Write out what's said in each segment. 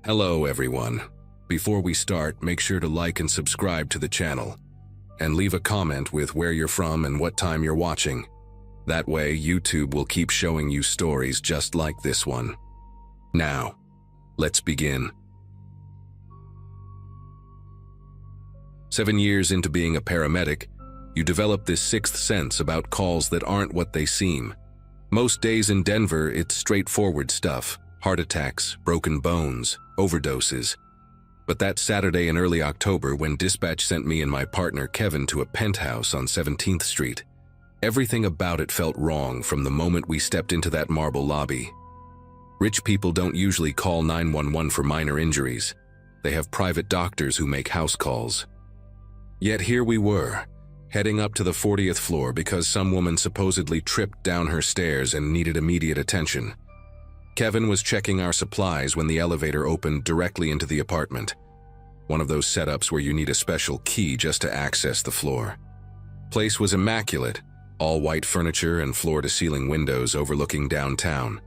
Hello everyone. Before we start, make sure to like and subscribe to the channel. And leave a comment with where you're from and what time you're watching. That way, YouTube will keep showing you stories just like this one. Now, let's begin. 7 years into being a paramedic, you develop this sixth sense about calls that aren't what they seem. Most days in Denver, it's straightforward stuff. Heart attacks, broken bones, overdoses. But that Saturday in early October when dispatch sent me and my partner Kevin to a penthouse on 17th Street, everything about it felt wrong from the moment we stepped into that marble lobby. Rich people don't usually call 911 for minor injuries. They have private doctors who make house calls. Yet here we were, heading up to the 40th floor because some woman supposedly tripped down her stairs and needed immediate attention. Kevin was checking our supplies when the elevator opened directly into the apartment. One of those setups where you need a special key just to access the floor. Place was immaculate, all white furniture and floor-to-ceiling windows overlooking downtown,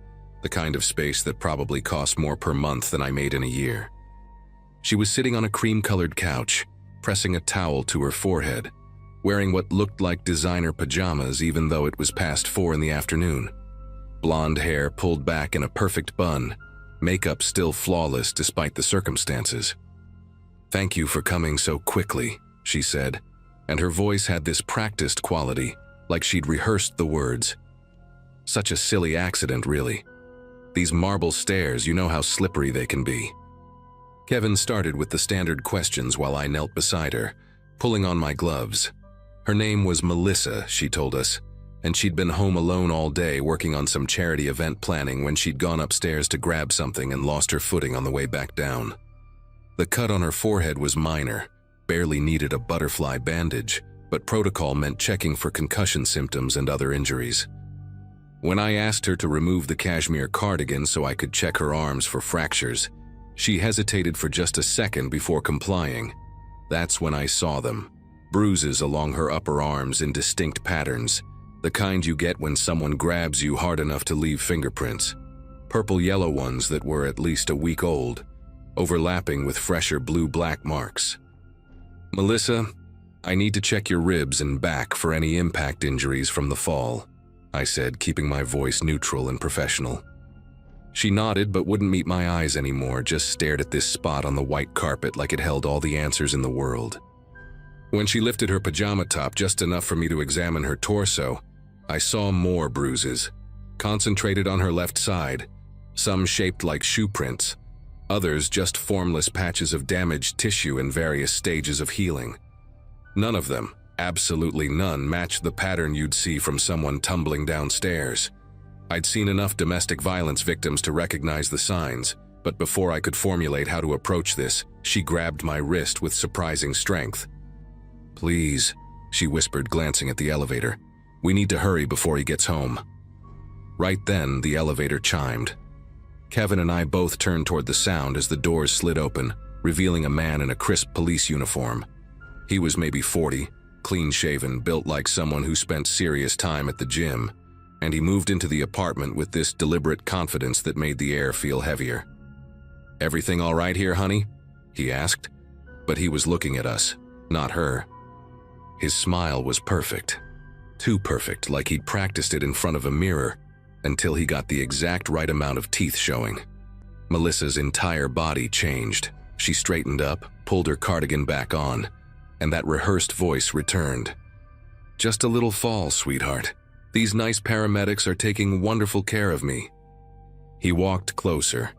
the kind of space that probably cost more per month than I made in a year. She was sitting on a cream-colored couch, pressing a towel to her forehead, wearing what looked like designer pajamas even though it was past 4 in the afternoon. Blonde hair pulled back in a perfect bun, makeup still flawless despite the circumstances. "Thank you for coming so quickly," she said, and her voice had this practiced quality, like she'd rehearsed the words. Such a silly accident, really. These marble stairs, you know how slippery they can be. Kevin started with the standard questions while I knelt beside her, pulling on my gloves. Her name was Melissa, she told us, and she'd been home alone all day working on some charity event planning when she'd gone upstairs to grab something and lost her footing on the way back down. The cut on her forehead was minor, barely needed a butterfly bandage, but protocol meant checking for concussion symptoms and other injuries. When I asked her to remove the cashmere cardigan so I could check her arms for fractures, she hesitated for just a second before complying. That's when I saw them, bruises along her upper arms in distinct patterns, the kind you get when someone grabs you hard enough to leave fingerprints. Purple-yellow ones that were at least a week old, overlapping with fresher blue-black marks. "Melissa, I need to check your ribs and back for any impact injuries from the fall," I said, keeping my voice neutral and professional. She nodded but wouldn't meet my eyes anymore, just stared at this spot on the white carpet like it held all the answers in the world. When she lifted her pajama top just enough for me to examine her torso, I saw more bruises, concentrated on her left side, some shaped like shoe prints, others just formless patches of damaged tissue in various stages of healing. None of them, absolutely none, matched the pattern you'd see from someone tumbling downstairs. I'd seen enough domestic violence victims to recognize the signs, but before I could formulate how to approach this, she grabbed my wrist with surprising strength. "Please," she whispered, glancing at the elevator. "We need to hurry before he gets home." Right then, the elevator chimed. Kevin and I both turned toward the sound as the doors slid open, revealing a man in a crisp police uniform. He was maybe 40, clean-shaven, built like someone who spent serious time at the gym, and he moved into the apartment with this deliberate confidence that made the air feel heavier. "Everything all right here, honey?" he asked, but he was looking at us, not her. His smile was perfect. Too perfect, like he'd practiced it in front of a mirror, until he got the exact right amount of teeth showing. Melissa's entire body changed. She straightened up, pulled her cardigan back on, and that rehearsed voice returned. "Just a little fall, sweetheart. These nice paramedics are taking wonderful care of me." He walked closer,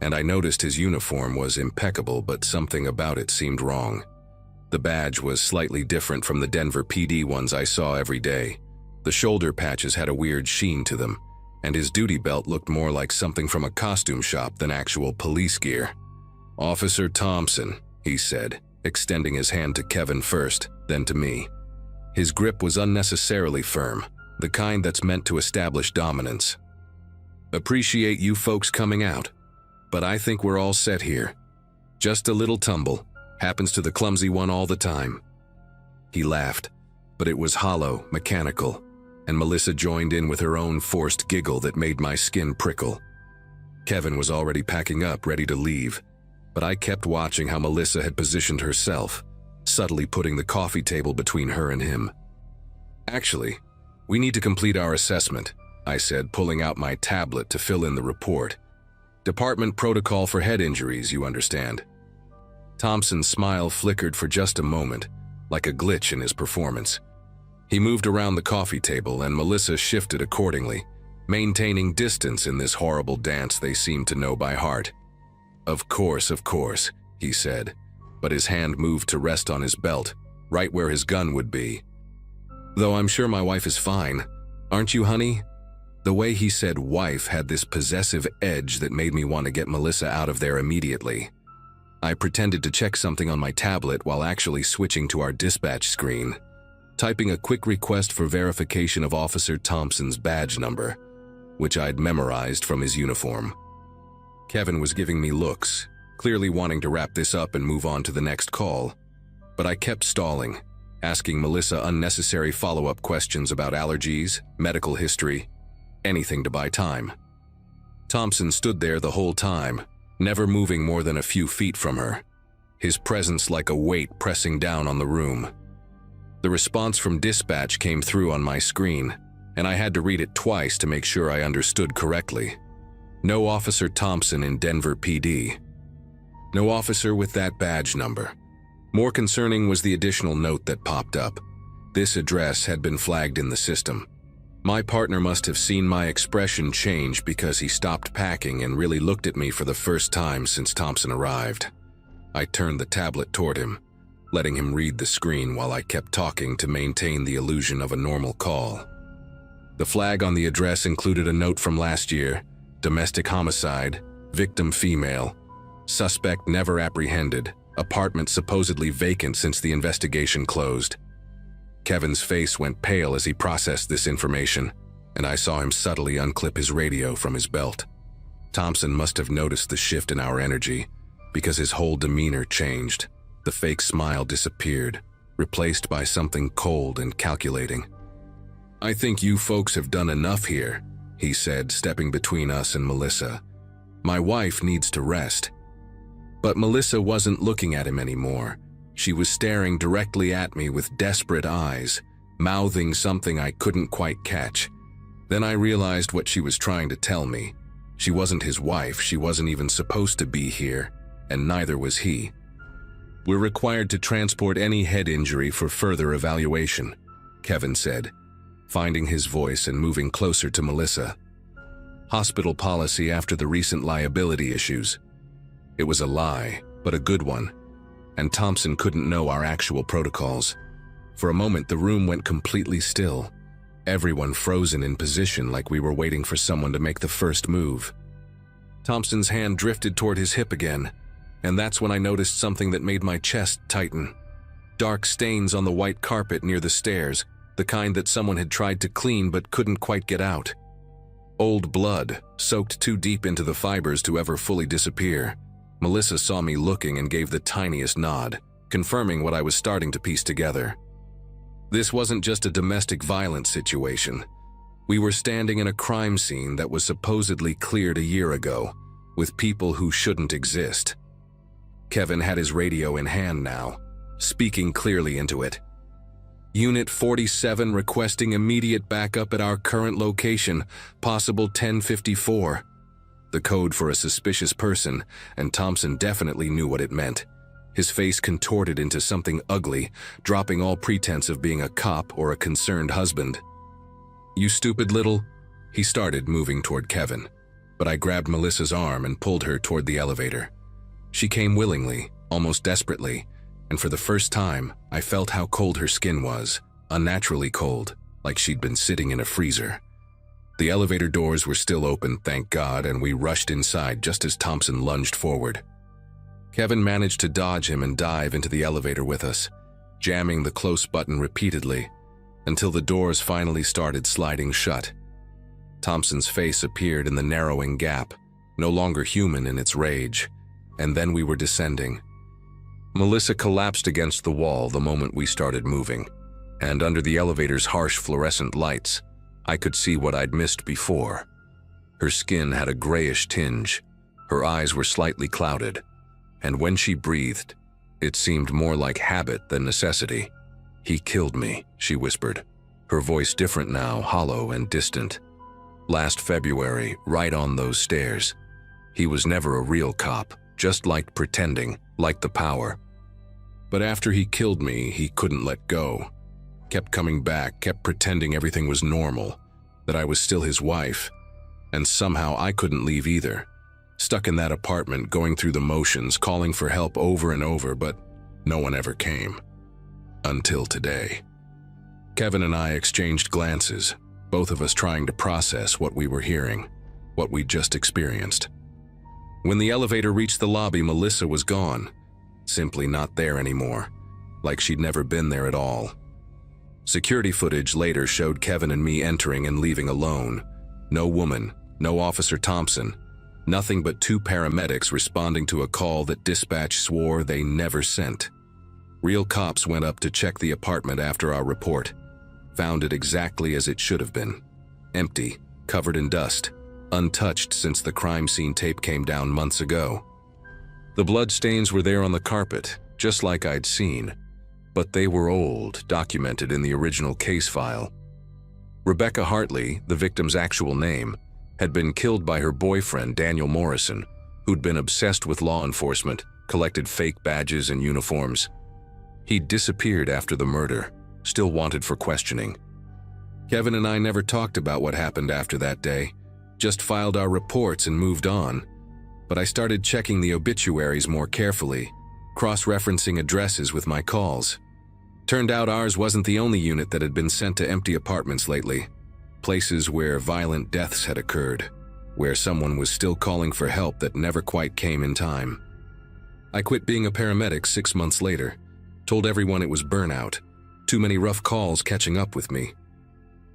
and I noticed his uniform was impeccable, but something about it seemed wrong. The badge was slightly different from the Denver PD ones I saw every day. The shoulder patches had a weird sheen to them, and his duty belt looked more like something from a costume shop than actual police gear. "Officer Thompson," he said, extending his hand to Kevin first, then to me. His grip was unnecessarily firm, the kind that's meant to establish dominance. "Appreciate you folks coming out, but I think we're all set here. Just a little tumble. Happens to the clumsy one all the time." He laughed, but it was hollow, mechanical, and Melissa joined in with her own forced giggle that made my skin prickle. Kevin was already packing up, ready to leave, but I kept watching how Melissa had positioned herself, subtly putting the coffee table between her and him. "Actually, we need to complete our assessment," I said, pulling out my tablet to fill in the report. "Department protocol for head injuries, you understand." Thompson's smile flickered for just a moment, like a glitch in his performance. He moved around the coffee table and Melissa shifted accordingly, maintaining distance in this horrible dance they seemed to know by heart. Of course," he said, but his hand moved to rest on his belt, right where his gun would be. "Though I'm sure my wife is fine. Aren't you, honey?" The way he said wife had this possessive edge that made me want to get Melissa out of there immediately. I pretended to check something on my tablet while actually switching to our dispatch screen, typing a quick request for verification of Officer Thompson's badge number, which I'd memorized from his uniform. Kevin was giving me looks, clearly wanting to wrap this up and move on to the next call, but I kept stalling, asking Melissa unnecessary follow-up questions about allergies, medical history, anything to buy time. Thompson stood there the whole time, never moving more than a few feet from her, his presence like a weight pressing down on the room. The response from dispatch came through on my screen, and I had to read it twice to make sure I understood correctly. No Officer Thompson in Denver PD. No officer with that badge number. More concerning was the additional note that popped up. This address had been flagged in the system. My partner must have seen my expression change because he stopped packing and really looked at me for the first time since Thompson arrived. I turned the tablet toward him, letting him read the screen while I kept talking to maintain the illusion of a normal call. The flag on the address included a note from last year: domestic homicide, victim female, suspect never apprehended, apartment supposedly vacant since the investigation closed. Kevin's face went pale as he processed this information, and I saw him subtly unclip his radio from his belt. Thompson must have noticed the shift in our energy, because his whole demeanor changed. The fake smile disappeared, replaced by something cold and calculating. "I think you folks have done enough here," he said, stepping between us and Melissa. "My wife needs to rest." But Melissa wasn't looking at him anymore. She was staring directly at me with desperate eyes, mouthing something I couldn't quite catch. Then I realized what she was trying to tell me. She wasn't his wife, she wasn't even supposed to be here, and neither was he. "We're required to transport any head injury for further evaluation," Kevin said, finding his voice and moving closer to Melissa. "Hospital policy after the recent liability issues." It was a lie, but a good one, and Thompson couldn't know our actual protocols. For a moment, the room went completely still, everyone frozen in position like we were waiting for someone to make the first move. Thompson's hand drifted toward his hip again, and that's when I noticed something that made my chest tighten. Dark stains on the white carpet near the stairs, the kind that someone had tried to clean but couldn't quite get out. Old blood, soaked too deep into the fibers to ever fully disappear. Melissa saw me looking and gave the tiniest nod, confirming what I was starting to piece together. This wasn't just a domestic violence situation. We were standing in a crime scene that was supposedly cleared a year ago, with people who shouldn't exist. Kevin had his radio in hand now, speaking clearly into it. "Unit 47 requesting immediate backup at our current location, possible 1054. The code for a suspicious person, and Thompson definitely knew what it meant. His face contorted into something ugly, dropping all pretense of being a cop or a concerned husband. "You stupid little..." He started moving toward Kevin, but I grabbed Melissa's arm and pulled her toward the elevator. She came willingly, almost desperately, and for the first time, I felt how cold her skin was, unnaturally cold, like she'd been sitting in a freezer. The elevator doors were still open, thank God, and we rushed inside just as Thompson lunged forward. Kevin managed to dodge him and dive into the elevator with us, jamming the close button repeatedly, until the doors finally started sliding shut. Thompson's face appeared in the narrowing gap, no longer human in its rage, and then we were descending. Melissa collapsed against the wall the moment we started moving, and under the elevator's harsh fluorescent lights, I could see what I'd missed before. Her skin had a grayish tinge, her eyes were slightly clouded, And when she breathed, it seemed more like habit than necessity. "He killed me," she whispered, her voice different now, hollow and distant. "Last February, right on those stairs. He was never a real cop, just liked pretending, liked the power. But after he killed me, he couldn't let go. Kept coming back, kept pretending everything was normal, that I was still his wife. And somehow I couldn't leave either. Stuck in that apartment, going through the motions, calling for help over and over, but no one ever came. Until today." Kevin and I exchanged glances, both of us trying to process what we were hearing, what we'd just experienced. When the elevator reached the lobby, Melissa was gone, simply not there anymore, like she'd never been there at all. Security footage later showed Kevin and me entering and leaving alone. No woman, no Officer Thompson, nothing but two paramedics responding to a call that dispatch swore they never sent. Real cops went up to check the apartment after our report, found it exactly as it should have been. Empty, covered in dust, untouched since the crime scene tape came down months ago. The blood stains were there on the carpet, just like I'd seen, but they were old, documented in the original case file. Rebecca Hartley, the victim's actual name, had been killed by her boyfriend, Daniel Morrison, who'd been obsessed with law enforcement, collected fake badges and uniforms. He'd disappeared after the murder, still wanted for questioning. Kevin and I never talked about what happened after that day, just filed our reports and moved on. But I started checking the obituaries more carefully, cross-referencing addresses with my calls. Turned out ours wasn't the only unit that had been sent to empty apartments lately. Places where violent deaths had occurred, where someone was still calling for help that never quite came in time. I quit being a paramedic 6 months later, told everyone it was burnout, too many rough calls catching up with me.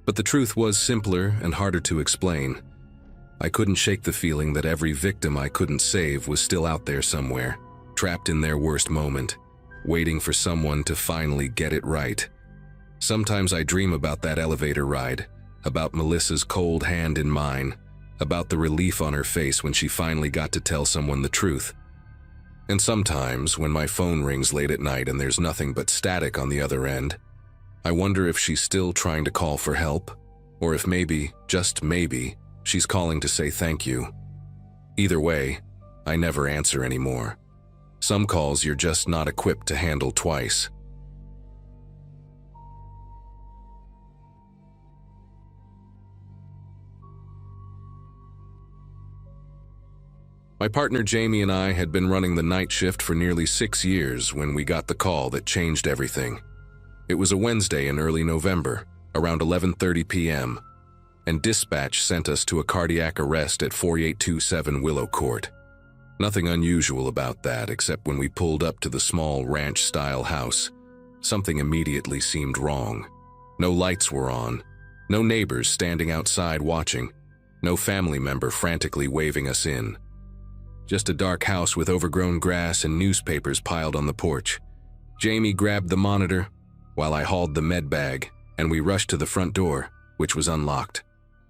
But the truth was simpler and harder to explain. I couldn't shake the feeling that every victim I couldn't save was still out there somewhere, trapped in their worst moment, waiting for someone to finally get it right. Sometimes I dream about that elevator ride, about Melissa's cold hand in mine, about the relief on her face when she finally got to tell someone the truth. And sometimes, when my phone rings late at night and there's nothing but static on the other end, I wonder if she's still trying to call for help, or if maybe, just maybe, she's calling to say thank you. Either way, I never answer anymore. Some calls you're just not equipped to handle twice. My partner Jamie and I had been running the night shift for nearly 6 years when we got the call that changed everything. It was a Wednesday in early November, around 11:30 p.m., and dispatch sent us to a cardiac arrest at 4827 Willow Court. Nothing unusual about that, except when we pulled up to the small ranch-style house, something immediately seemed wrong. No lights were on, no neighbors standing outside watching, no family member frantically waving us in. Just a dark house with overgrown grass and newspapers piled on the porch. Jamie grabbed the monitor, while I hauled the med bag, and we rushed to the front door, which was unlocked.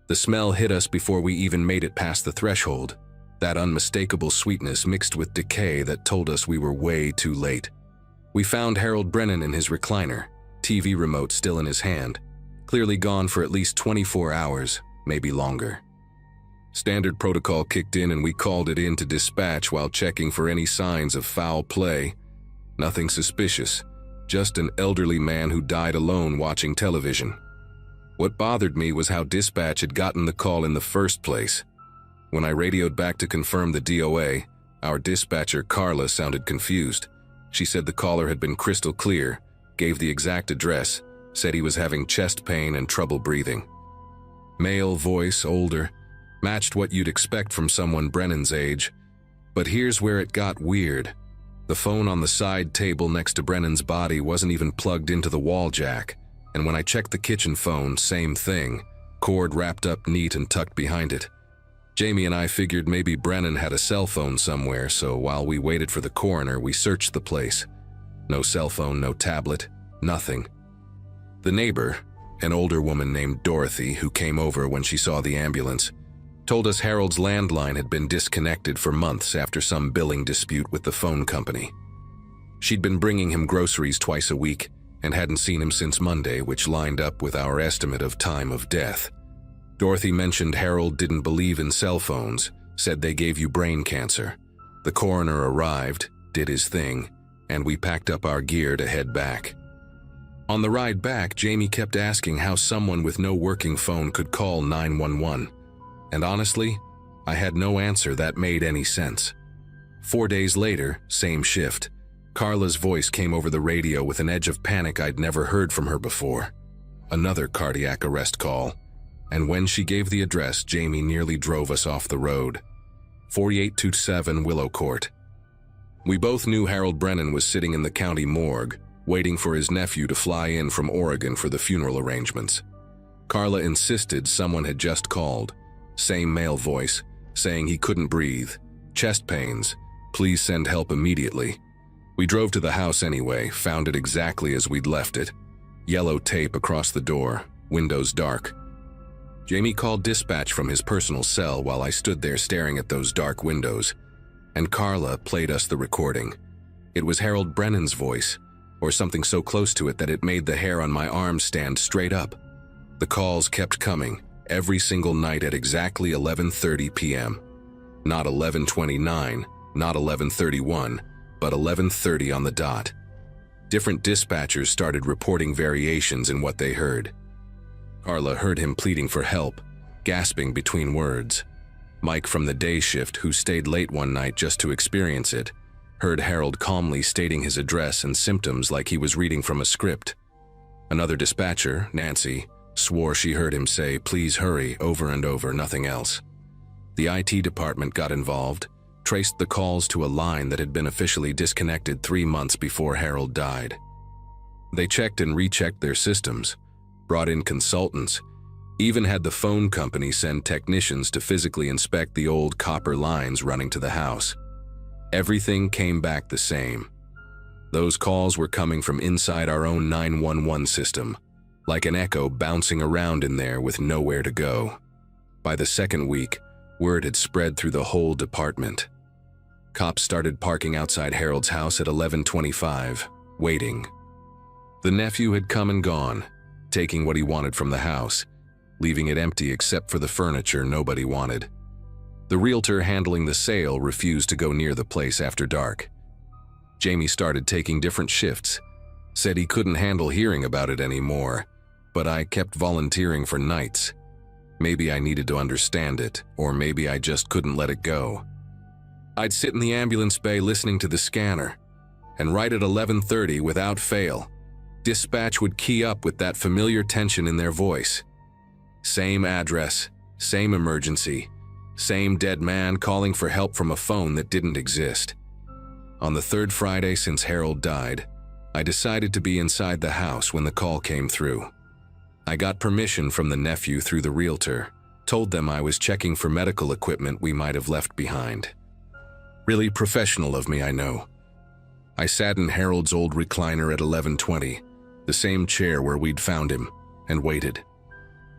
The smell hit us before we even made it past the threshold, that unmistakable sweetness mixed with decay that told us we were way too late. We found Harold Brennan in his recliner, TV remote still in his hand, clearly gone for at least 24 hours, maybe longer. Standard protocol kicked in and we called it in to dispatch while checking for any signs of foul play. Nothing suspicious, just an elderly man who died alone watching television. What bothered me was how dispatch had gotten the call in the first place. When I radioed back to confirm the DOA, our dispatcher Carla sounded confused. She said the caller had been crystal clear, gave the exact address, said he was having chest pain and trouble breathing. Male voice, older, matched what you'd expect from someone Brennan's age. But here's where it got weird. The phone on the side table next to Brennan's body wasn't even plugged into the wall jack, and when I checked the kitchen phone, same thing, cord wrapped up neat and tucked behind it. Jamie and I figured maybe Brennan had a cell phone somewhere, so while we waited for the coroner, we searched the place. No cell phone, no tablet, nothing. The neighbor, an older woman named Dorothy, who came over when she saw the ambulance, Told us Harold's landline had been disconnected for months after some billing dispute with the phone company. She'd been bringing him groceries twice a week and hadn't seen him since Monday, which lined up with our estimate of time of death. Dorothy mentioned Harold didn't believe in cell phones, said they gave you brain cancer. The coroner arrived, did his thing, and we packed up our gear to head back. On the ride back, Jamie kept asking how someone with no working phone could call 911. And honestly, I had no answer that made any sense. 4 days later, same shift, Carla's voice came over the radio with an edge of panic I'd never heard from her before. Another cardiac arrest call. And when she gave the address, Jamie nearly drove us off the road. 4827 Willow Court. We both knew Harold Brennan was sitting in the county morgue, waiting for his nephew to fly in from Oregon for the funeral arrangements. Carla insisted someone had just called. Same male voice, saying he couldn't breathe. Chest pains. Please send help immediately. We drove to the house anyway, found it exactly as we'd left it. Yellow tape across the door, windows dark. Jamie called dispatch from his personal cell while I stood there staring at those dark windows, and Carla played us the recording. It was Harold Brennan's voice, or something so close to it that it made the hair on my arm stand straight up. The calls kept coming, every single night at exactly 11:30 p.m. Not 11:29, not 11:31, but 11:30 on the dot. Different dispatchers started reporting variations in what they heard. Carla heard him pleading for help, gasping between words. Mike from the day shift, who stayed late one night just to experience it, heard Harold calmly stating his address and symptoms like he was reading from a script. Another dispatcher, Nancy, swore she heard him say, "Please hurry," over and over, nothing else. The IT department got involved, traced the calls to a line that had been officially disconnected 3 months before Harold died. They checked and rechecked their systems, brought in consultants, even had the phone company send technicians to physically inspect the old copper lines running to the house. Everything came back the same. Those calls were coming from inside our own 911 system, like an echo bouncing around in there with nowhere to go. By the second week, word had spread through the whole department. Cops started parking outside Harold's house at 11:25, waiting. The nephew had come and gone, taking what he wanted from the house, leaving it empty except for the furniture nobody wanted. The realtor handling the sale refused to go near the place after dark. Jamie started taking different shifts, said he couldn't handle hearing about it anymore, but I kept volunteering for nights. Maybe I needed to understand it, or maybe I just couldn't let it go. I'd sit in the ambulance bay listening to the scanner, and right at 11:30, without fail, dispatch would key up with that familiar tension in their voice. Same address, same emergency, same dead man calling for help from a phone that didn't exist. On the third Friday since Harold died, I decided to be inside the house when the call came through. I got permission from the nephew through the realtor, told them I was checking for medical equipment we might have left behind. Really professional of me, I know. I sat in Harold's old recliner at 11:20, the same chair where we'd found him, and waited.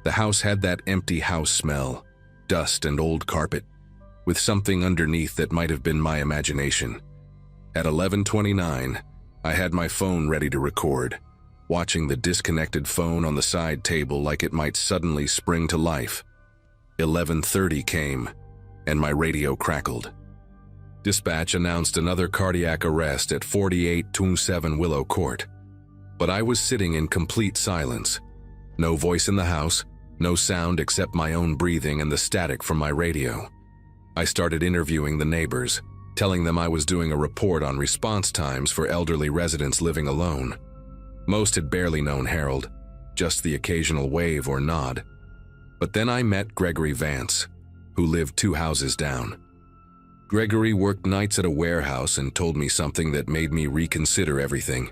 The house had that empty house smell, dust and old carpet, with something underneath that might have been my imagination. At 11:29, I had my phone ready to record, watching the disconnected phone on the side table like it might suddenly spring to life. 11:30 came, and my radio crackled. Dispatch announced another cardiac arrest at 4827 Willow Court. But I was sitting in complete silence. No voice in the house, no sound except my own breathing and the static from my radio. I started interviewing the neighbors, telling them I was doing a report on response times for elderly residents living alone. Most had barely known Harold, just the occasional wave or nod. But then I met Gregory Vance, who lived 2 houses down. Gregory worked nights at a warehouse and told me something that made me reconsider everything.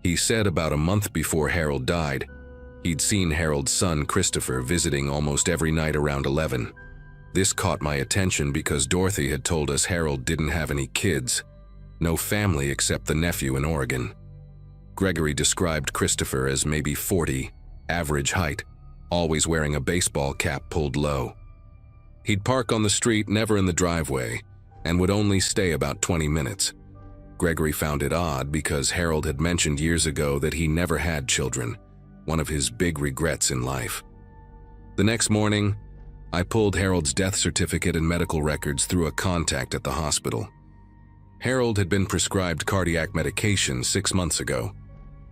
He said about a month before Harold died, he'd seen Harold's son Christopher visiting almost every night around 11. This caught my attention because Dorothy had told us Harold didn't have any kids, no family except the nephew in Oregon. Gregory described Christopher as maybe 40, average height, always wearing a baseball cap pulled low. He'd park on the street, never in the driveway, and would only stay about 20 minutes. Gregory found it odd because Harold had mentioned years ago that he never had children, one of his big regrets in life. The next morning, I pulled Harold's death certificate and medical records through a contact at the hospital. Harold had been prescribed cardiac medication 6 months ago,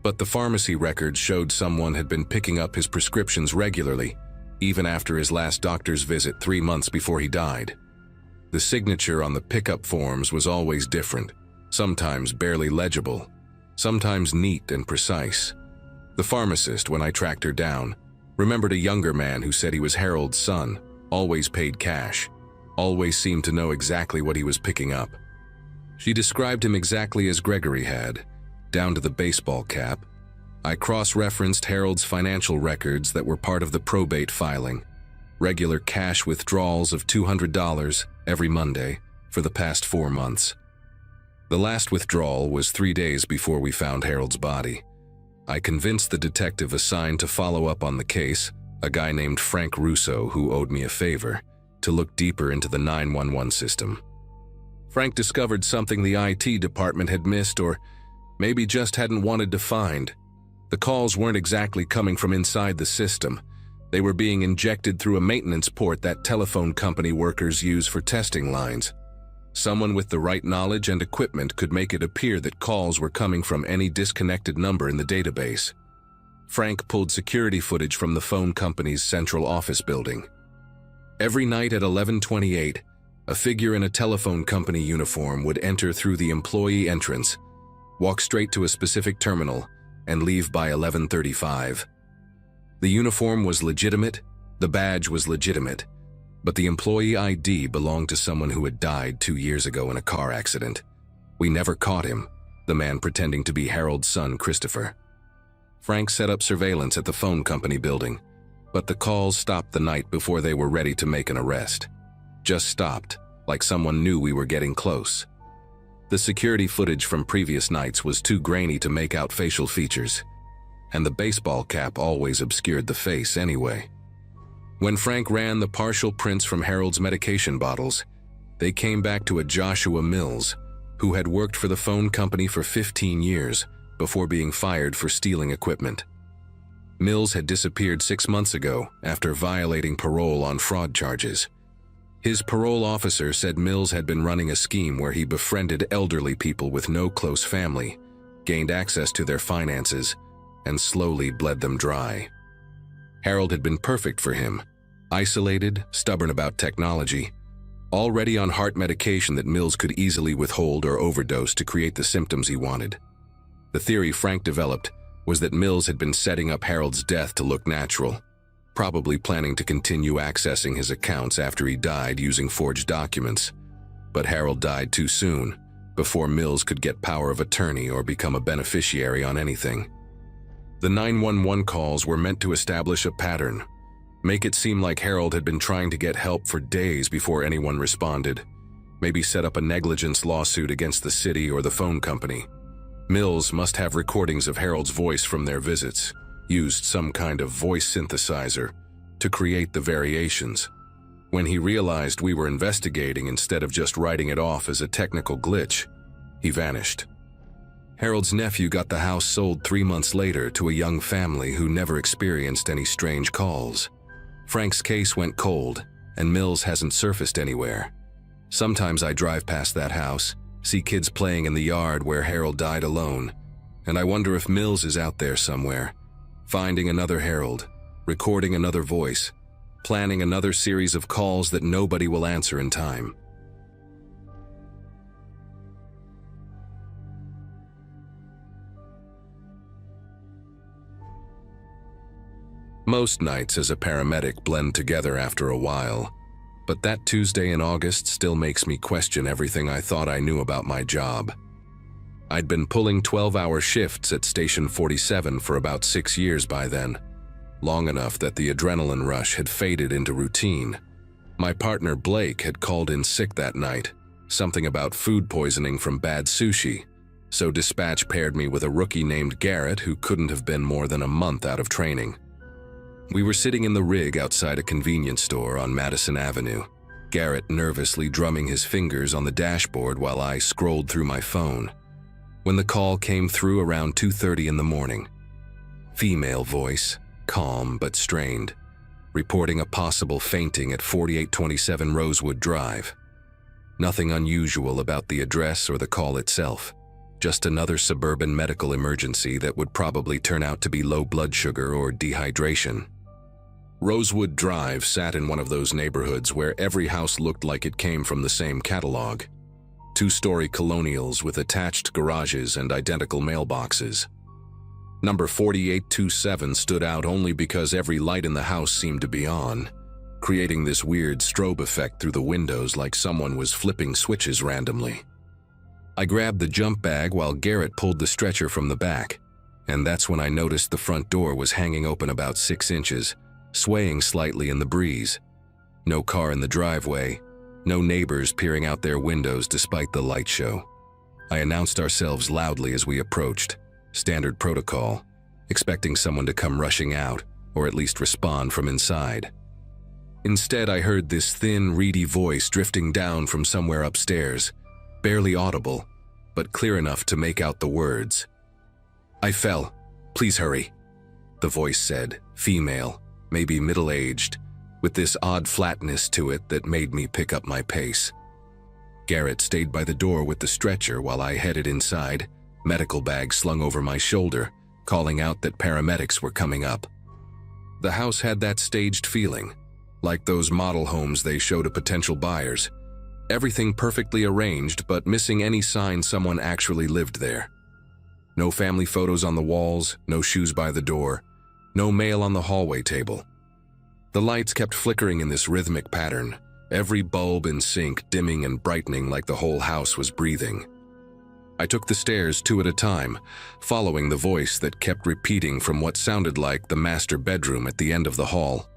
but the pharmacy records showed someone had been picking up his prescriptions regularly, even after his last doctor's visit 3 months before he died. The signature on the pickup forms was always different, sometimes barely legible, sometimes neat and precise. The pharmacist, when I tracked her down, remembered a younger man who said he was Harold's son, always paid cash, always seemed to know exactly what he was picking up. She described him exactly as Gregory had, down to the baseball cap. I cross-referenced Harold's financial records that were part of the probate filing, regular cash withdrawals of $200 every Monday for the past 4 months. The last withdrawal was 3 days before we found Harold's body. I convinced the detective assigned to follow up on the case, a guy named Frank Russo who owed me a favor, to look deeper into the 911 system. Frank discovered something the IT department had missed or maybe just hadn't wanted to find. The calls weren't exactly coming from inside the system. They were being injected through a maintenance port that telephone company workers use for testing lines. Someone with the right knowledge and equipment could make it appear that calls were coming from any disconnected number in the database. Frank pulled security footage from the phone company's central office building. Every night at 11:28, a figure in a telephone company uniform would enter through the employee entrance, walk straight to a specific terminal, and leave by 11:35. The uniform was legitimate, the badge was legitimate, but the employee ID belonged to someone who had died 2 years ago in a car accident. We never caught him, the man pretending to be Harold's son, Christopher. Frank set up surveillance at the phone company building, but the calls stopped the night before they were ready to make an arrest. Just stopped, like someone knew we were getting close. The security footage from previous nights was too grainy to make out facial features, and the baseball cap always obscured the face anyway. When Frank ran the partial prints from Harold's medication bottles, they came back to a Joshua Mills, who had worked for the phone company for 15 years before being fired for stealing equipment. Mills had disappeared 6 months ago after violating parole on fraud charges. His parole officer said Mills had been running a scheme where he befriended elderly people with no close family, gained access to their finances, and slowly bled them dry. Harold had been perfect for him, isolated, stubborn about technology, already on heart medication that Mills could easily withhold or overdose to create the symptoms he wanted. The theory Frank developed was that Mills had been setting up Harold's death to look natural, probably planning to continue accessing his accounts after he died using forged documents. But Harold died too soon, before Mills could get power of attorney or become a beneficiary on anything. The 911 calls were meant to establish a pattern, make it seem like Harold had been trying to get help for days before anyone responded, maybe set up a negligence lawsuit against the city or the phone company. Mills must have recordings of Harold's voice from their visits, used some kind of voice synthesizer to create the variations. When he realized we were investigating instead of just writing it off as a technical glitch, he vanished. Harold's nephew got the house sold 3 months later to a young family who never experienced any strange calls. Frank's case went cold, and Mills hasn't surfaced anywhere. Sometimes I drive past that house, see kids playing in the yard where Harold died alone, and I wonder if Mills is out there somewhere, finding another Harold, recording another voice, planning another series of calls that nobody will answer in time. Most nights as a paramedic blend together after a while, but that Tuesday in August still makes me question everything I thought I knew about my job. I'd been pulling 12-hour shifts at Station 47 for about 6 years by then, long enough that the adrenaline rush had faded into routine. My partner Blake had called in sick that night, something about food poisoning from bad sushi, so dispatch paired me with a rookie named Garrett who couldn't have been more than a month out of training. We were sitting in the rig outside a convenience store on Madison Avenue, Garrett nervously drumming his fingers on the dashboard while I scrolled through my phone. When the call came through around 2:30 in the morning. Female voice, calm but strained, reporting a possible fainting at 4827 Rosewood Drive. Nothing unusual about the address or the call itself, just another suburban medical emergency that would probably turn out to be low blood sugar or dehydration. Rosewood Drive sat in one of those neighborhoods where every house looked like it came from the same catalog. Two-story colonials with attached garages and identical mailboxes. Number 4827 stood out only because every light in the house seemed to be on, creating this weird strobe effect through the windows like someone was flipping switches randomly. I grabbed the jump bag while Garrett pulled the stretcher from the back, and that's when I noticed the front door was hanging open about 6 inches, swaying slightly in the breeze. No car in the driveway, no neighbors peering out their windows despite the light show. I announced ourselves loudly as we approached, standard protocol, expecting someone to come rushing out, or at least respond from inside. Instead, I heard this thin, reedy voice drifting down from somewhere upstairs, barely audible, but clear enough to make out the words. "I fell. Please hurry," the voice said, female, maybe middle-aged, with this odd flatness to it that made me pick up my pace. Garrett stayed by the door with the stretcher while I headed inside, medical bag slung over my shoulder, calling out that paramedics were coming up. The house had that staged feeling, like those model homes they show to potential buyers. Everything perfectly arranged, but missing any sign someone actually lived there. No family photos on the walls, no shoes by the door, no mail on the hallway table. The lights kept flickering in this rhythmic pattern, every bulb in sync dimming and brightening like the whole house was breathing. I took the stairs 2 at a time, following the voice that kept repeating from what sounded like the master bedroom at the end of the hall.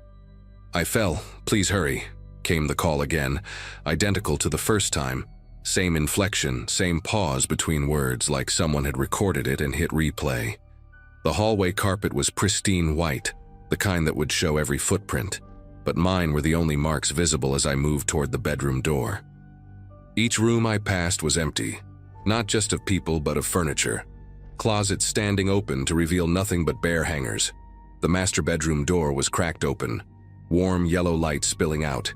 "I fell, please hurry," came the call again, identical to the first time. Same inflection, same pause between words like someone had recorded it and hit replay. The hallway carpet was pristine white, the kind that would show every footprint, but mine were the only marks visible as I moved toward the bedroom door. Each room I passed was empty, not just of people but of furniture. Closets standing open to reveal nothing but bare hangers. The master bedroom door was cracked open, warm yellow light spilling out,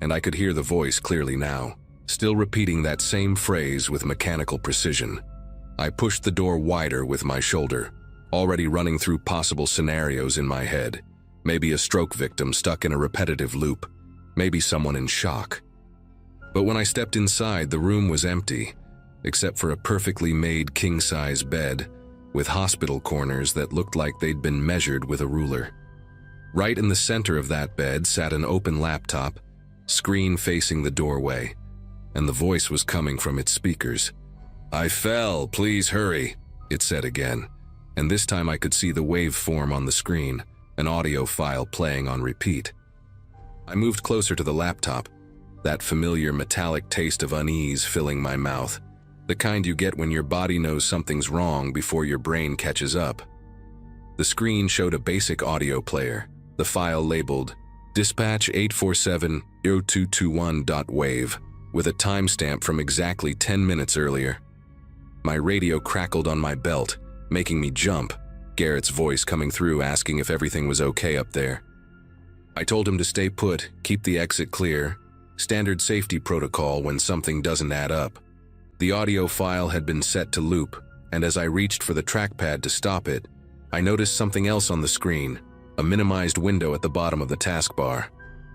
and I could hear the voice clearly now, still repeating that same phrase with mechanical precision. I pushed the door wider with my shoulder, already running through possible scenarios in my head. Maybe a stroke victim stuck in a repetitive loop, maybe someone in shock. But when I stepped inside, the room was empty, except for a perfectly made king-size bed with hospital corners that looked like they'd been measured with a ruler. Right in the center of that bed sat an open laptop, screen facing the doorway, and the voice was coming from its speakers. "I fell, please hurry," it said again, and this time I could see the waveform on the screen, an audio file playing on repeat. I moved closer to the laptop, that familiar metallic taste of unease filling my mouth, the kind you get when your body knows something's wrong before your brain catches up. The screen showed a basic audio player, the file labeled Dispatch 847-0221.wave, with a timestamp from exactly 10 minutes earlier. My radio crackled on my belt, making me jump, Garrett's voice coming through asking if everything was okay up there. I told him to stay put, keep the exit clear, standard safety protocol when something doesn't add up. The audio file had been set to loop, and as I reached for the trackpad to stop it, I noticed something else on the screen, a minimized window at the bottom of the taskbar.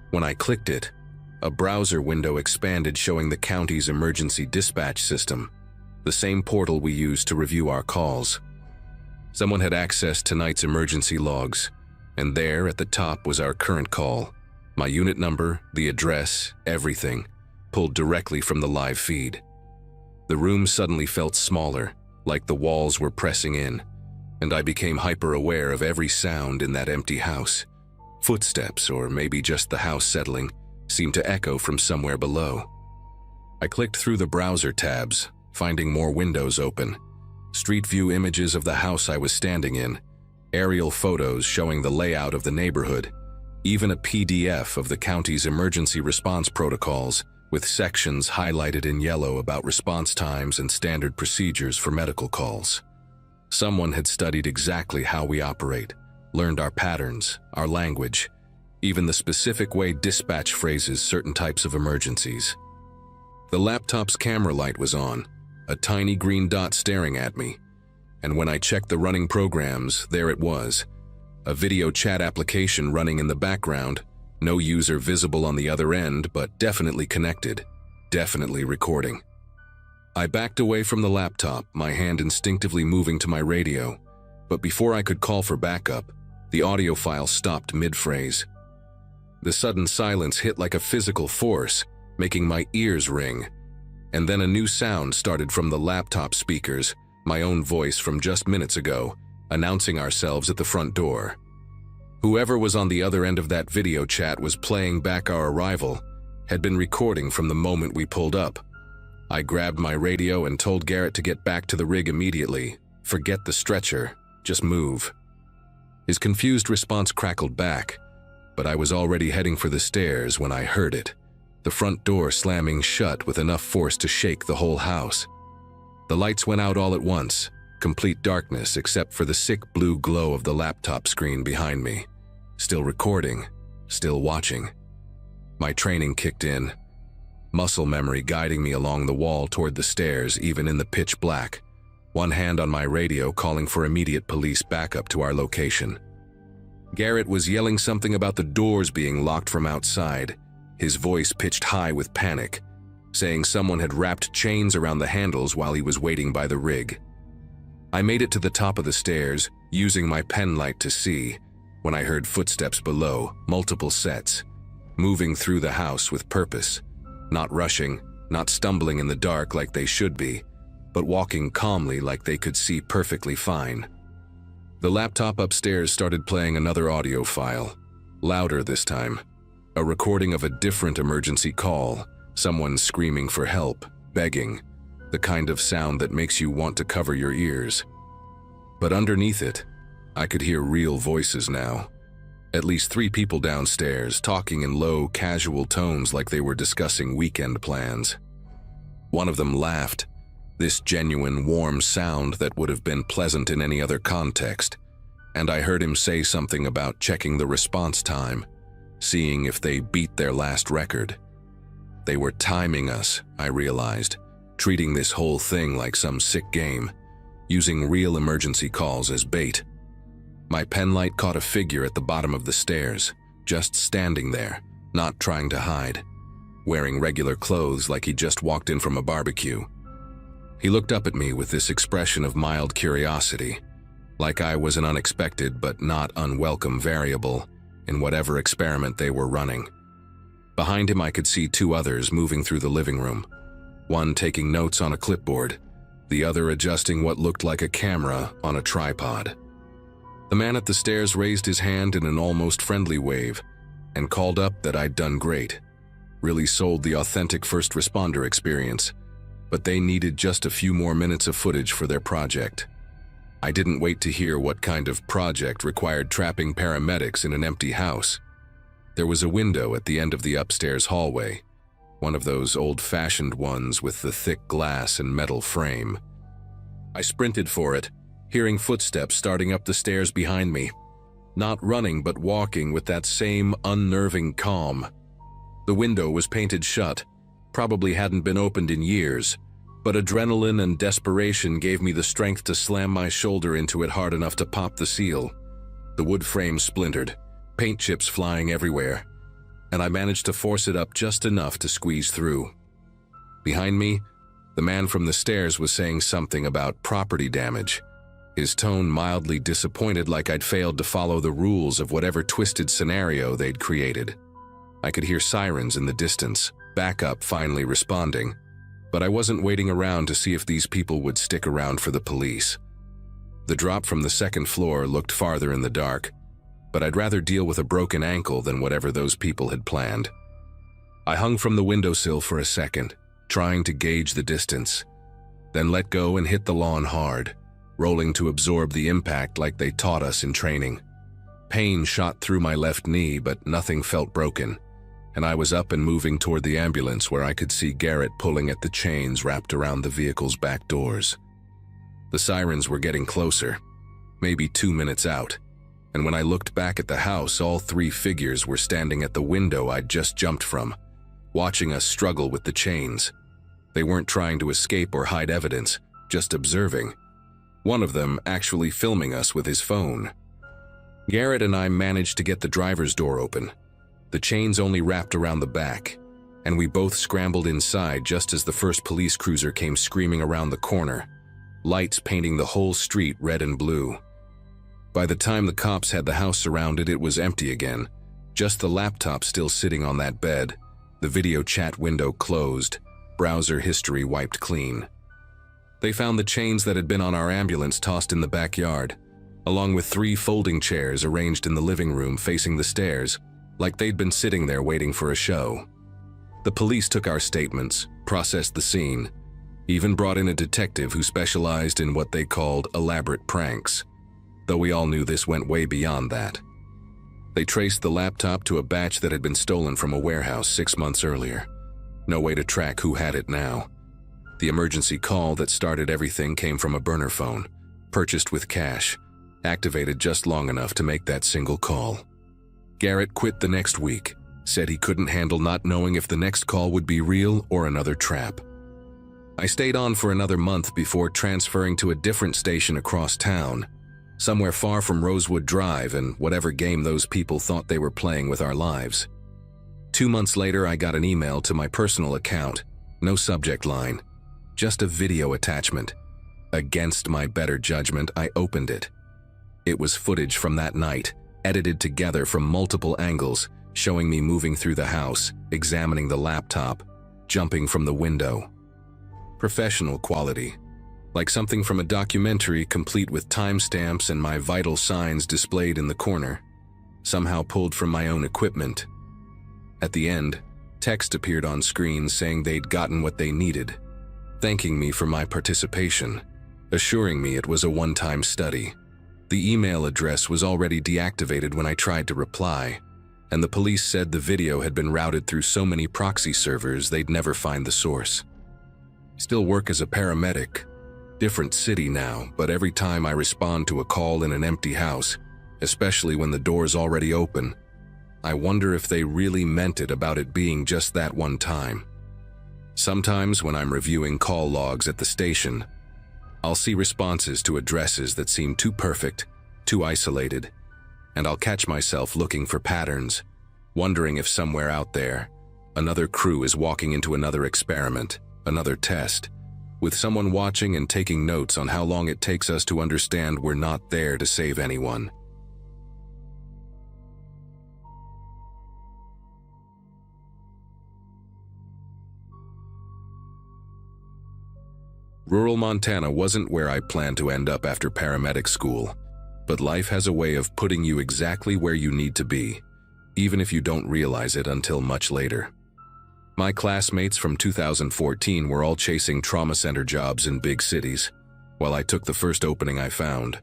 When I clicked it, a browser window expanded showing the county's emergency dispatch system, the same portal we use to review our calls. Someone had accessed tonight's emergency logs, and there at the top was our current call, my unit number, the address, everything, pulled directly from the live feed. The room suddenly felt smaller, like the walls were pressing in, and I became hyper-aware of every sound in that empty house. Footsteps, or maybe just the house settling, seemed to echo from somewhere below. I clicked through the browser tabs, finding more windows open. Street view images of the house I was standing in, aerial photos showing the layout of the neighborhood, even a PDF of the county's emergency response protocols, with sections highlighted in yellow about response times and standard procedures for medical calls. Someone had studied exactly how we operate, learned our patterns, our language, even the specific way dispatch phrases certain types of emergencies. The laptop's camera light was on, a tiny green dot staring at me, and when I checked the running programs, there it was, a video chat application running in the background, no user visible on the other end, but definitely connected, definitely recording. I backed away from the laptop, my hand instinctively moving to my radio, but before I could call for backup, the audio file stopped mid-phrase. The sudden silence hit like a physical force, making my ears ring, and then a new sound started from the laptop speakers, my own voice from just minutes ago, announcing ourselves at the front door. Whoever was on the other end of that video chat was playing back our arrival, had been recording from the moment we pulled up. I grabbed my radio and told Garrett to get back to the rig immediately. Forget the stretcher, just move. His confused response crackled back, but I was already heading for the stairs when I heard it, the front door slamming shut with enough force to shake the whole house. The lights went out all at once, complete darkness except for the sick blue glow of the laptop screen behind me. Still recording, still watching. My training kicked in, muscle memory guiding me along the wall toward the stairs even in the pitch black, one hand on my radio calling for immediate police backup to our location. Garrett was yelling something about the doors being locked from outside, his voice pitched high with panic, saying someone had wrapped chains around the handles while he was waiting by the rig. I made it to the top of the stairs, using my pen light to see, when I heard footsteps below, multiple sets, moving through the house with purpose, not rushing, not stumbling in the dark like they should be, but walking calmly like they could see perfectly fine. The laptop upstairs started playing another audio file, louder this time, a recording of a different emergency call, someone screaming for help, begging, the kind of sound that makes you want to cover your ears. But underneath it, I could hear real voices now. At least 3 people downstairs, talking in low, casual tones like they were discussing weekend plans. One of them laughed, this genuine, warm sound that would have been pleasant in any other context, and I heard him say something about checking the response time, seeing if they beat their last record. They were timing us, I realized, treating this whole thing like some sick game, using real emergency calls as bait. My pen light caught a figure at the bottom of the stairs, just standing there, not trying to hide, wearing regular clothes like he just walked in from a barbecue. He looked up at me with this expression of mild curiosity, like I was an unexpected but not unwelcome variable in whatever experiment they were running. Behind him I could see 2 others moving through the living room, one taking notes on a clipboard, the other adjusting what looked like a camera on a tripod. The man at the stairs raised his hand in an almost friendly wave and called up that I'd done great, really sold the authentic first responder experience, but they needed just a few more minutes of footage for their project. I didn't wait to hear what kind of project required trapping paramedics in an empty house. There was a window at the end of the upstairs hallway, one of those old-fashioned ones with the thick glass and metal frame. I sprinted for it, hearing footsteps starting up the stairs behind me, not running but walking with that same unnerving calm. The window was painted shut, probably hadn't been opened in years, but adrenaline and desperation gave me the strength to slam my shoulder into it hard enough to pop the seal. The wood frame splintered, paint chips flying everywhere, and I managed to force it up just enough to squeeze through. Behind me, the man from the stairs was saying something about property damage, his tone mildly disappointed like I'd failed to follow the rules of whatever twisted scenario they'd created. I could hear sirens in the distance, backup finally responding, but I wasn't waiting around to see if these people would stick around for the police. The drop from the 2nd floor looked farther in the dark, but I'd rather deal with a broken ankle than whatever those people had planned. I hung from the windowsill for a second, trying to gauge the distance, then let go and hit the lawn hard, rolling to absorb the impact like they taught us in training. Pain shot through my left knee, but nothing felt broken, and I was up and moving toward the ambulance where I could see Garrett pulling at the chains wrapped around the vehicle's back doors. The sirens were getting closer, maybe 2 minutes out, and when I looked back at the house, all 3 figures were standing at the window I'd just jumped from, watching us struggle with the chains. They weren't trying to escape or hide evidence, just observing. One of them actually filming us with his phone. Garrett and I managed to get the driver's door open. The chains only wrapped around the back, and we both scrambled inside just as the first police cruiser came screaming around the corner, lights painting the whole street red and blue. By the time the cops had the house surrounded, it was empty again, just the laptop still sitting on that bed, the video chat window closed, browser history wiped clean. They found the chains that had been on our ambulance tossed in the backyard, along with 3 folding chairs arranged in the living room facing the stairs, like they'd been sitting there waiting for a show. The police took our statements, processed the scene, even brought in a detective who specialized in what they called elaborate pranks, though we all knew this went way beyond that. They traced the laptop to a batch that had been stolen from a warehouse 6 months earlier. No way to track who had it now. The emergency call that started everything came from a burner phone, purchased with cash, activated just long enough to make that single call. Garrett quit the next week, said he couldn't handle not knowing if the next call would be real or another trap. I stayed on for another month before transferring to a different station across town, somewhere far from Rosewood Drive and whatever game those people thought they were playing with our lives. 2 months later, I got an email to my personal account, no subject line, just a video attachment. Against my better judgment, I opened it. It was footage from that night, edited together from multiple angles, showing me moving through the house, examining the laptop, jumping from the window. Professional quality, like something from a documentary complete with timestamps and my vital signs displayed in the corner, somehow pulled from my own equipment. At the end, text appeared on screen saying they'd gotten what they needed, thanking me for my participation, assuring me it was a one-time study. The email address was already deactivated when I tried to reply, and the police said the video had been routed through so many proxy servers they'd never find the source. Still work as a paramedic. Different city now, but every time I respond to a call in an empty house, especially when the door's already open, I wonder if they really meant it about it being just that one time. Sometimes when I'm reviewing call logs at the station, I'll see responses to addresses that seem too perfect, too isolated, and I'll catch myself looking for patterns, wondering if somewhere out there, another crew is walking into another experiment, another test, with someone watching and taking notes on how long it takes us to understand we're not there to save anyone. Rural Montana wasn't where I planned to end up after paramedic school, but life has a way of putting you exactly where you need to be, even if you don't realize it until much later. My classmates from 2014 were all chasing trauma center jobs in big cities, while I took the first opening I found,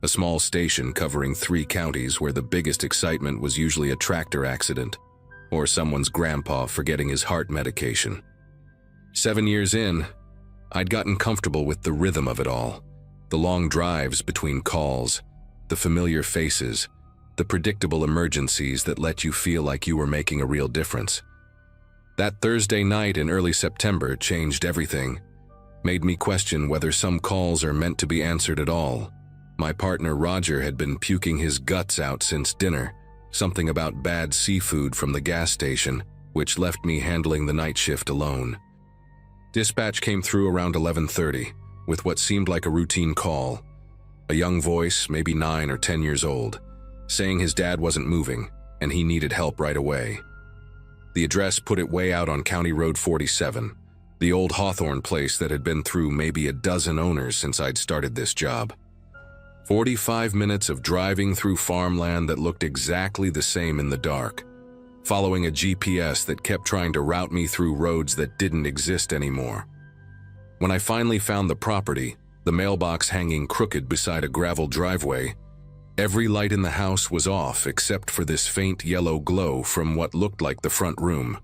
a small station covering 3 counties where the biggest excitement was usually a tractor accident or someone's grandpa forgetting his heart medication. 7 years in, I'd gotten comfortable with the rhythm of it all, the long drives between calls, the familiar faces, the predictable emergencies that let you feel like you were making a real difference. That Thursday night in early September changed everything, made me question whether some calls are meant to be answered at all. My partner Roger had been puking his guts out since dinner, something about bad seafood from the gas station, which left me handling the night shift alone. Dispatch came through around 11:30, with what seemed like a routine call. A young voice, maybe 9 or 10 years old, saying his dad wasn't moving, and he needed help right away. The address put it way out on County Road 47, the old Hawthorne place that had been through maybe a dozen owners since I'd started this job. 45 minutes of driving through farmland that looked exactly the same in the dark, following a GPS that kept trying to route me through roads that didn't exist anymore. When I finally found the property, the mailbox hanging crooked beside a gravel driveway, Every light in the house was off except for this faint yellow glow from what looked like the front room.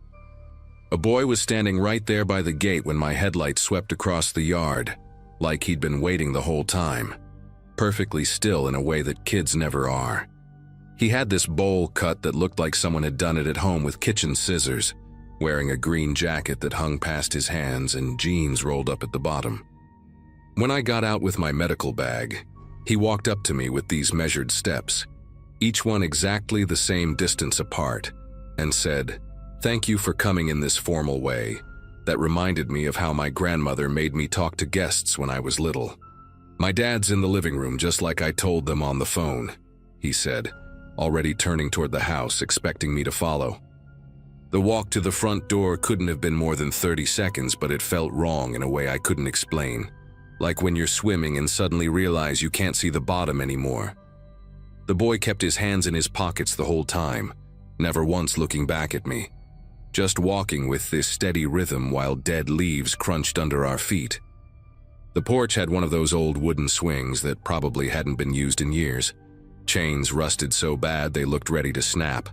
A boy was standing right there by the gate when my headlights swept across the yard, like he'd been waiting the whole time, perfectly still in a way that kids never are. He had this bowl cut that looked like someone had done it at home with kitchen scissors, wearing a green jacket that hung past his hands and jeans rolled up at the bottom. When I got out with my medical bag, he walked up to me with these measured steps, each one exactly the same distance apart, and said, "Thank you for coming in this formal way. That reminded me of how my grandmother made me talk to guests when I was little. My dad's in the living room just like I told them on the phone," he said, already turning toward the house, expecting me to follow. The walk to the front door couldn't have been more than 30 seconds, but it felt wrong in a way I couldn't explain. Like when you're swimming and suddenly realize you can't see the bottom anymore. The boy kept his hands in his pockets the whole time, never once looking back at me, just walking with this steady rhythm while dead leaves crunched under our feet. The porch had one of those old wooden swings that probably hadn't been used in years. Chains rusted so bad they looked ready to snap,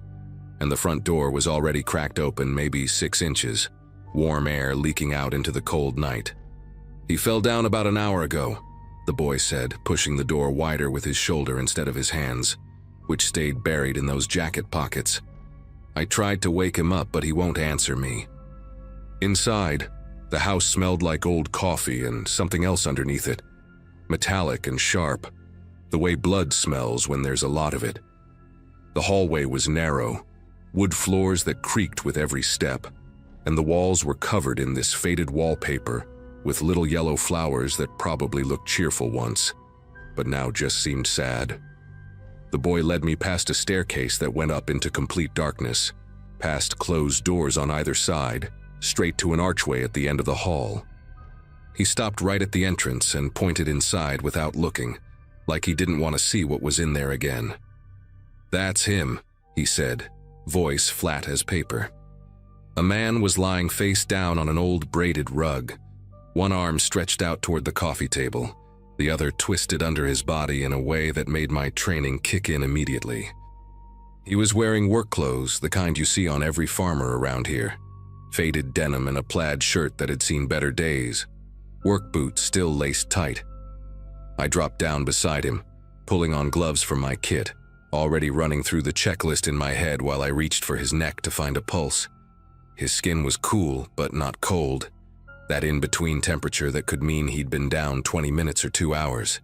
and the front door was already cracked open maybe 6 inches, warm air leaking out into the cold night. "He fell down about an hour ago," the boy said, pushing the door wider with his shoulder instead of his hands, which stayed buried in those jacket pockets. I tried to wake him up, but he won't answer me. Inside, the house smelled like old coffee and something else underneath it, metallic and sharp, the way blood smells when there's a lot of it. The hallway was narrow, wood floors that creaked with every step, and the walls were covered in this faded wallpaper with little yellow flowers that probably looked cheerful once, but now just seemed sad. The boy led me past a staircase that went up into complete darkness, past closed doors on either side, straight to an archway at the end of the hall. He stopped right at the entrance and pointed inside without looking, like he didn't want to see what was in there again. "That's him," he said, voice flat as paper. A man was lying face down on an old braided rug, one arm stretched out toward the coffee table, the other twisted under his body in a way that made my training kick in immediately. He was wearing work clothes, the kind you see on every farmer around here. Faded denim and a plaid shirt that had seen better days. Work boots still laced tight. I dropped down beside him, pulling on gloves from my kit, already running through the checklist in my head while I reached for his neck to find a pulse. His skin was cool, but not cold. That in-between temperature that could mean he'd been down 20 minutes or 2 hours.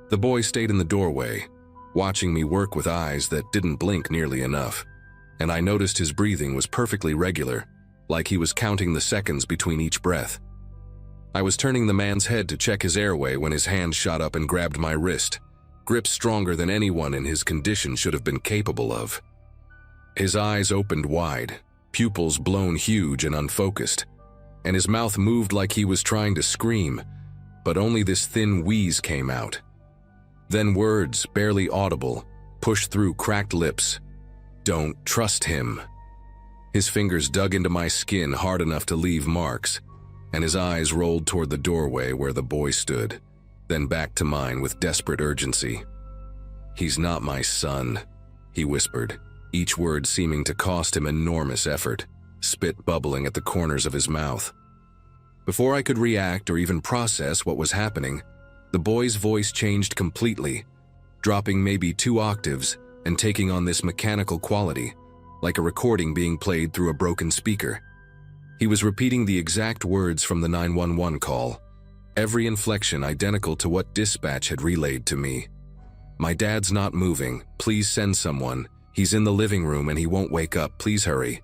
The boy stayed in the doorway, watching me work with eyes that didn't blink nearly enough, and I noticed his breathing was perfectly regular, like he was counting the seconds between each breath. I was turning the man's head to check his airway when his hand shot up and grabbed my wrist, grip stronger than anyone in his condition should have been capable of. His eyes opened wide, pupils blown huge and unfocused, and his mouth moved like he was trying to scream, but only this thin wheeze came out. Then words, barely audible, pushed through cracked lips. "Don't trust him." His fingers dug into my skin hard enough to leave marks, and his eyes rolled toward the doorway where the boy stood, then back to mine with desperate urgency. "He's not my son," he whispered, each word seeming to cost him enormous effort, spit bubbling at the corners of his mouth. Before I could react or even process what was happening, the boy's voice changed completely, dropping maybe 2 octaves and taking on this mechanical quality, like a recording being played through a broken speaker. He was repeating the exact words from the 911 call, every inflection identical to what dispatch had relayed to me. "My dad's not moving. Please send someone. He's in the living room and he won't wake up. Please hurry."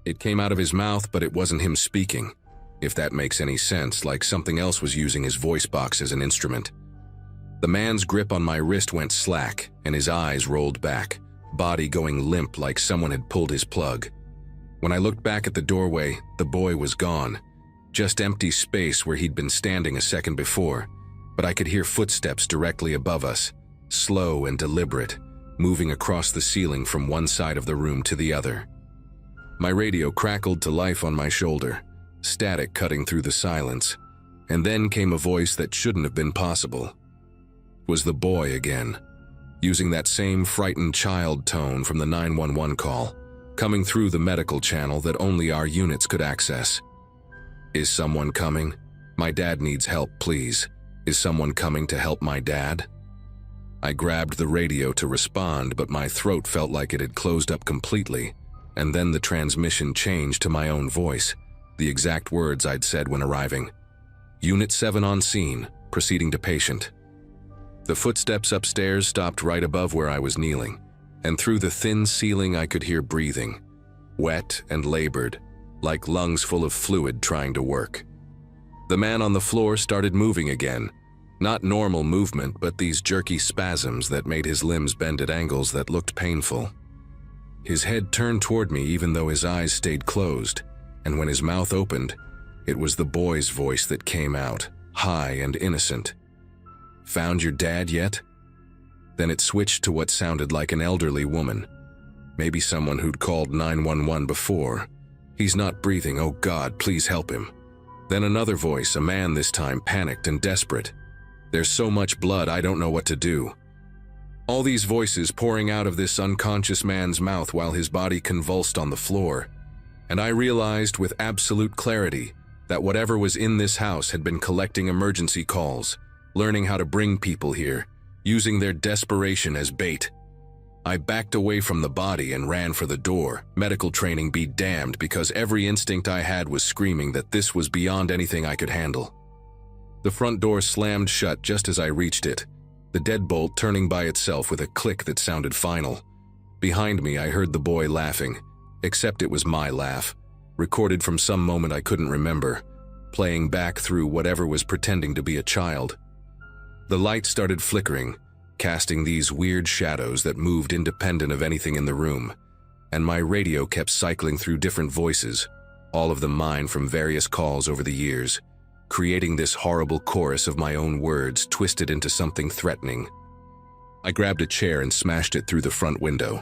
It came out of his mouth, but it wasn't him speaking, if that makes any sense, like something else was using his voice box as an instrument. The man's grip on my wrist went slack, and his eyes rolled back, body going limp like someone had pulled his plug. When I looked back at the doorway, the boy was gone, just empty space where he'd been standing a second before, but I could hear footsteps directly above us, slow and deliberate, moving across the ceiling from one side of the room to the other. My radio crackled to life on my shoulder, static cutting through the silence, and then came a voice that shouldn't have been possible. It was the boy again, using that same frightened child tone from the 911 call, coming through the medical channel that only our units could access. "Is someone coming? My dad needs help, please. Is someone coming to help my dad?" I grabbed the radio to respond, but my throat felt like it had closed up completely, and then the transmission changed to my own voice, the exact words I'd said when arriving. "Unit 7 on scene, proceeding to patient." The footsteps upstairs stopped right above where I was kneeling, and through the thin ceiling I could hear breathing, wet and labored, like lungs full of fluid trying to work. The man on the floor started moving again, not normal movement, but these jerky spasms that made his limbs bend at angles that looked painful. His head turned toward me even though his eyes stayed closed, and when his mouth opened, it was the boy's voice that came out, high and innocent. "Found your dad yet?" Then it switched to what sounded like an elderly woman, maybe someone who'd called 911 before. "He's not breathing, oh God, please help him." Then another voice, a man this time, panicked and desperate. "There's so much blood, I don't know what to do." All these voices pouring out of this unconscious man's mouth while his body convulsed on the floor, and I realized with absolute clarity that whatever was in this house had been collecting emergency calls, learning how to bring people here, using their desperation as bait. I backed away from the body and ran for the door, medical training be damned, because every instinct I had was screaming that this was beyond anything I could handle. The front door slammed shut just as I reached it, the deadbolt turning by itself with a click that sounded final. Behind me, I heard the boy laughing, except it was my laugh, recorded from some moment I couldn't remember, playing back through whatever was pretending to be a child. The light started flickering, casting these weird shadows that moved independent of anything in the room, and my radio kept cycling through different voices, all of them mine from various calls over the years, creating this horrible chorus of my own words twisted into something threatening. I grabbed a chair and smashed it through the front window,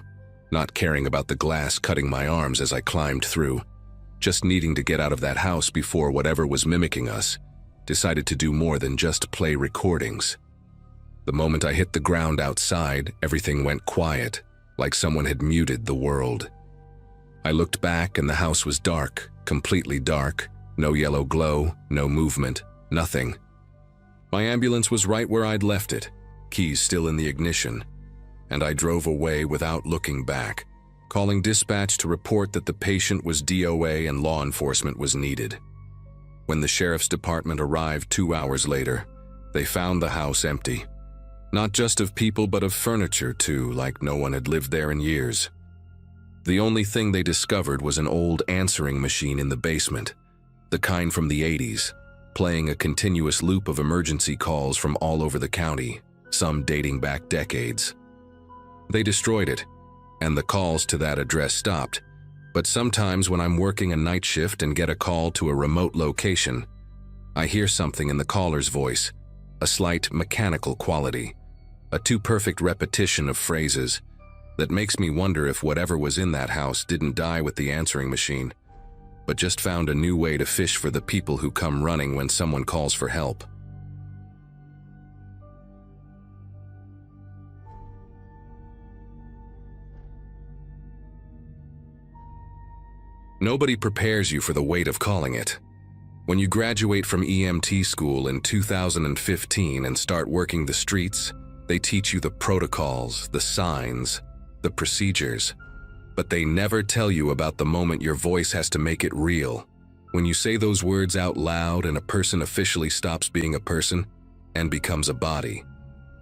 not caring about the glass cutting my arms as I climbed through, just needing to get out of that house before whatever was mimicking us decided to do more than just play recordings. The moment I hit the ground outside, everything went quiet, like someone had muted the world. I looked back and the house was dark, completely dark, no yellow glow, no movement, nothing. My ambulance was right where I'd left it, keys still in the ignition, and I drove away without looking back, calling dispatch to report that the patient was DOA and law enforcement was needed. When the sheriff's department arrived 2 hours later, they found the house empty. Not just of people, but of furniture too, like no one had lived there in years. The only thing they discovered was an old answering machine in the basement, the kind from the 80s, playing a continuous loop of emergency calls from all over the county, some dating back decades. They destroyed it, and the calls to that address stopped, but sometimes when I'm working a night shift and get a call to a remote location, I hear something in the caller's voice, a slight mechanical quality, a too perfect repetition of phrases that makes me wonder if whatever was in that house didn't die with the answering machine, but just found a new way to fish for the people who come running when someone calls for help. Nobody prepares you for the weight of calling it. When you graduate from EMT school in 2015 and start working the streets, they teach you the protocols, the signs, the procedures, but they never tell you about the moment your voice has to make it real. When you say those words out loud and a person officially stops being a person and becomes a body.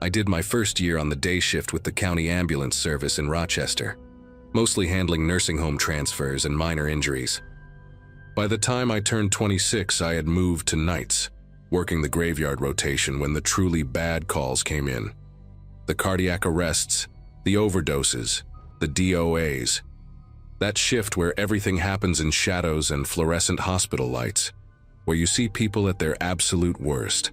I did my first year on the day shift with the county ambulance service in Rochester, mostly handling nursing home transfers and minor injuries. By the time I turned 26, I had moved to nights, working the graveyard rotation when the truly bad calls came in. The cardiac arrests, the overdoses, the DOAs. That shift where everything happens in shadows and fluorescent hospital lights, where you see people at their absolute worst.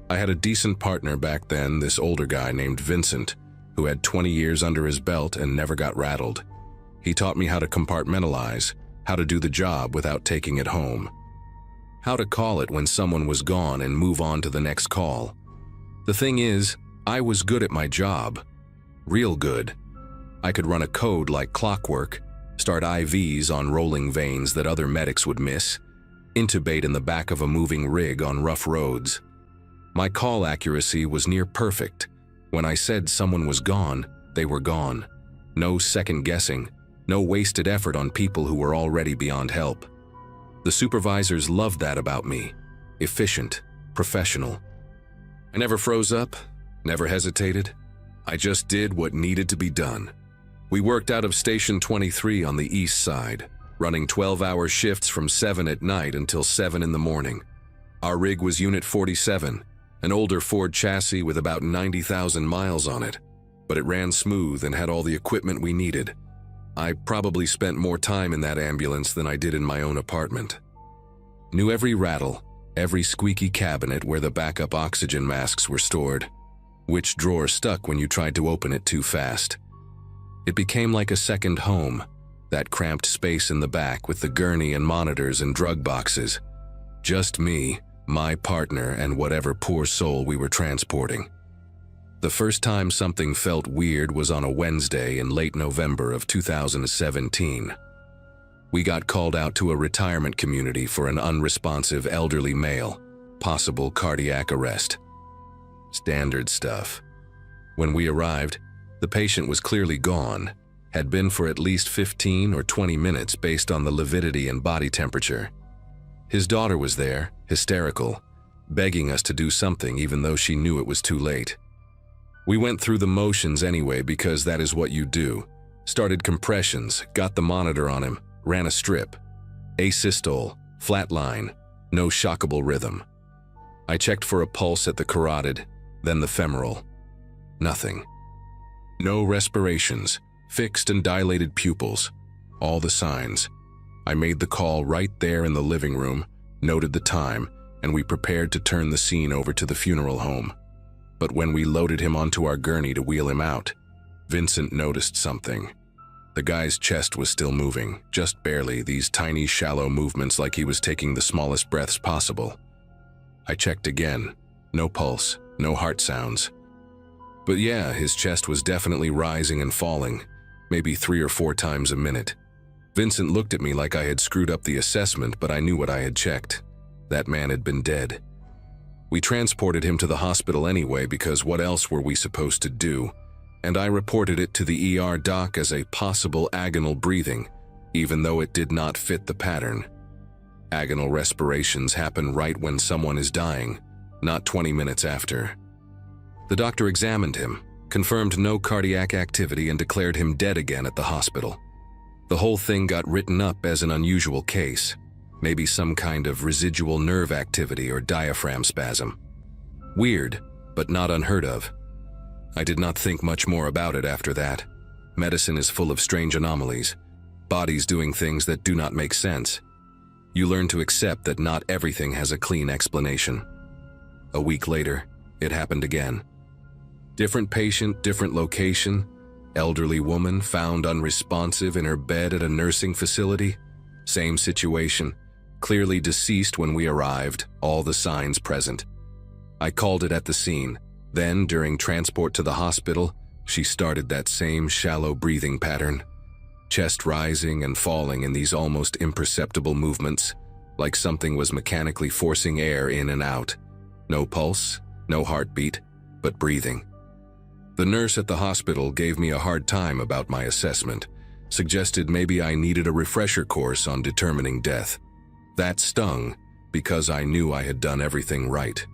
I had a decent partner back then, this older guy named Vincent, who had 20 years under his belt and never got rattled. He taught me how to compartmentalize, how to do the job without taking it home, how to call it when someone was gone and move on to the next call. The thing is, I was good at my job. Real good. I could run a code like clockwork, start IVs on rolling veins that other medics would miss, intubate in the back of a moving rig on rough roads. My call accuracy was near perfect. When I said someone was gone, they were gone. No second guessing, no wasted effort on people who were already beyond help. The supervisors loved that about me. Efficient, professional. I never froze up, never hesitated. I just did what needed to be done. We worked out of Station 23 on the east side, running 12-hour shifts from 7 at night until 7 in the morning. Our rig was Unit 47, an older Ford chassis with about 90,000 miles on it, but it ran smooth and had all the equipment we needed. I probably spent more time in that ambulance than I did in my own apartment. Knew every rattle, every squeaky cabinet where the backup oxygen masks were stored, which drawer stuck when you tried to open it too fast. It became like a second home, that cramped space in the back with the gurney and monitors and drug boxes. Just me, my partner, and whatever poor soul we were transporting. The first time something felt weird was on a Wednesday in late November of 2017. We got called out to a retirement community for an unresponsive elderly male, possible cardiac arrest. Standard stuff. When we arrived, the patient was clearly gone, had been for at least 15 or 20 minutes based on the lividity and body temperature. His daughter was there, hysterical, begging us to do something even though she knew it was too late. We went through the motions anyway because that is what you do. Started compressions, got the monitor on him, ran a strip. Asystole, flatline, no shockable rhythm. I checked for a pulse at the carotid, then the femoral. Nothing. No respirations, fixed and dilated pupils, all the signs. I made the call right there in the living room, noted the time, and we prepared to turn the scene over to the funeral home. But when we loaded him onto our gurney to wheel him out, Vincent noticed something. The guy's chest was still moving, just barely, these tiny, shallow movements like he was taking the smallest breaths possible. I checked again. No pulse, no heart sounds. But yeah, his chest was definitely rising and falling, maybe 3 or 4 times a minute. Vincent looked at me like I had screwed up the assessment, but I knew what I had checked. That man had been dead. We transported him to the hospital anyway because what else were we supposed to do? And I reported it to the ER doc as a possible agonal breathing, even though it did not fit the pattern. Agonal respirations happen right when someone is dying, not 20 minutes after. The doctor examined him, confirmed no cardiac activity, and declared him dead again at the hospital. The whole thing got written up as an unusual case, maybe some kind of residual nerve activity or diaphragm spasm. Weird, but not unheard of. I did not think much more about it after that. Medicine is full of strange anomalies, bodies doing things that do not make sense. You learn to accept that not everything has a clean explanation. A week later, it happened again. Different patient, different location, elderly woman found unresponsive in her bed at a nursing facility. Same situation, clearly deceased when we arrived, all the signs present. I called it at the scene. Then, during transport to the hospital, she started that same shallow breathing pattern. Chest rising and falling in these almost imperceptible movements, like something was mechanically forcing air in and out. No pulse, no heartbeat, but breathing. The nurse at the hospital gave me a hard time about my assessment, suggested maybe I needed a refresher course on determining death. That stung, because I knew I had done everything right.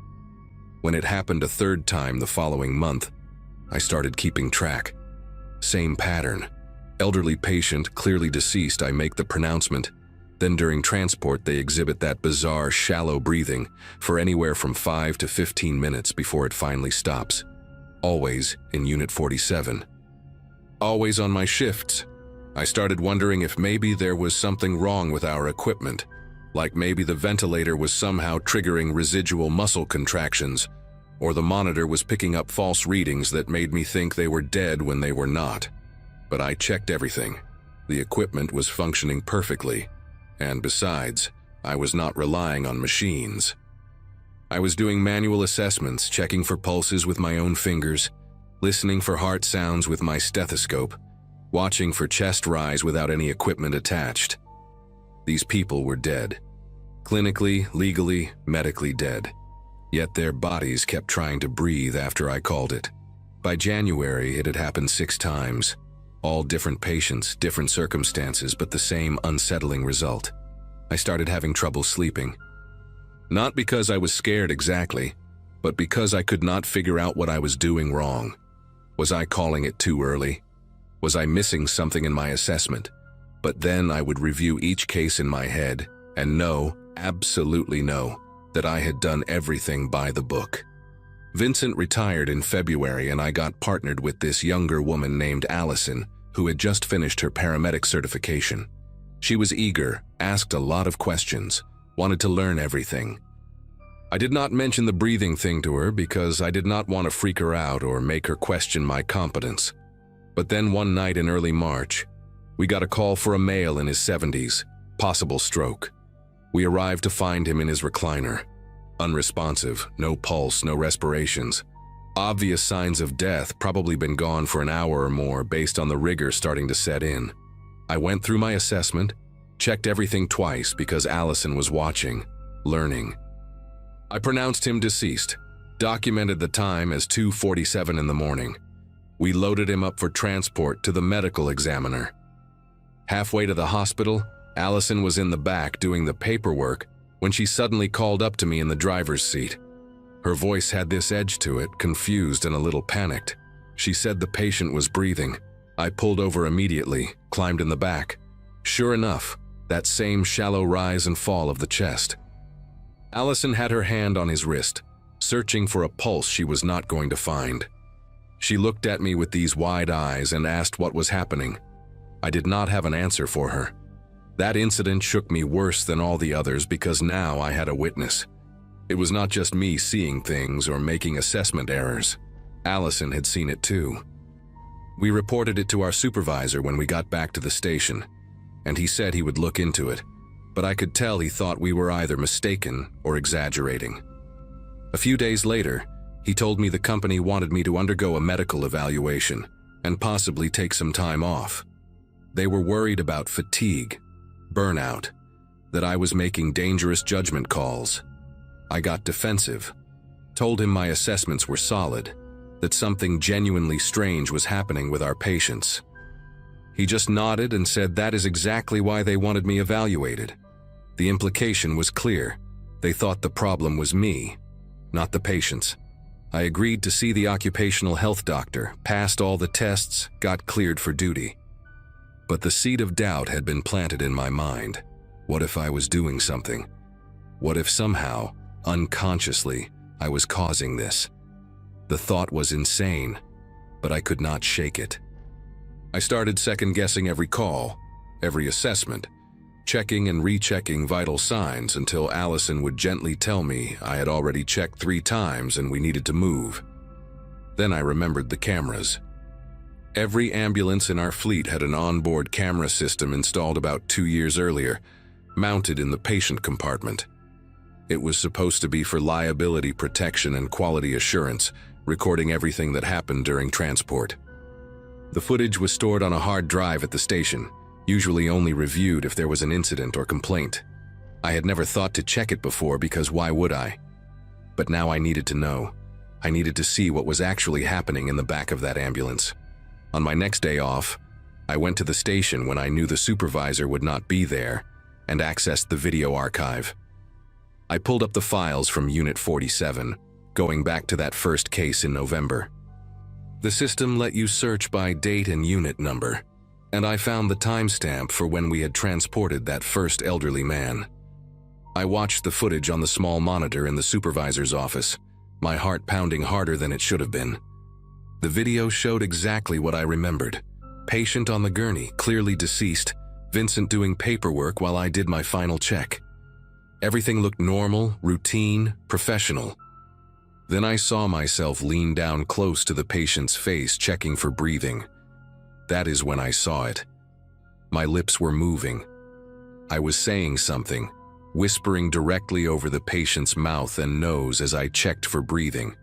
When it happened a third time the following month, I started keeping track. Same pattern. Elderly patient, clearly deceased, I make the pronouncement. Then during transport they exhibit that bizarre shallow breathing for anywhere from 5 to 15 minutes before it finally stops. Always in Unit 47. Always on my shifts. I started wondering if maybe there was something wrong with our equipment, like maybe the ventilator was somehow triggering residual muscle contractions, or the monitor was picking up false readings that made me think they were dead when they were not. But I checked everything. The equipment was functioning perfectly, and besides, I was not relying on machines. I was doing manual assessments, checking for pulses with my own fingers, listening for heart sounds with my stethoscope, watching for chest rise without any equipment attached. These people were dead. Clinically, legally, medically dead. Yet their bodies kept trying to breathe after I called it. By January, it had happened 6 times. All different patients, different circumstances, but the same unsettling result. I started having trouble sleeping. Not because I was scared exactly, but because I could not figure out what I was doing wrong. Was I calling it too early? Was I missing something in my assessment? But then I would review each case in my head and know, absolutely know, that I had done everything by the book. Vincent retired in February and I got partnered with this younger woman named Allison, who had just finished her paramedic certification. She was eager, asked a lot of questions, wanted to learn everything. I did not mention the breathing thing to her because I did not want to freak her out or make her question my competence. But then one night in early March, we got a call for a male in his 70s, possible stroke. We arrived to find him in his recliner. Unresponsive, no pulse, no respirations. Obvious signs of death, probably been gone for an hour or more based on the rigor starting to set in. I went through my assessment, checked everything twice because Allison was watching, learning. I pronounced him deceased, documented the time as 2:47 in the morning. We loaded him up for transport to the medical examiner. Halfway to the hospital, Allison was in the back doing the paperwork when she suddenly called up to me in the driver's seat. Her voice had this edge to it, confused and a little panicked. She said the patient was breathing. I pulled over immediately, climbed in the back. Sure enough, that same shallow rise and fall of the chest. Allison had her hand on his wrist, searching for a pulse she was not going to find. She looked at me with these wide eyes and asked what was happening. I did not have an answer for her. That incident shook me worse than all the others because now I had a witness. It was not just me seeing things or making assessment errors. Allison had seen it too. We reported it to our supervisor when we got back to the station, and he said he would look into it, but I could tell he thought we were either mistaken or exaggerating. A few days later, he told me the company wanted me to undergo a medical evaluation and possibly take some time off. They were worried about fatigue, burnout, that I was making dangerous judgment calls. I got defensive, told him my assessments were solid, that something genuinely strange was happening with our patients. He just nodded and said that is exactly why they wanted me evaluated. The implication was clear. They thought the problem was me, not the patients. I agreed to see the occupational health doctor, passed all the tests, got cleared for duty. But the seed of doubt had been planted in my mind. What if I was doing something? What if somehow, unconsciously, I was causing this? The thought was insane, but I could not shake it. I started second-guessing every call, every assessment, checking and rechecking vital signs until Allison would gently tell me I had already checked 3 times and we needed to move. Then I remembered the cameras. Every ambulance in our fleet had an onboard camera system installed about 2 years earlier, mounted in the patient compartment. It was supposed to be for liability protection and quality assurance, recording everything that happened during transport. The footage was stored on a hard drive at the station, usually only reviewed if there was an incident or complaint. I had never thought to check it before because why would I? But now I needed to know. I needed to see what was actually happening in the back of that ambulance. On my next day off, I went to the station when I knew the supervisor would not be there and accessed the video archive. I pulled up the files from Unit 47, going back to that first case in November. The system let you search by date and unit number, and I found the timestamp for when we had transported that first elderly man. I watched the footage on the small monitor in the supervisor's office, my heart pounding harder than it should have been. The video showed exactly what I remembered. Patient on the gurney, clearly deceased, Vincent doing paperwork while I did my final check. Everything looked normal, routine, professional. Then I saw myself lean down close to the patient's face, checking for breathing. That is when I saw it. My lips were moving. I was saying something, whispering directly over the patient's mouth and nose as I checked for breathing.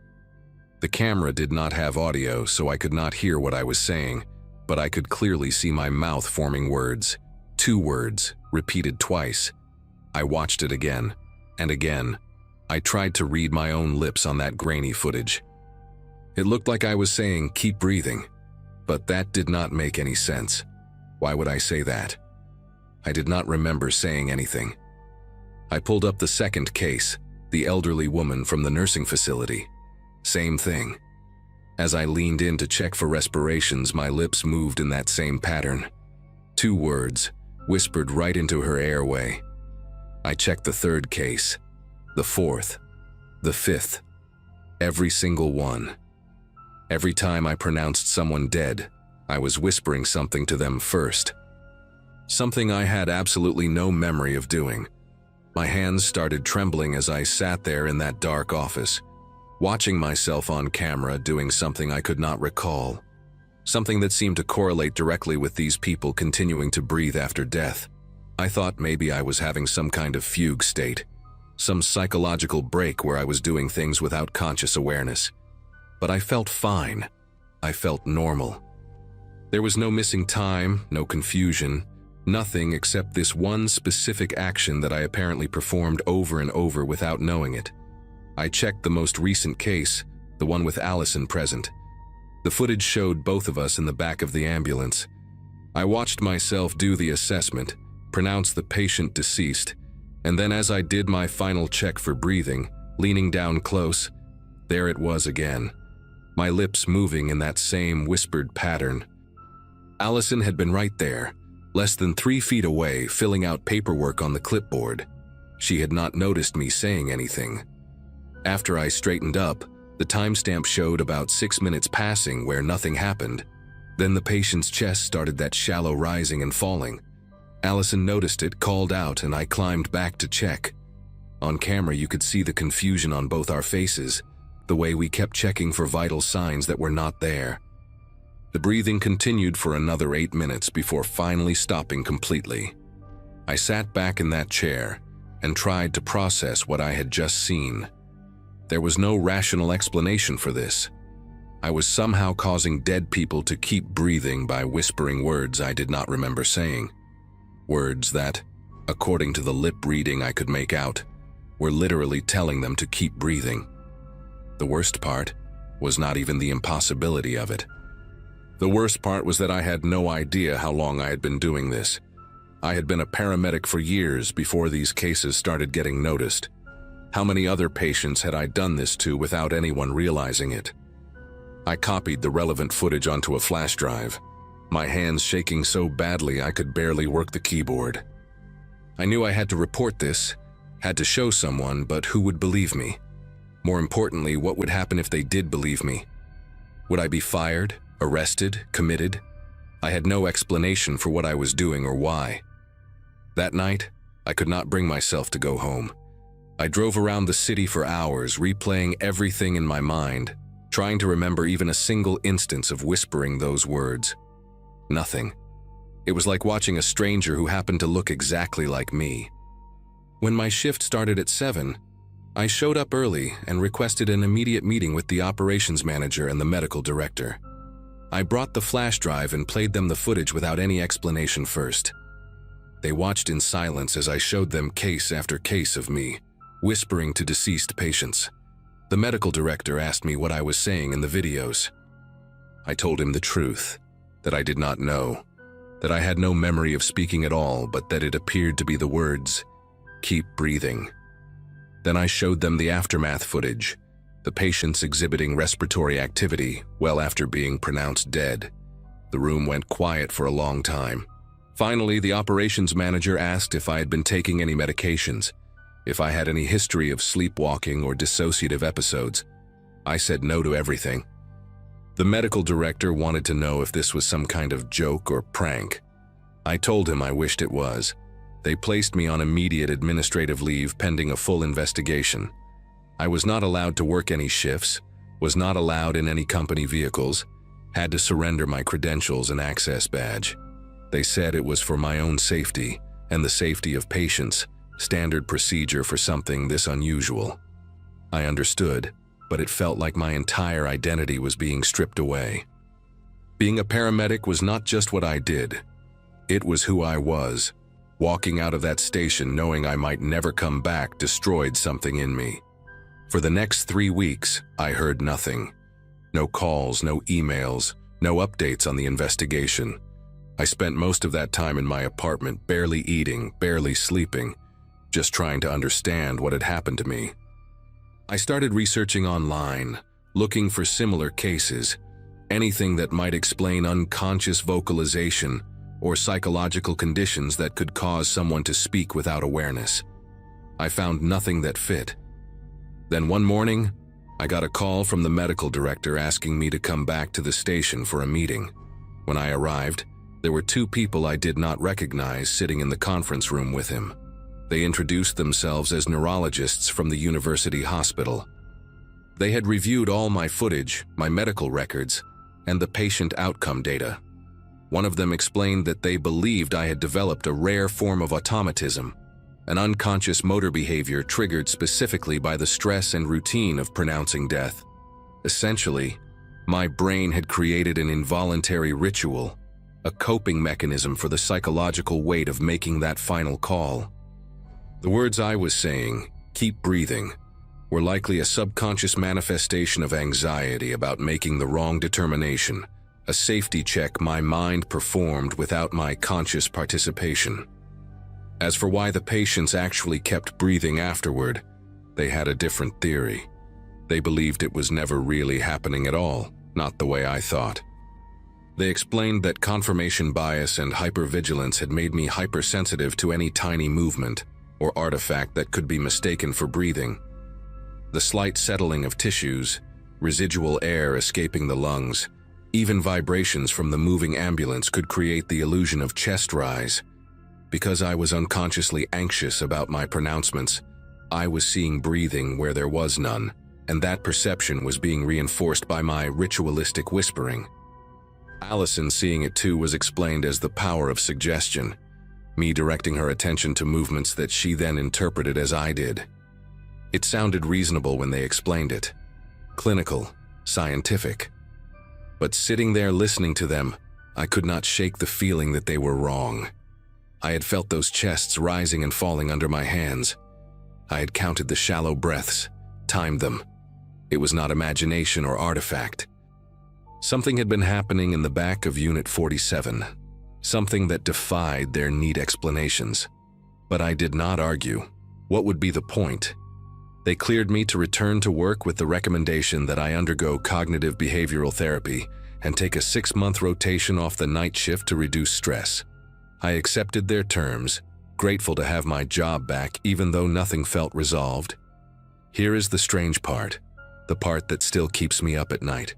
The camera did not have audio, so I could not hear what I was saying, but I could clearly see my mouth forming words. 2 words, repeated twice. I watched it again, and again. I tried to read my own lips on that grainy footage. It looked like I was saying, "Keep breathing," but that did not make any sense. Why would I say that? I did not remember saying anything. I pulled up the second case, the elderly woman from the nursing facility. Same thing. As I leaned in to check for respirations, my lips moved in that same pattern. 2 words, whispered right into her airway. I checked the third case, the fourth, the fifth, every single one. Every time I pronounced someone dead, I was whispering something to them first. Something I had absolutely no memory of doing. My hands started trembling as I sat there in that dark office, watching myself on camera doing something I could not recall. Something that seemed to correlate directly with these people continuing to breathe after death. I thought maybe I was having some kind of fugue state, some psychological break where I was doing things without conscious awareness. But I felt fine. I felt normal. There was no missing time, no confusion, nothing except this one specific action that I apparently performed over and over without knowing it. I checked the most recent case, the one with Allison present. The footage showed both of us in the back of the ambulance. I watched myself do the assessment, pronounce the patient deceased, and then as I did my final check for breathing, leaning down close, there it was again. My lips moving in that same whispered pattern. Allison had been right there, less than 3 feet away, filling out paperwork on the clipboard. She had not noticed me saying anything. After I straightened up, the timestamp showed about 6 minutes passing where nothing happened. Then the patient's chest started that shallow rising and falling. Allison noticed it, called out, and I climbed back to check. On camera, you could see the confusion on both our faces, the way we kept checking for vital signs that were not there. The breathing continued for another 8 minutes before finally stopping completely. I sat back in that chair and tried to process what I had just seen. There was no rational explanation for this. I was somehow causing dead people to keep breathing by whispering words I did not remember saying. Words that, according to the lip reading I could make out, were literally telling them to keep breathing. The worst part was not even the impossibility of it. The worst part was that I had no idea how long I had been doing this. I had been a paramedic for years before these cases started getting noticed. How many other patients had I done this to without anyone realizing it? I copied the relevant footage onto a flash drive, my hands shaking so badly I could barely work the keyboard. I knew I had to report this, had to show someone, but who would believe me? More importantly, what would happen if they did believe me? Would I be fired, arrested, committed? I had no explanation for what I was doing or why. That night, I could not bring myself to go home. I drove around the city for hours, replaying everything in my mind, trying to remember even a single instance of whispering those words. Nothing. It was like watching a stranger who happened to look exactly like me. When my shift started at 7, I showed up early and requested an immediate meeting with the operations manager and the medical director. I brought the flash drive and played them the footage without any explanation first. They watched in silence as I showed them case after case of me, whispering to deceased patients. The medical director asked me what I was saying in the videos. I told him the truth, that I did not know, that I had no memory of speaking at all, but that it appeared to be the words, "Keep breathing." Then I showed them the aftermath footage, the patients exhibiting respiratory activity well after being pronounced dead. The room went quiet for a long time. Finally, the operations manager asked if I had been taking any medications, if I had any history of sleepwalking or dissociative episodes. I said no to everything. The medical director wanted to know if this was some kind of joke or prank. I told him I wished it was. They placed me on immediate administrative leave pending a full investigation. I was not allowed to work any shifts, was not allowed in any company vehicles, had to surrender my credentials and access badge. They said it was for my own safety and the safety of patients, standard procedure for something this unusual. I understood, but it felt like my entire identity was being stripped away. Being a paramedic was not just what I did. It was who I was. Walking out of that station knowing I might never come back destroyed something in me. For the next 3 weeks, I heard nothing. No calls, no emails, no updates on the investigation. I spent most of that time in my apartment, barely eating, barely sleeping, just trying to understand what had happened to me. I started researching online, looking for similar cases, anything that might explain unconscious vocalization or psychological conditions that could cause someone to speak without awareness. I found nothing that fit. Then one morning, I got a call from the medical director asking me to come back to the station for a meeting. When I arrived, there were 2 people I did not recognize sitting in the conference room with him. They introduced themselves as neurologists from the university hospital. They had reviewed all my footage, my medical records, and the patient outcome data. One of them explained that they believed I had developed a rare form of automatism, an unconscious motor behavior triggered specifically by the stress and routine of pronouncing death. Essentially, my brain had created an involuntary ritual, a coping mechanism for the psychological weight of making that final call. The words I was saying, "keep breathing," were likely a subconscious manifestation of anxiety about making the wrong determination, a safety check my mind performed without my conscious participation. As for why the patients actually kept breathing afterward, they had a different theory. They believed it was never really happening at all, not the way I thought. They explained that confirmation bias and hypervigilance had made me hypersensitive to any tiny movement or artifact that could be mistaken for breathing. The slight settling of tissues, residual air escaping the lungs, even vibrations from the moving ambulance could create the illusion of chest rise. Because I was unconsciously anxious about my pronouncements, I was seeing breathing where there was none, and that perception was being reinforced by my ritualistic whispering. Allison, seeing it too, was explained as the power of suggestion, me directing her attention to movements that she then interpreted as I did. It sounded reasonable when they explained it. Clinical, scientific. But sitting there listening to them, I could not shake the feeling that they were wrong. I had felt those chests rising and falling under my hands. I had counted the shallow breaths, timed them. It was not imagination or artifact. Something had been happening in the back of Unit 47, something that defied their neat explanations. But I did not argue. What would be the point? They cleared me to return to work with the recommendation that I undergo cognitive behavioral therapy and take a 6-month rotation off the night shift to reduce stress. I accepted their terms, grateful to have my job back even though nothing felt resolved. Here is the strange part, the part that still keeps me up at night.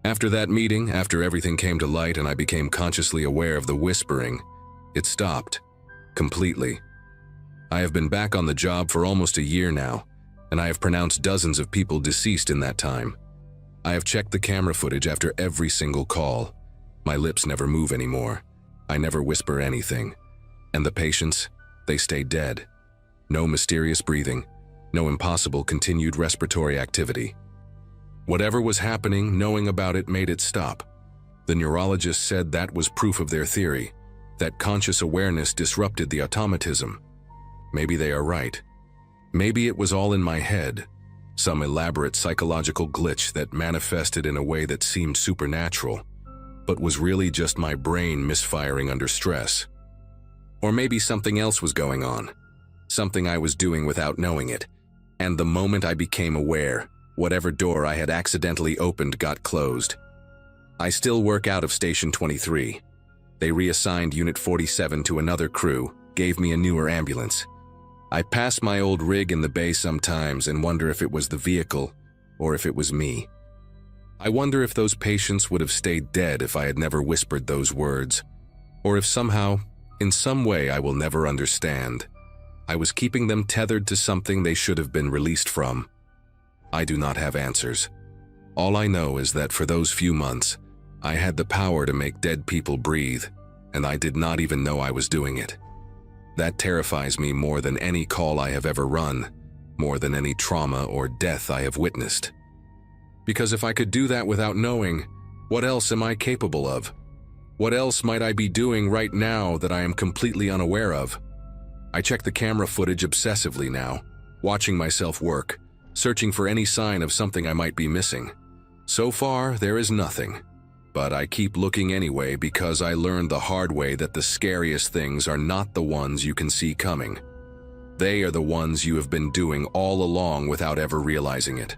After that meeting, after everything came to light and I became consciously aware of the whispering, it stopped. Completely. I have been back on the job for almost a year now, and I have pronounced dozens of people deceased in that time. I have checked the camera footage after every single call. My lips never move anymore. I never whisper anything. And the patients, they stay dead. No mysterious breathing, no impossible continued respiratory activity. Whatever was happening, knowing about it made it stop. The neurologist said that was proof of their theory, that conscious awareness disrupted the automatism. Maybe they are right. Maybe it was all in my head, some elaborate psychological glitch that manifested in a way that seemed supernatural, but was really just my brain misfiring under stress. Or maybe something else was going on, something I was doing without knowing it, and the moment I became aware, whatever door I had accidentally opened got closed. I still work out of Station 23. They reassigned Unit 47 to another crew, gave me a newer ambulance. I pass my old rig in the bay sometimes and wonder if it was the vehicle or if it was me. I wonder if those patients would have stayed dead if I had never whispered those words, or if somehow, in some way I will never understand, I was keeping them tethered to something they should have been released from. I do not have answers. All I know is that for those few months, I had the power to make dead people breathe, and I did not even know I was doing it. That terrifies me more than any call I have ever run, more than any trauma or death I have witnessed. Because if I could do that without knowing, what else am I capable of? What else might I be doing right now that I am completely unaware of? I check the camera footage obsessively now, watching myself work, searching for any sign of something I might be missing. So far, there is nothing. But I keep looking anyway because I learned the hard way that the scariest things are not the ones you can see coming. They are the ones you have been doing all along without ever realizing it.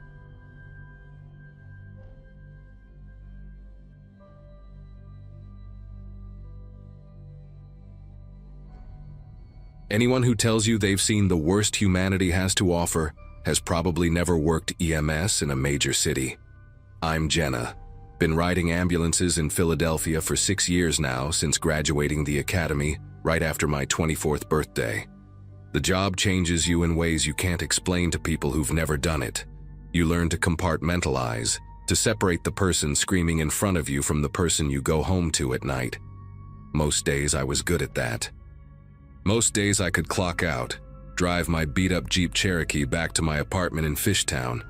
Anyone who tells you they've seen the worst humanity has to offer has probably never worked EMS in a major city. I'm Jenna. Been riding ambulances in Philadelphia for 6 years now since graduating the academy right after my 24th birthday. The job changes you in ways you can't explain to people who've never done it. You learn to compartmentalize, to separate the person screaming in front of you from the person you go home to at night. Most days I was good at that. Most days I could clock out, drive my beat-up Jeep Cherokee back to my apartment in Fishtown,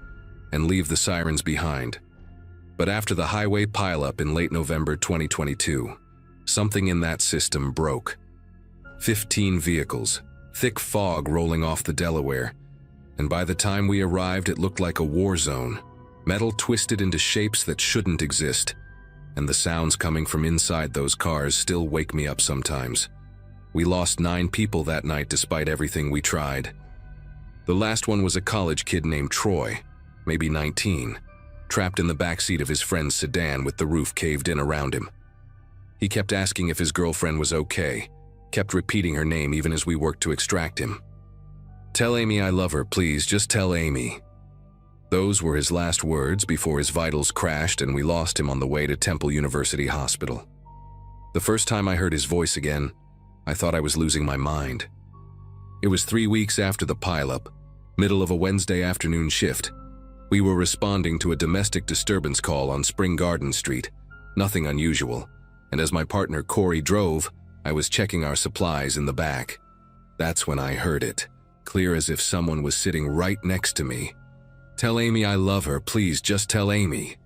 and leave the sirens behind. But after the highway pileup in late November 2022, something in that system broke. 15 vehicles, thick fog rolling off the Delaware, and by the time we arrived it looked like a war zone, metal twisted into shapes that shouldn't exist, and the sounds coming from inside those cars still wake me up sometimes. We lost 9 people that night despite everything we tried. The last one was a college kid named Troy, maybe 19, trapped in the backseat of his friend's sedan with the roof caved in around him. He kept asking if his girlfriend was okay, kept repeating her name even as we worked to extract him. "Tell Amy I love her, please, just tell Amy." Those were his last words before his vitals crashed and we lost him on the way to Temple University Hospital. The first time I heard his voice again, I thought I was losing my mind. It was 3 weeks after the pileup, middle of a Wednesday afternoon shift. We were responding to a domestic disturbance call on Spring Garden Street, nothing unusual, and as my partner Corey drove, I was checking our supplies in the back. That's when I heard it, clear as if someone was sitting right next to me. "Tell Amy I love her, please, just tell Amy."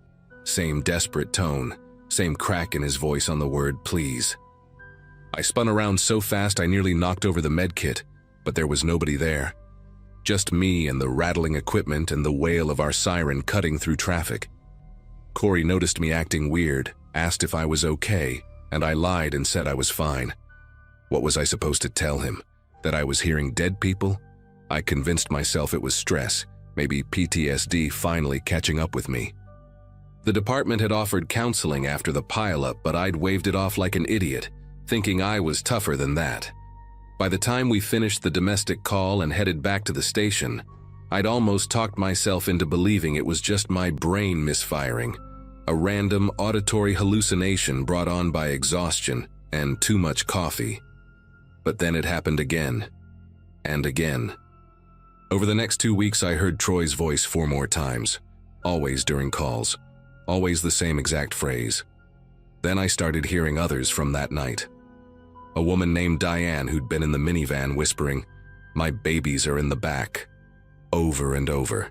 Same desperate tone, same crack in his voice on the word please. I spun around so fast I nearly knocked over the med kit, but there was nobody there. Just me and the rattling equipment and the wail of our siren cutting through traffic. Corey noticed me acting weird, asked if I was okay, and I lied and said I was fine. What was I supposed to tell him? That I was hearing dead people? I convinced myself it was stress, maybe PTSD finally catching up with me. The department had offered counseling after the pileup, but I'd waved it off like an idiot, thinking I was tougher than that. By the time we finished the domestic call and headed back to the station, I'd almost talked myself into believing it was just my brain misfiring, a random auditory hallucination brought on by exhaustion and too much coffee. But then it happened again, and again. Over the next 2 weeks I heard Troy's voice 4 more times, always during calls, always the same exact phrase. Then I started hearing others from that night. A woman named Diane who'd been in the minivan whispering, "My babies are in the back," over and over.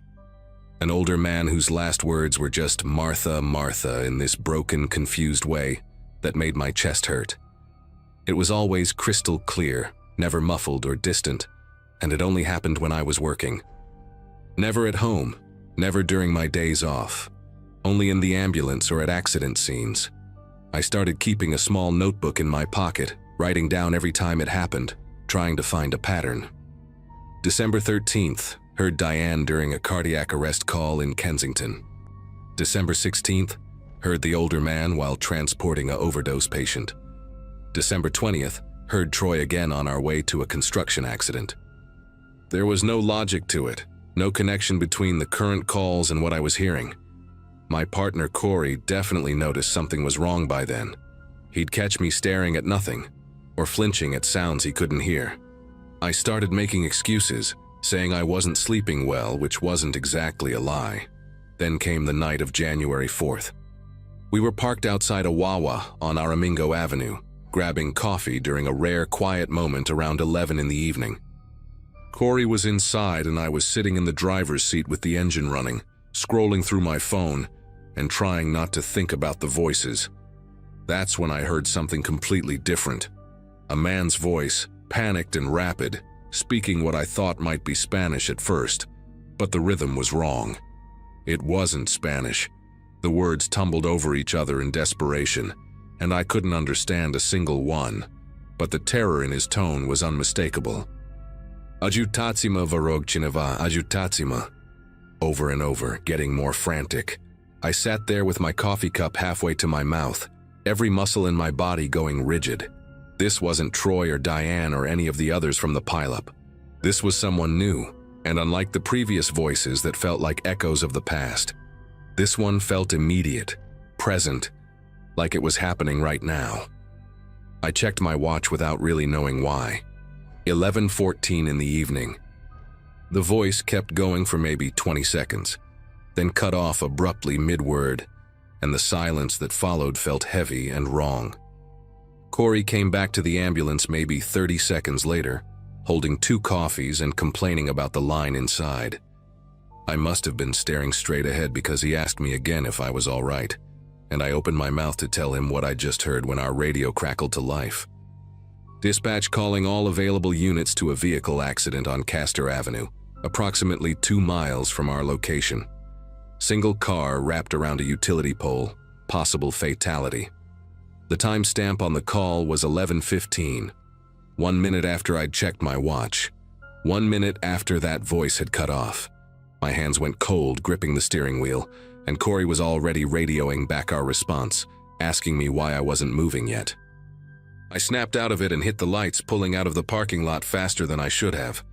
An older man whose last words were just "Martha, Martha" in this broken, confused way that made my chest hurt. It was always crystal clear, never muffled or distant, and it only happened when I was working. Never at home, never during my days off, only in the ambulance or at accident scenes. I started keeping a small notebook in my pocket, writing down every time it happened, trying to find a pattern. December 13th, heard Diane during a cardiac arrest call in Kensington. December 16th, heard the older man while transporting a overdose patient. December 20th, heard Troy again on our way to a construction accident. There was no logic to it, no connection between the current calls and what I was hearing. My partner Corey definitely noticed something was wrong by then. He'd catch me staring at nothing, or flinching at sounds he couldn't hear. I started making excuses, saying I wasn't sleeping well, which wasn't exactly a lie. Then came the night of January 4th. We were parked outside a Wawa on Aramingo Avenue, grabbing coffee during a rare quiet moment around 11 in the evening. Corey was inside and I was sitting in the driver's seat with the engine running, scrolling through my phone and trying not to think about the voices. That's when I heard something completely different. A man's voice, panicked and rapid, speaking what I thought might be Spanish at first, but the rhythm was wrong. It wasn't Spanish. The words tumbled over each other in desperation, and I couldn't understand a single one, but the terror in his tone was unmistakable. Ajutatsima varogchineva, ajutatsima. Over and over, getting more frantic. I sat there with my coffee cup halfway to my mouth, every muscle in my body going rigid. This wasn't Troy or Diane or any of the others from the pileup. This was someone new, and unlike the previous voices that felt like echoes of the past, this one felt immediate, present, like it was happening right now. I checked my watch without really knowing why. 11:14 in the evening. The voice kept going for maybe 20 seconds, then cut off abruptly mid-word, and the silence that followed felt heavy and wrong. Corey came back to the ambulance maybe 30 seconds later, holding 2 coffees and complaining about the line inside. I must have been staring straight ahead because he asked me again if I was all right, and I opened my mouth to tell him what I just heard when our radio crackled to life. Dispatch calling all available units to a vehicle accident on Castor Avenue, approximately 2 miles from our location. Single car wrapped around a utility pole, possible fatality. The timestamp on the call was 11:15, 1 minute after I'd checked my watch. 1 minute after that voice had cut off. My hands went cold gripping the steering wheel, and Corey was already radioing back our response, asking me why I wasn't moving yet. I snapped out of it and hit the lights, pulling out of the parking lot faster than I should have.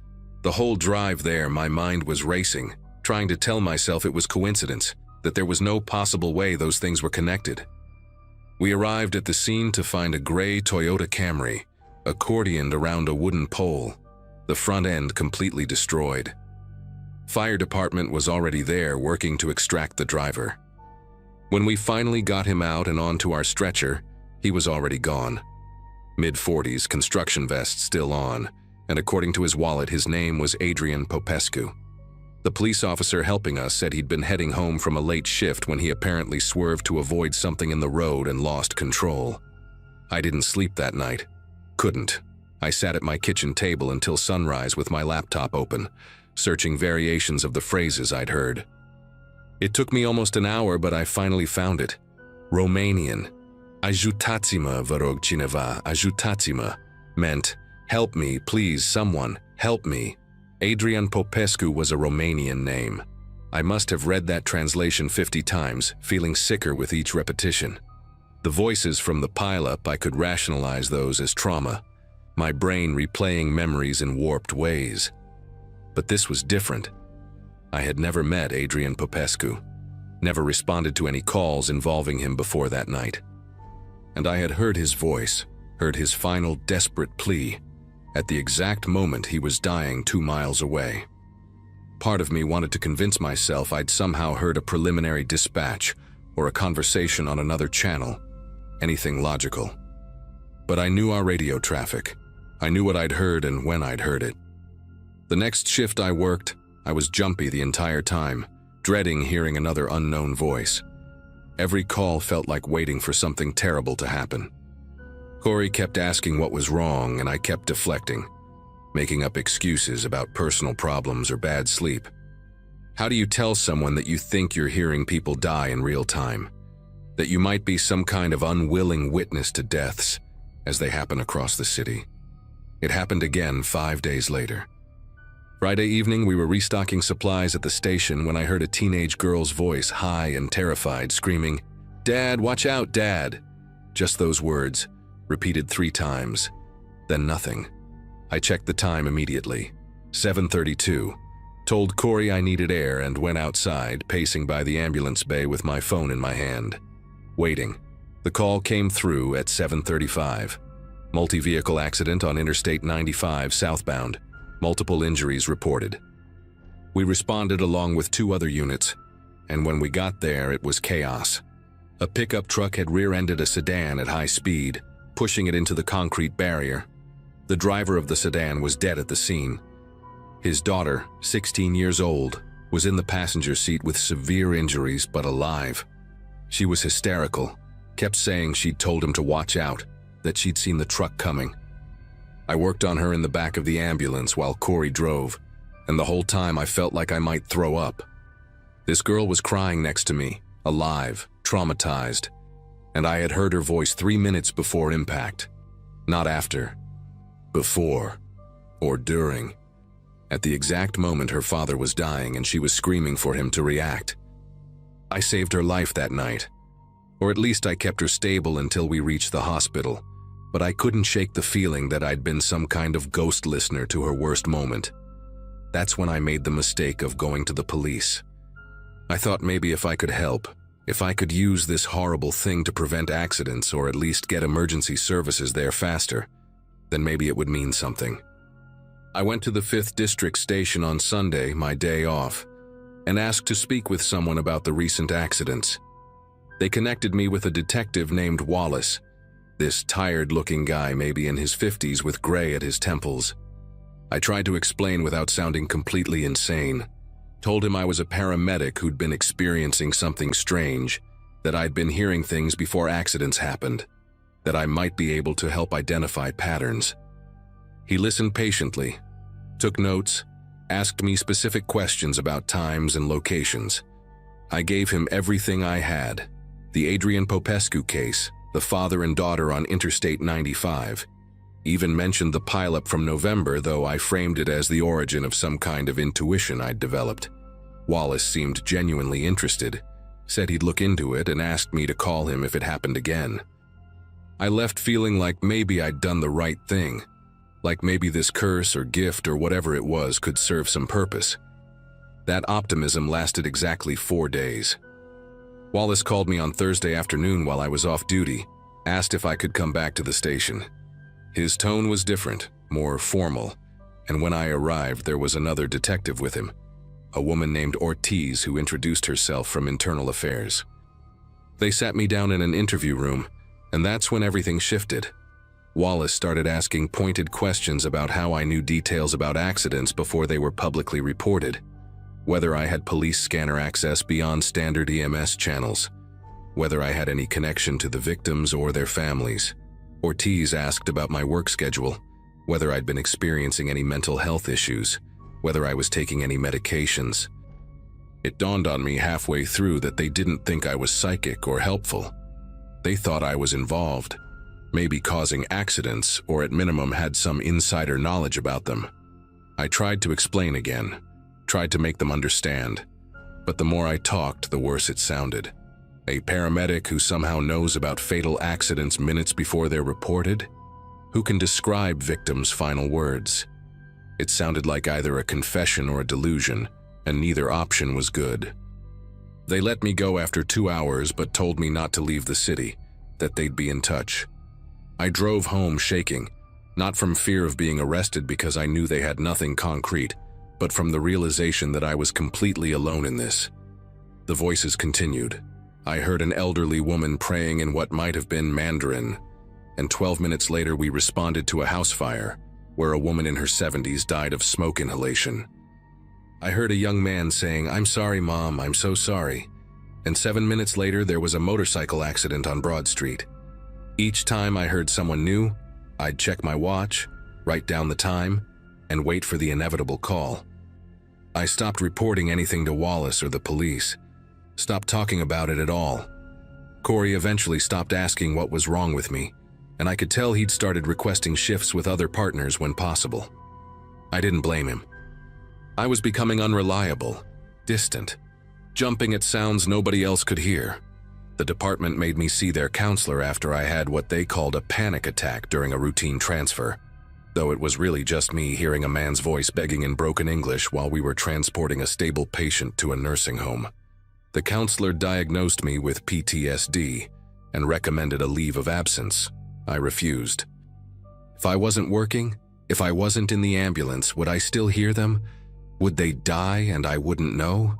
The whole drive there, my mind was racing, trying to tell myself it was coincidence, that there was no possible way those things were connected. We arrived at the scene to find a gray Toyota Camry, accordioned around a wooden pole, the front end completely destroyed. Fire department was already there working to extract the driver. When we finally got him out and onto our stretcher, he was already gone. Mid-40s, construction vest still on, and according to his wallet, his name was Adrian Popescu. The police officer helping us said he'd been heading home from a late shift when he apparently swerved to avoid something in the road and lost control. I didn't sleep that night. Couldn't. I sat at my kitchen table until sunrise with my laptop open, searching variations of the phrases I'd heard. It took me almost an hour, but I finally found it. Romanian. Ajutați-mă, vă rog cineva, ajutați-mă, meant, help me, please, someone, help me. Adrian Popescu was a Romanian name. I must have read that translation 50 times, feeling sicker with each repetition. The voices from the pileup, I could rationalize those as trauma, my brain replaying memories in warped ways. But this was different. I had never met Adrian Popescu, never responded to any calls involving him before that night. And I had heard his voice, heard his final desperate plea, at the exact moment he was dying 2 miles away. Part of me wanted to convince myself I'd somehow heard a preliminary dispatch or a conversation on another channel, anything logical. But I knew our radio traffic. I knew what I'd heard and when I'd heard it. The next shift I worked, I was jumpy the entire time, dreading hearing another unknown voice. Every call felt like waiting for something terrible to happen. Corey kept asking what was wrong, and I kept deflecting, making up excuses about personal problems or bad sleep. How do you tell someone that you think you're hearing people die in real time? That you might be some kind of unwilling witness to deaths as they happen across the city? It happened again 5 days later. Friday evening, we were restocking supplies at the station when I heard a teenage girl's voice, high and terrified, screaming, "Dad, watch out, Dad!" Just those words, repeated 3 times, then nothing. I checked the time immediately. 7:32. Told Corey I needed air and went outside, pacing by the ambulance bay with my phone in my hand. Waiting. The call came through at 7:35. Multi-vehicle accident on Interstate 95 southbound. Multiple injuries reported. We responded along with 2 other units, and when we got there, it was chaos. A pickup truck had rear-ended a sedan at high speed, pushing it into the concrete barrier. The driver of the sedan was dead at the scene. His daughter, 16 years old, was in the passenger seat with severe injuries but alive. She was hysterical, kept saying she'd told him to watch out, that she'd seen the truck coming. I worked on her in the back of the ambulance while Corey drove, and the whole time I felt like I might throw up. This girl was crying next to me, alive, traumatized, and I had heard her voice 3 minutes before impact. Not after. Before. Or during. At the exact moment her father was dying and she was screaming for him to react. I saved her life that night. Or at least I kept her stable until we reached the hospital, but I couldn't shake the feeling that I'd been some kind of ghost listener to her worst moment. That's when I made the mistake of going to the police. I thought maybe if I could help, if I could use this horrible thing to prevent accidents or at least get emergency services there faster, then maybe it would mean something. I went to the 5th District Station on Sunday, my day off, and asked to speak with someone about the recent accidents. They connected me with a detective named Wallace, this tired-looking guy maybe in his 50s with gray at his temples. I tried to explain without sounding completely insane. Told him I was a paramedic who'd been experiencing something strange, that I'd been hearing things before accidents happened, that I might be able to help identify patterns. He listened patiently, took notes, asked me specific questions about times and locations. I gave him everything I had, the Adrian Popescu case, the father and daughter on Interstate 95. Even mentioned the pileup from November, though I framed it as the origin of some kind of intuition I'd developed. Wallace seemed genuinely interested, said he'd look into it and asked me to call him if it happened again. I left feeling like maybe I'd done the right thing, like maybe this curse or gift or whatever it was could serve some purpose. That optimism lasted exactly 4 days. Wallace called me on Thursday afternoon while I was off duty, asked if I could come back to the station. His tone was different, more formal, and when I arrived there was another detective with him, a woman named Ortiz who introduced herself from Internal Affairs. They sat me down in an interview room, and that's when everything shifted. Wallace started asking pointed questions about how I knew details about accidents before they were publicly reported, whether I had police scanner access beyond standard EMS channels, whether I had any connection to the victims or their families. Ortiz asked about my work schedule, whether I'd been experiencing any mental health issues, whether I was taking any medications. It dawned on me halfway through that they didn't think I was psychic or helpful. They thought I was involved, maybe causing accidents or at minimum had some insider knowledge about them. I tried to explain again, tried to make them understand, but the more I talked, the worse it sounded. A paramedic who somehow knows about fatal accidents minutes before they're reported? Who can describe victims' final words? It sounded like either a confession or a delusion, and neither option was good. They let me go after 2 hours but told me not to leave the city, that they'd be in touch. I drove home shaking, not from fear of being arrested because I knew they had nothing concrete, but from the realization that I was completely alone in this. The voices continued. I heard an elderly woman praying in what might have been Mandarin, and 12 minutes later we responded to a house fire, where a woman in her 70s died of smoke inhalation. I heard a young man saying, "I'm sorry, Mom, I'm so sorry," and 7 minutes later there was a motorcycle accident on Broad Street. Each time I heard someone new, I'd check my watch, write down the time, and wait for the inevitable call. I stopped reporting anything to Wallace or the police, stopped talking about it at all. Corey eventually stopped asking what was wrong with me, and I could tell he'd started requesting shifts with other partners when possible. I didn't blame him. I was becoming unreliable, distant, jumping at sounds nobody else could hear. The department made me see their counselor after I had what they called a panic attack during a routine transfer, though it was really just me hearing a man's voice begging in broken English while we were transporting a stable patient to a nursing home. The counselor diagnosed me with PTSD and recommended a leave of absence. I refused. If I wasn't working, if I wasn't in the ambulance, would I still hear them? Would they die and I wouldn't know?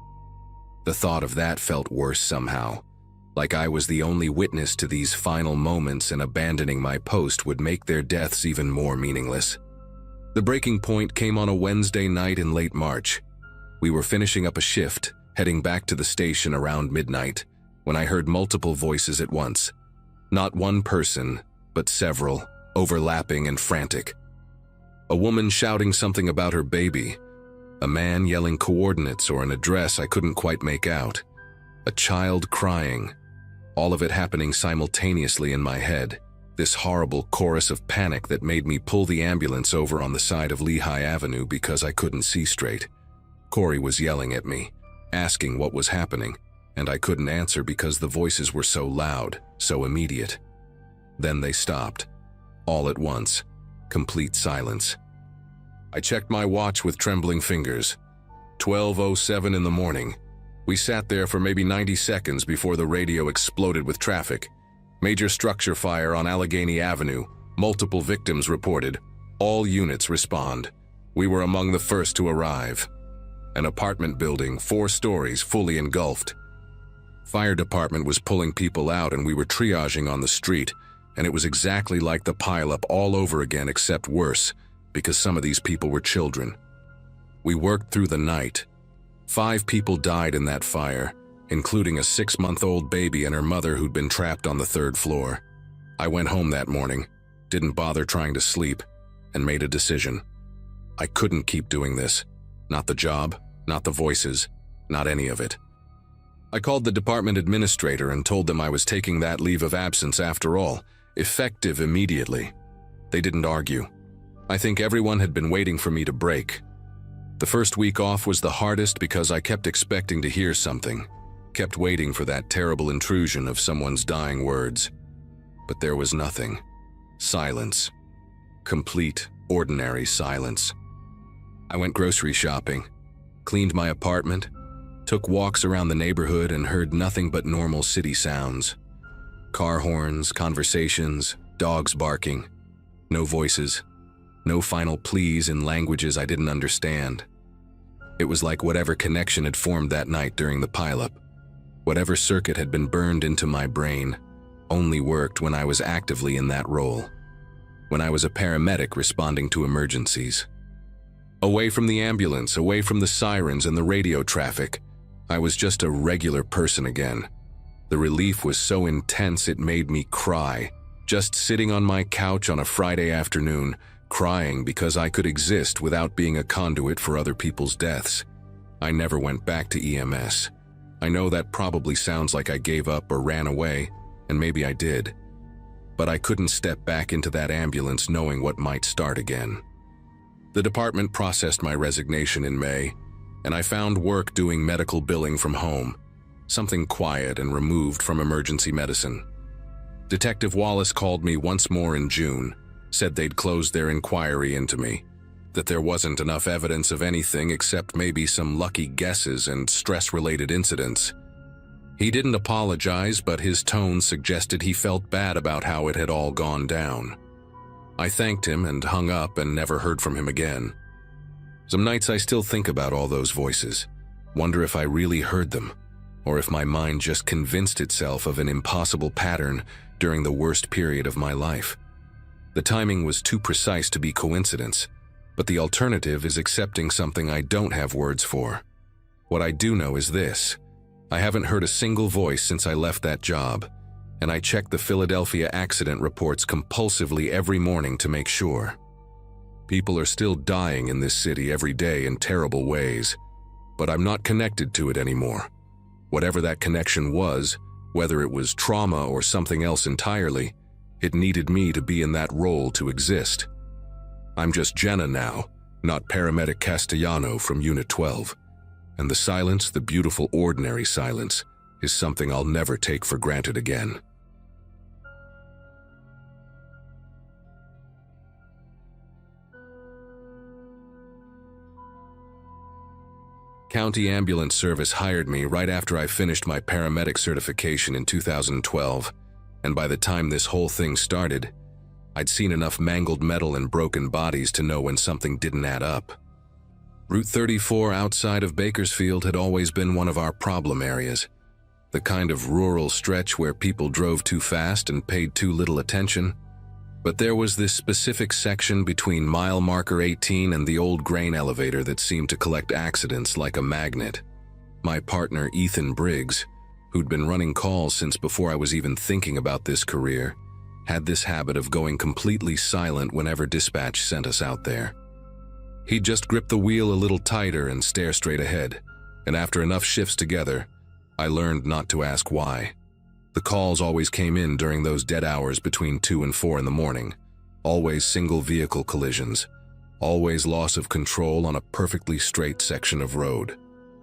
The thought of that felt worse somehow, like I was the only witness to these final moments and abandoning my post would make their deaths even more meaningless. The breaking point came on a Wednesday night in late March. We were finishing up a shift, heading back to the station around midnight, when I heard multiple voices at once. Not one person, but several, overlapping and frantic. A woman shouting something about her baby, a man yelling coordinates or an address I couldn't quite make out, a child crying, all of it happening simultaneously in my head, this horrible chorus of panic that made me pull the ambulance over on the side of Lehigh Avenue because I couldn't see straight. Corey was yelling at me, asking what was happening, and I couldn't answer because the voices were so loud, so immediate. Then they stopped. All at once. Complete silence. I checked my watch with trembling fingers. 12:07 in the morning. We sat there for maybe 90 seconds before the radio exploded with traffic. Major structure fire on Allegheny Avenue. Multiple victims reported. All units respond. We were among the first to arrive. An apartment building, 4 stories, fully engulfed. Fire department was pulling people out and we were triaging on the street, and it was exactly like the pileup all over again except worse, because some of these people were children. We worked through the night. 5 people died in that fire, including a 6-month-old baby and her mother who'd been trapped on the 3rd floor. I went home that morning, didn't bother trying to sleep, and made a decision. I couldn't keep doing this. Not the job, not the voices, not any of it. I called the department administrator and told them I was taking that leave of absence after all, effective immediately. They didn't argue. I think everyone had been waiting for me to break. The first week off was the hardest because I kept expecting to hear something, kept waiting for that terrible intrusion of someone's dying words. But there was nothing. Silence. Complete, ordinary silence. I went grocery shopping, cleaned my apartment, took walks around the neighborhood and heard nothing but normal city sounds. Car horns, conversations, dogs barking. No voices. No final pleas in languages I didn't understand. It was like whatever connection had formed that night during the pileup, whatever circuit had been burned into my brain, only worked when I was actively in that role, when I was a paramedic responding to emergencies. Away from the ambulance, away from the sirens and the radio traffic, I was just a regular person again. The relief was so intense it made me cry, just sitting on my couch on a Friday afternoon, crying because I could exist without being a conduit for other people's deaths. I never went back to EMS. I know that probably sounds like I gave up or ran away, and maybe I did. But I couldn't step back into that ambulance knowing what might start again. The department processed my resignation in May, and I found work doing medical billing from home, something quiet and removed from emergency medicine. Detective Wallace called me once more in June, said they'd closed their inquiry into me, that there wasn't enough evidence of anything except maybe some lucky guesses and stress-related incidents. He didn't apologize, but his tone suggested he felt bad about how it had all gone down. I thanked him and hung up and never heard from him again. Some nights I still think about all those voices, wonder if I really heard them, or if my mind just convinced itself of an impossible pattern during the worst period of my life. The timing was too precise to be coincidence, but the alternative is accepting something I don't have words for. What I do know is this: I haven't heard a single voice since I left that job, and I check the Philadelphia accident reports compulsively every morning to make sure. People are still dying in this city every day in terrible ways, but I'm not connected to it anymore. Whatever that connection was, whether it was trauma or something else entirely, it needed me to be in that role to exist. I'm just Jenna now, not Paramedic Castellano from Unit 12. And the silence, the beautiful ordinary silence, is something I'll never take for granted again. County Ambulance Service hired me right after I finished my paramedic certification in 2012, and by the time this whole thing started, I'd seen enough mangled metal and broken bodies to know when something didn't add up. Route 34 outside of Bakersfield had always been one of our problem areas, the kind of rural stretch where people drove too fast and paid too little attention. But there was this specific section between mile marker 18 and the old grain elevator that seemed to collect accidents like a magnet. My partner, Ethan Briggs, who'd been running calls since before I was even thinking about this career, had this habit of going completely silent whenever dispatch sent us out there. He'd just grip the wheel a little tighter and stare straight ahead, and after enough shifts together, I learned not to ask why. The calls always came in during those dead hours between 2 and 4 in the morning, always single vehicle collisions, always loss of control on a perfectly straight section of road.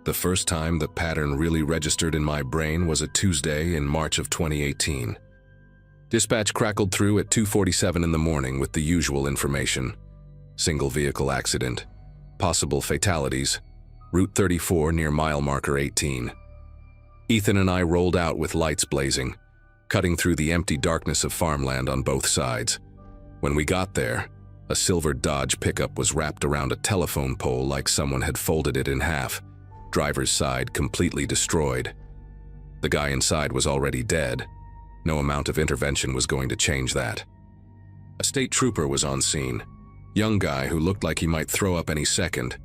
The first time the pattern really registered in my brain was a Tuesday in March of 2018. Dispatch crackled through at 2:47 in the morning with the usual information. Single vehicle accident. Possible fatalities. Route 34 near mile marker 18. Ethan and I rolled out with lights blazing, cutting through the empty darkness of farmland on both sides. When we got there, a silver Dodge pickup was wrapped around a telephone pole like someone had folded it in half, driver's side completely destroyed. The guy inside was already dead. No amount of intervention was going to change that. A state trooper was on scene, young guy who looked like he might throw up any second,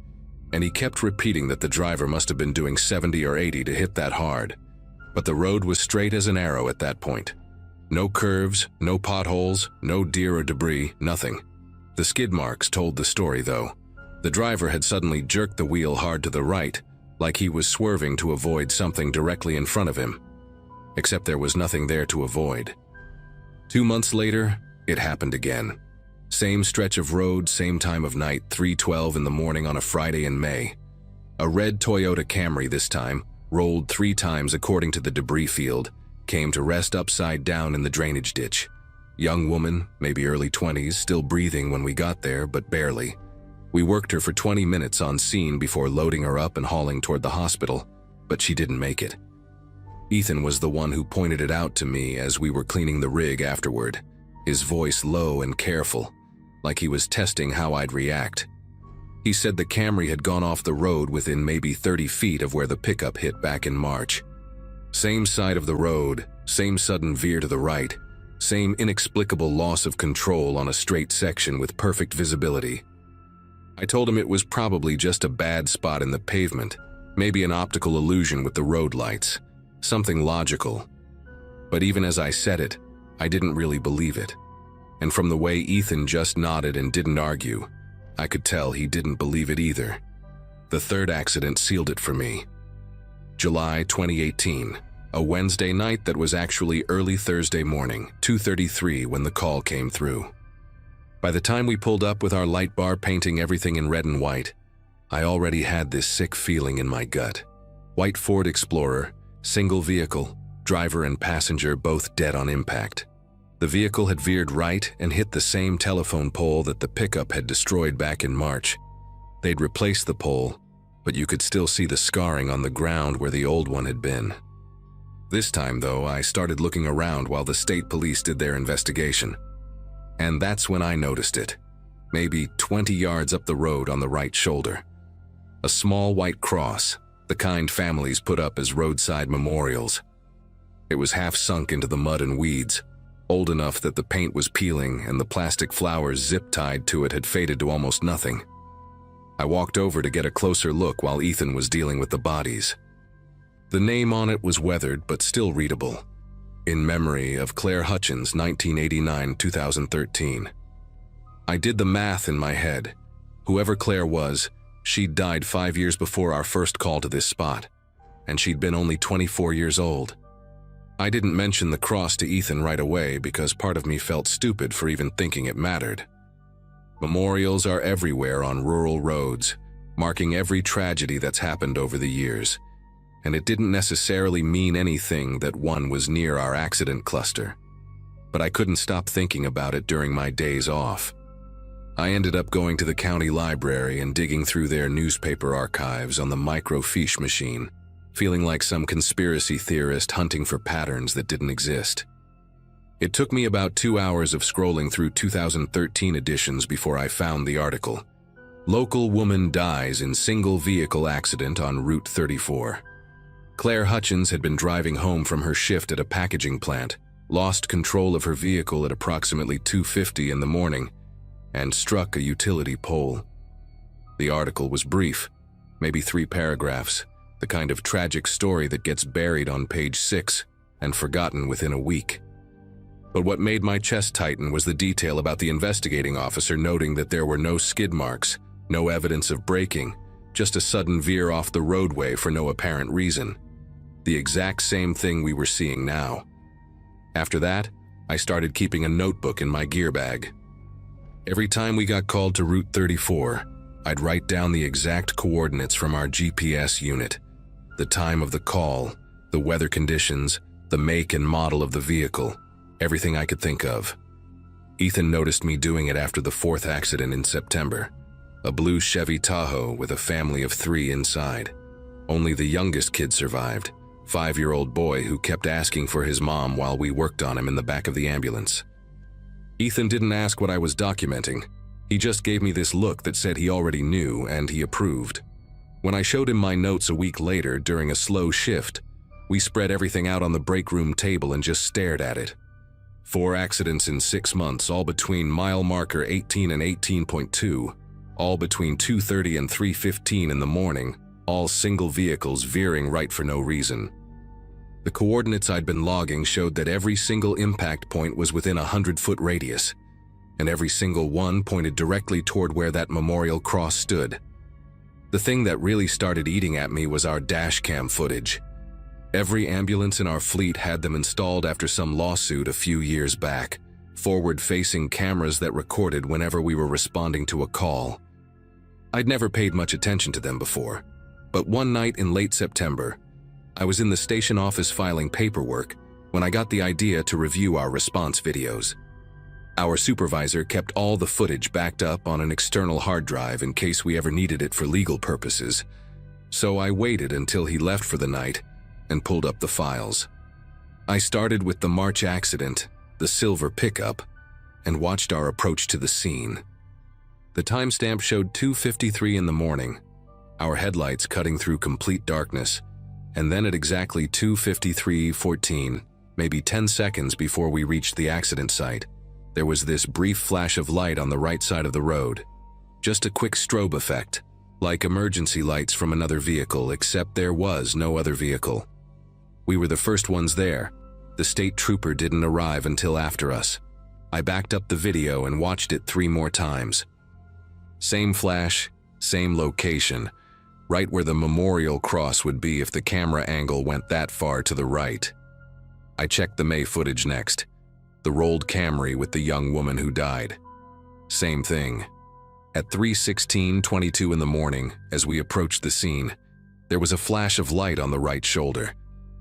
and he kept repeating that the driver must have been doing 70 or 80 to hit that hard. But the road was straight as an arrow at that point. No curves, no potholes, no deer or debris, nothing. The skid marks told the story though. The driver had suddenly jerked the wheel hard to the right, like he was swerving to avoid something directly in front of him. Except there was nothing there to avoid. 2 months later, it happened again. Same stretch of road, same time of night, 3:12 in the morning on a Friday in May. A red Toyota Camry this time, rolled 3 times according to the debris field, came to rest upside down in the drainage ditch. Young woman, maybe early 20s, still breathing when we got there, but barely. We worked her for 20 minutes on scene before loading her up and hauling toward the hospital, but she didn't make it. Ethan was the one who pointed it out to me as we were cleaning the rig afterward, his voice low and careful, like he was testing how I'd react. He said the Camry had gone off the road within maybe 30 feet of where the pickup hit back in March. Same side of the road, same sudden veer to the right, same inexplicable loss of control on a straight section with perfect visibility. I told him it was probably just a bad spot in the pavement, maybe an optical illusion with the road lights, something logical. But even as I said it, I didn't really believe it. And from the way Ethan just nodded and didn't argue, I could tell he didn't believe it either. The third accident sealed it for me. July 2018, a Wednesday night that was actually early Thursday morning, 2:33 when the call came through. By the time we pulled up with our light bar painting everything in red and white, I already had this sick feeling in my gut. White Ford Explorer, single vehicle, driver and passenger both dead on impact. The vehicle had veered right and hit the same telephone pole that the pickup had destroyed back in March. They'd replaced the pole, but you could still see the scarring on the ground where the old one had been. This time, though, I started looking around while the state police did their investigation. And that's when I noticed it, maybe 20 yards up the road on the right shoulder. A small white cross, the kind families put up as roadside memorials. It was half sunk into the mud and weeds, old enough that the paint was peeling and the plastic flowers zip-tied to it had faded to almost nothing. I walked over to get a closer look while Ethan was dealing with the bodies. The name on it was weathered but still readable. In memory of Claire Hutchins, 1989-2013. I did the math in my head. Whoever Claire was, she'd died 5 years before our first call to this spot, and she'd been only 24 years old. I didn't mention the cross to Ethan right away because part of me felt stupid for even thinking it mattered. Memorials are everywhere on rural roads, marking every tragedy that's happened over the years, and it didn't necessarily mean anything that one was near our accident cluster. But I couldn't stop thinking about it during my days off. I ended up going to the county library and digging through their newspaper archives on the microfiche machine, feeling like some conspiracy theorist hunting for patterns that didn't exist. It took me about 2 hours of scrolling through 2013 editions before I found the article. Local woman dies in single vehicle accident on Route 34. Claire Hutchins had been driving home from her shift at a packaging plant lost control of her vehicle at approximately 2:50 in the morning and struck a utility pole. The article was brief, maybe 3 paragraphs, the kind of tragic story that gets buried on page 6 and forgotten within a week. But what made my chest tighten was the detail about the investigating officer noting that there were no skid marks, no evidence of braking, just a sudden veer off the roadway for no apparent reason. The exact same thing we were seeing now. After that, I started keeping a notebook in my gear bag. Every time we got called to Route 34, I'd write down the exact coordinates from our GPS unit, the time of the call, the weather conditions, the make and model of the vehicle, everything I could think of. Ethan noticed me doing it after the 4th accident in September. A blue Chevy Tahoe with a family of 3 inside. Only the youngest kid survived, 5-year-old boy who kept asking for his mom while we worked on him in the back of the ambulance. Ethan didn't ask what I was documenting. He just gave me this look that said he already knew and he approved. When I showed him my notes a week later during a slow shift, we spread everything out on the break room table and just stared at it. 4 accidents in 6 months, all between mile marker 18 and 18.2, all between 2:30 and 3:15 in the morning, all single vehicles veering right for no reason. The coordinates I'd been logging showed that every single impact point was within a 100-foot radius, and every single one pointed directly toward where that memorial cross stood. The thing that really started eating at me was our dash cam footage. Every ambulance in our fleet had them installed after some lawsuit a few years back, forward-facing cameras that recorded whenever we were responding to a call. I'd never paid much attention to them before, but one night in late September, I was in the station office filing paperwork when I got the idea to review our response videos. Our supervisor kept all the footage backed up on an external hard drive in case we ever needed it for legal purposes, so I waited until he left for the night and pulled up the files. I started with the March accident, the silver pickup, and watched our approach to the scene. The timestamp showed 2:53 in the morning, our headlights cutting through complete darkness, and then at exactly 2:53:14, maybe 10 seconds before we reached the accident site, there was this brief flash of light on the right side of the road. Just a quick strobe effect, like emergency lights from another vehicle, except there was no other vehicle. We were the first ones there. The state trooper didn't arrive until after us. I backed up the video and watched it 3 more times. Same flash, same location, right where the memorial cross would be if the camera angle went that far to the right. I checked the May footage next, the rolled Camry with the young woman who died. Same thing. At 3:16:22 in the morning, as we approached the scene, there was a flash of light on the right shoulder,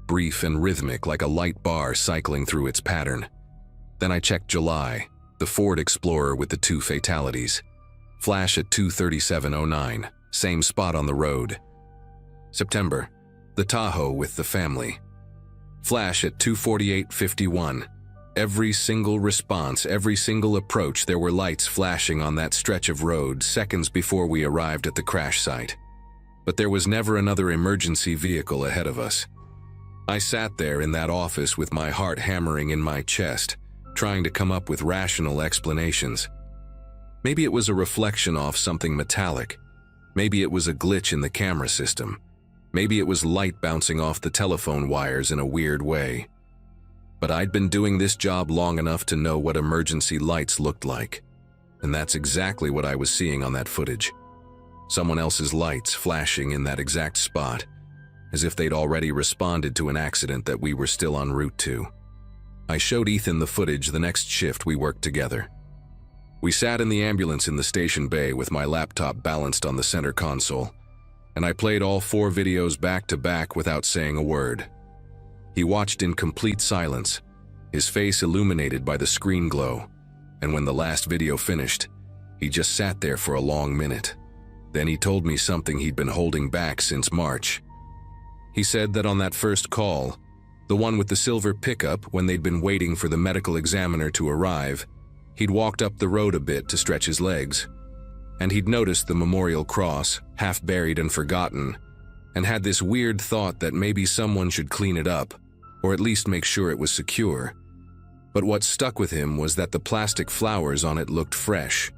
brief and rhythmic like a light bar cycling through its pattern. Then I checked July, the Ford Explorer with the 2 fatalities. Flash at 2:37:09, same spot on the road. September, the Tahoe with the family. Flash at 2:48:51. Every single response, every single approach, there were lights flashing on that stretch of road seconds before we arrived at the crash site. But there was never another emergency vehicle ahead of us. I sat there in that office with my heart hammering in my chest, trying to come up with rational explanations. Maybe it was a reflection off something metallic. Maybe it was a glitch in the camera system. Maybe it was light bouncing off the telephone wires in a weird way. But I'd been doing this job long enough to know what emergency lights looked like. And that's exactly what I was seeing on that footage. Someone else's lights flashing in that exact spot, as if they'd already responded to an accident that we were still en route to. I showed Ethan the footage the next shift we worked together. We sat in the ambulance in the station bay with my laptop balanced on the center console, and I played all 4 videos back to back without saying a word. He watched in complete silence, his face illuminated by the screen glow, and when the last video finished, he just sat there for a long minute. Then he told me something he'd been holding back since March. He said that on that first call, the one with the silver pickup, when they'd been waiting for the medical examiner to arrive, he'd walked up the road a bit to stretch his legs, and he'd noticed the memorial cross, half buried and forgotten, and had this weird thought that maybe someone should clean it up, or at least make sure it was secure. But what stuck with him was that the plastic flowers on it looked fresh.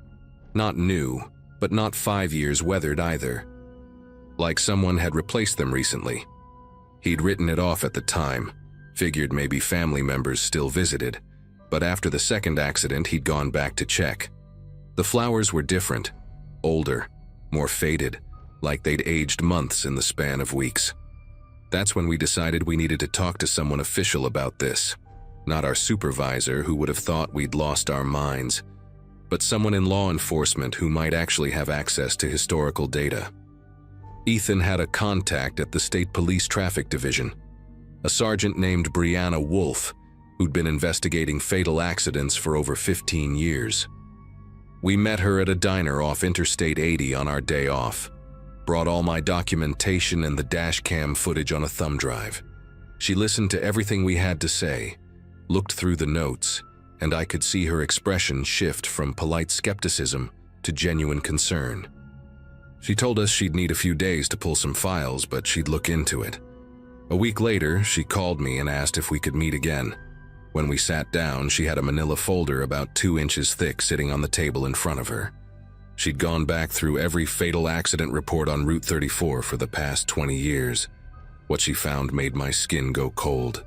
Not new, but not 5 years weathered either. Like someone had replaced them recently. He'd written it off at the time, figured maybe family members still visited, but after the second accident he'd gone back to check. The flowers were different, older, more faded, like they'd aged months in the span of weeks. That's when we decided we needed to talk to someone official about this. Not our supervisor, who would have thought we'd lost our minds, but someone in law enforcement who might actually have access to historical data. Ethan had a contact at the State Police Traffic Division, a sergeant named Brianna Wolf, who'd been investigating fatal accidents for over 15 years. We met her at a diner off Interstate 80 on our day off. Brought all my documentation and the dash cam footage on a thumb drive. She listened to everything we had to say, looked through the notes, and I could see her expression shift from polite skepticism to genuine concern. She told us she'd need a few days to pull some files, but she'd look into it. A week later, she called me and asked if we could meet again. When we sat down, she had a manila folder about 2 inches thick sitting on the table in front of her. She'd gone back through every fatal accident report on Route 34 for the past 20 years. What she found made my skin go cold.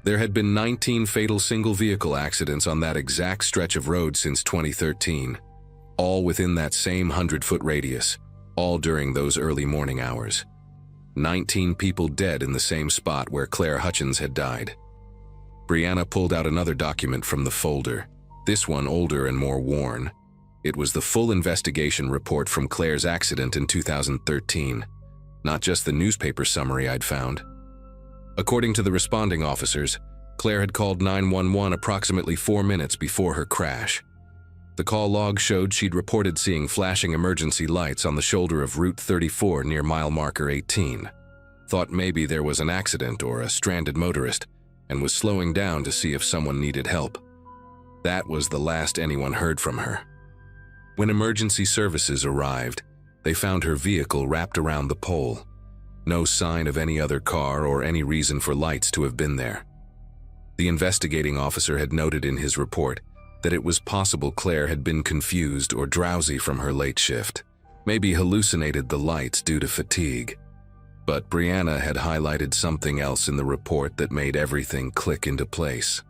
There had been 19 fatal single-vehicle accidents on that exact stretch of road since 2013, all within that same 100-foot radius, all during those early morning hours. 19 people dead in the same spot where Claire Hutchins had died. Brianna pulled out another document from the folder, this one older and more worn. It was the full investigation report from Claire's accident in 2013, not just the newspaper summary I'd found. According to the responding officers, Claire had called 911 approximately 4 minutes before her crash. The call log showed she'd reported seeing flashing emergency lights on the shoulder of Route 34 near mile marker 18. Thought maybe there was an accident or a stranded motorist, and was slowing down to see if someone needed help. That was the last anyone heard from her. When emergency services arrived, they found her vehicle wrapped around the pole. No sign of any other car or any reason for lights to have been there. The investigating officer had noted in his report that it was possible Claire had been confused or drowsy from her late shift, maybe hallucinated the lights due to fatigue. But Brianna had highlighted something else in the report that made everything click into place.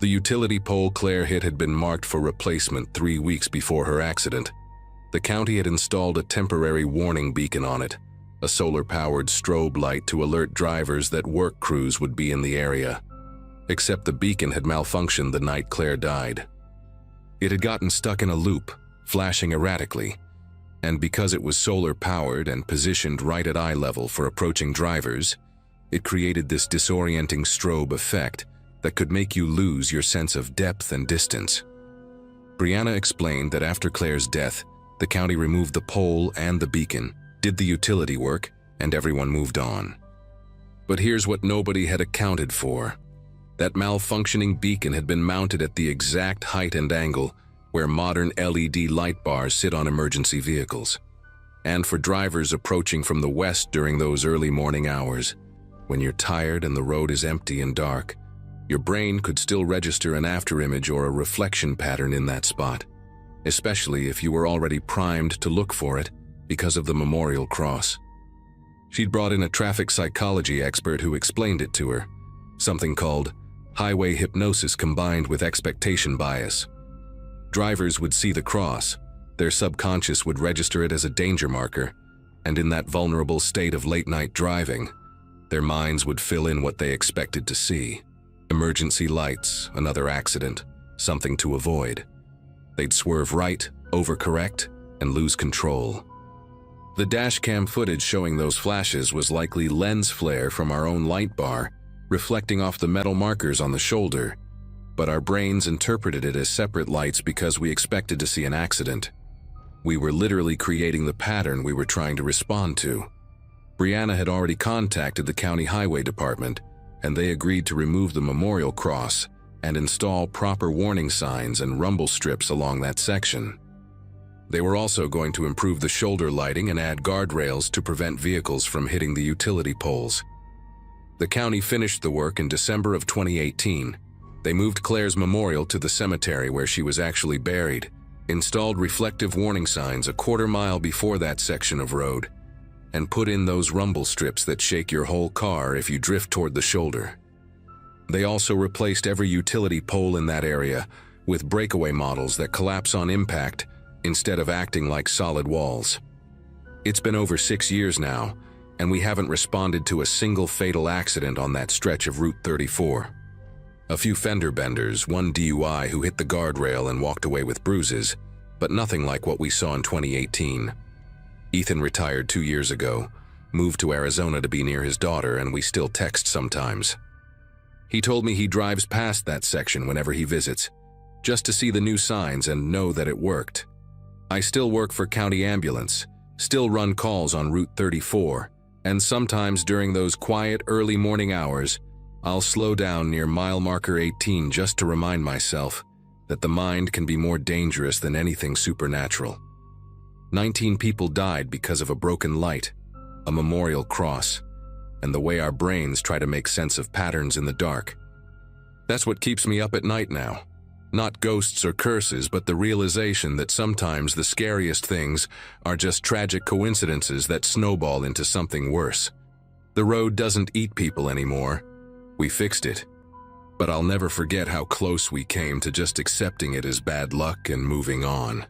The utility pole Claire hit had been marked for replacement 3 weeks before her accident. The county had installed a temporary warning beacon on it, a solar-powered strobe light to alert drivers that work crews would be in the area. Except the beacon had malfunctioned the night Claire died. It had gotten stuck in a loop, flashing erratically, and because it was solar-powered and positioned right at eye level for approaching drivers, it created this disorienting strobe effect that could make you lose your sense of depth and distance. Brianna explained that after Claire's death, the county removed the pole and the beacon, did the utility work, and everyone moved on. But here's what nobody had accounted for. That malfunctioning beacon had been mounted at the exact height and angle where modern LED light bars sit on emergency vehicles. And for drivers approaching from the west during those early morning hours, when you're tired and the road is empty and dark, your brain could still register an afterimage or a reflection pattern in that spot, especially if you were already primed to look for it because of the memorial cross. She'd brought in a traffic psychology expert who explained it to her, something called highway hypnosis combined with expectation bias. Drivers would see the cross, their subconscious would register it as a danger marker, and in that vulnerable state of late-night driving, their minds would fill in what they expected to see. Emergency lights, another accident, something to avoid. They'd swerve right, overcorrect, and lose control. The dashcam footage showing those flashes was likely lens flare from our own light bar, reflecting off the metal markers on the shoulder, but our brains interpreted it as separate lights because we expected to see an accident. We were literally creating the pattern we were trying to respond to. Brianna had already contacted the county highway department, and they agreed to remove the memorial cross and install proper warning signs and rumble strips along that section. They were also going to improve the shoulder lighting and add guardrails to prevent vehicles from hitting the utility poles. The county finished the work in December of 2018, They moved Claire's memorial to the cemetery where she was actually buried, installed reflective warning signs a quarter-mile before that section of road, and put in those rumble strips that shake your whole car if you drift toward the shoulder. They also replaced every utility pole in that area with breakaway models that collapse on impact instead of acting like solid walls. It's been over 6 years now, and we haven't responded to a single fatal accident on that stretch of Route 34. A few fender benders, one DUI who hit the guardrail and walked away with bruises, but nothing like what we saw in 2018. Ethan retired 2 years ago, moved to Arizona to be near his daughter, and we still text sometimes. He told me he drives past that section whenever he visits, just to see the new signs and know that it worked. I still work for County Ambulance, still run calls on Route 34, and sometimes during those quiet early morning hours, I'll slow down near mile marker 18 just to remind myself that the mind can be more dangerous than anything supernatural. 19 people died because of a broken light, a memorial cross, and the way our brains try to make sense of patterns in the dark. That's what keeps me up at night now. Not ghosts or curses, but the realization that sometimes the scariest things are just tragic coincidences that snowball into something worse. The road doesn't eat people anymore. We fixed it. But I'll never forget how close we came to just accepting it as bad luck and moving on.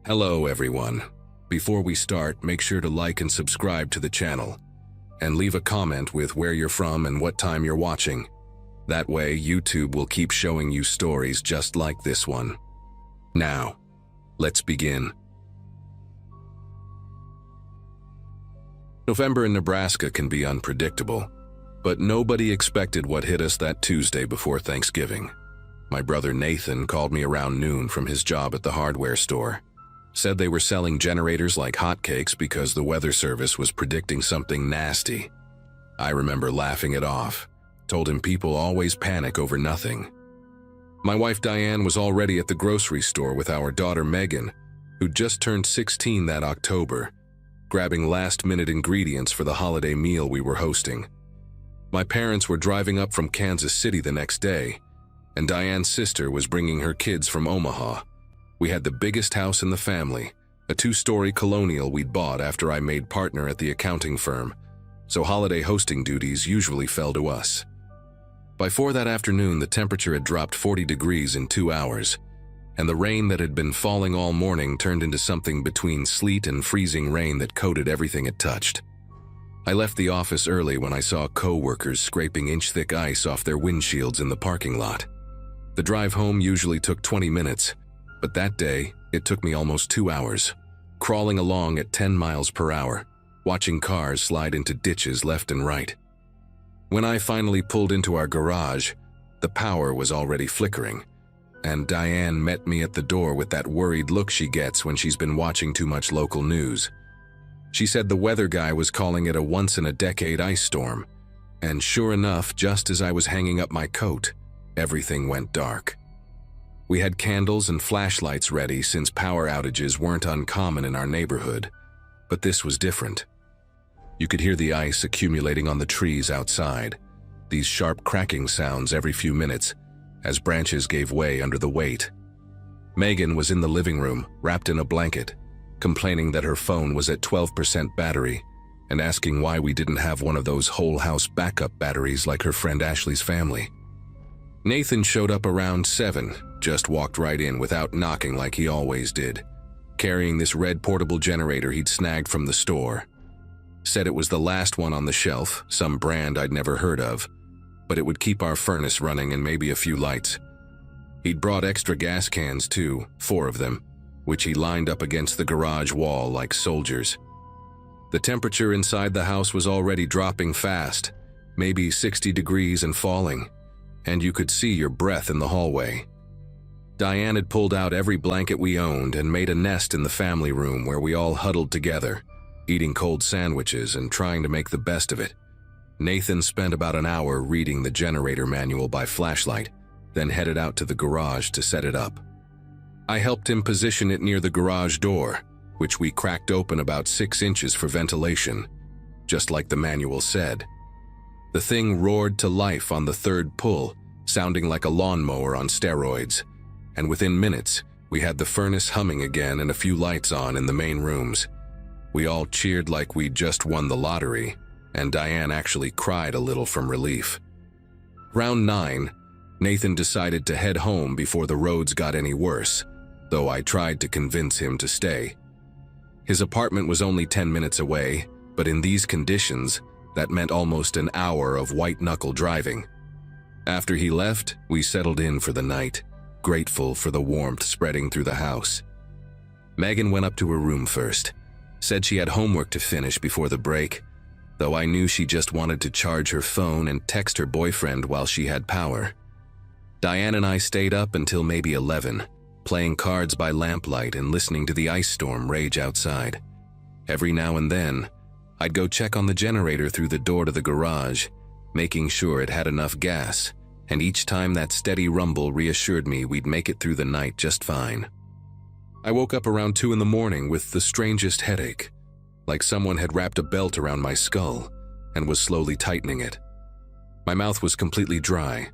Hello everyone. Before we start, make sure to like and subscribe to the channel, and leave a comment with where you're from and what time you're watching. That way, YouTube will keep showing you stories just like this one. Now, let's begin. November in Nebraska can be unpredictable, but nobody expected what hit us that Tuesday before Thanksgiving. My brother Nathan called me around noon from his job at the hardware store. Said they were selling generators like hotcakes because the weather service was predicting something nasty. I remember laughing it off, told him people always panic over nothing. My wife Diane was already at the grocery store with our daughter Megan, who just turned 16 that October, grabbing last-minute ingredients for the holiday meal we were hosting. My parents were driving up from Kansas City the next day, and Diane's sister was bringing her kids from Omaha. We had the biggest house in the family, a 2-story colonial we'd bought after I made partner at the accounting firm, so holiday hosting duties usually fell to us. By 4 that afternoon, the temperature had dropped 40 degrees in 2 hours, and the rain that had been falling all morning turned into something between sleet and freezing rain that coated everything it touched. I left the office early when I saw co-workers scraping inch-thick ice off their windshields in the parking lot. The drive home usually took 20 minutes, but that day, it took me almost 2 hours, crawling along at 10 miles per hour, watching cars slide into ditches left and right. When I finally pulled into our garage, the power was already flickering, and Diane met me at the door with that worried look she gets when she's been watching too much local news. She said the weather guy was calling it a once-in-a-decade ice storm, and sure enough, just as I was hanging up my coat, everything went dark. We had candles and flashlights ready since power outages weren't uncommon in our neighborhood, but this was different. You could hear the ice accumulating on the trees outside, these sharp cracking sounds every few minutes as branches gave way under the weight. Megan was in the living room, wrapped in a blanket, complaining that her phone was at 12% battery and asking why we didn't have one of those whole house backup batteries like her friend Ashley's family. Nathan showed up around 7, just walked right in without knocking like he always did, carrying this red portable generator he'd snagged from the store. Said it was the last one on the shelf, some brand I'd never heard of, but it would keep our furnace running and maybe a few lights. He'd brought extra gas cans too, 4 of them, which he lined up against the garage wall like soldiers. The temperature inside the house was already dropping fast, maybe 60 degrees and falling, and you could see your breath in the hallway. Diane had pulled out every blanket we owned and made a nest in the family room where we all huddled together, eating cold sandwiches and trying to make the best of it. Nathan spent about an hour reading the generator manual by flashlight, then headed out to the garage to set it up. I helped him position it near the garage door, which we cracked open about 6 inches for ventilation, just like the manual said. The thing roared to life on the third pull, sounding like a lawnmower on steroids, and within minutes, we had the furnace humming again and a few lights on in the main rooms. We all cheered like we'd just won the lottery, and Diane actually cried a little from relief. Round 9, Nathan decided to head home before the roads got any worse, though I tried to convince him to stay. His apartment was only 10 minutes away, but in these conditions, that meant almost an hour of white-knuckle driving. After he left, we settled in for the night, grateful for the warmth spreading through the house. Megan went up to her room first, said she had homework to finish before the break, though I knew she just wanted to charge her phone and text her boyfriend while she had power. Diane and I stayed up until maybe 11, playing cards by lamplight and listening to the ice storm rage outside. Every now and then, I'd go check on the generator through the door to the garage, making sure it had enough gas, and each time that steady rumble reassured me we'd make it through the night just fine. I woke up around 2 in the morning with the strangest headache, like someone had wrapped a belt around my skull and was slowly tightening it. My mouth was completely dry,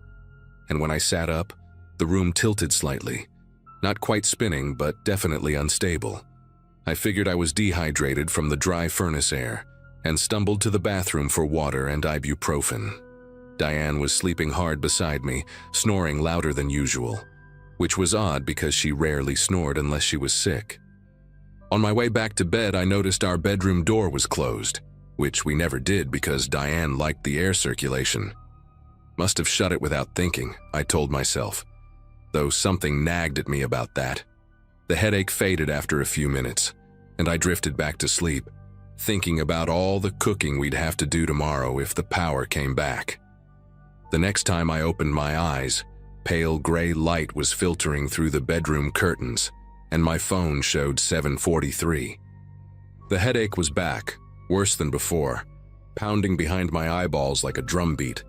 and when I sat up, the room tilted slightly, not quite spinning but definitely unstable. I figured I was dehydrated from the dry furnace air and stumbled to the bathroom for water and ibuprofen. Diane was sleeping hard beside me, snoring louder than usual, which was odd because she rarely snored unless she was sick. On my way back to bed, I noticed our bedroom door was closed, which we never did because Diane liked the air circulation. Must have shut it without thinking, I told myself, though something nagged at me about that. The headache faded after a few minutes, and I drifted back to sleep, thinking about all the cooking we'd have to do tomorrow if the power came back. The next time I opened my eyes, pale gray light was filtering through the bedroom curtains, and my phone showed 7:43. The headache was back, worse than before, pounding behind my eyeballs like a drumbeat.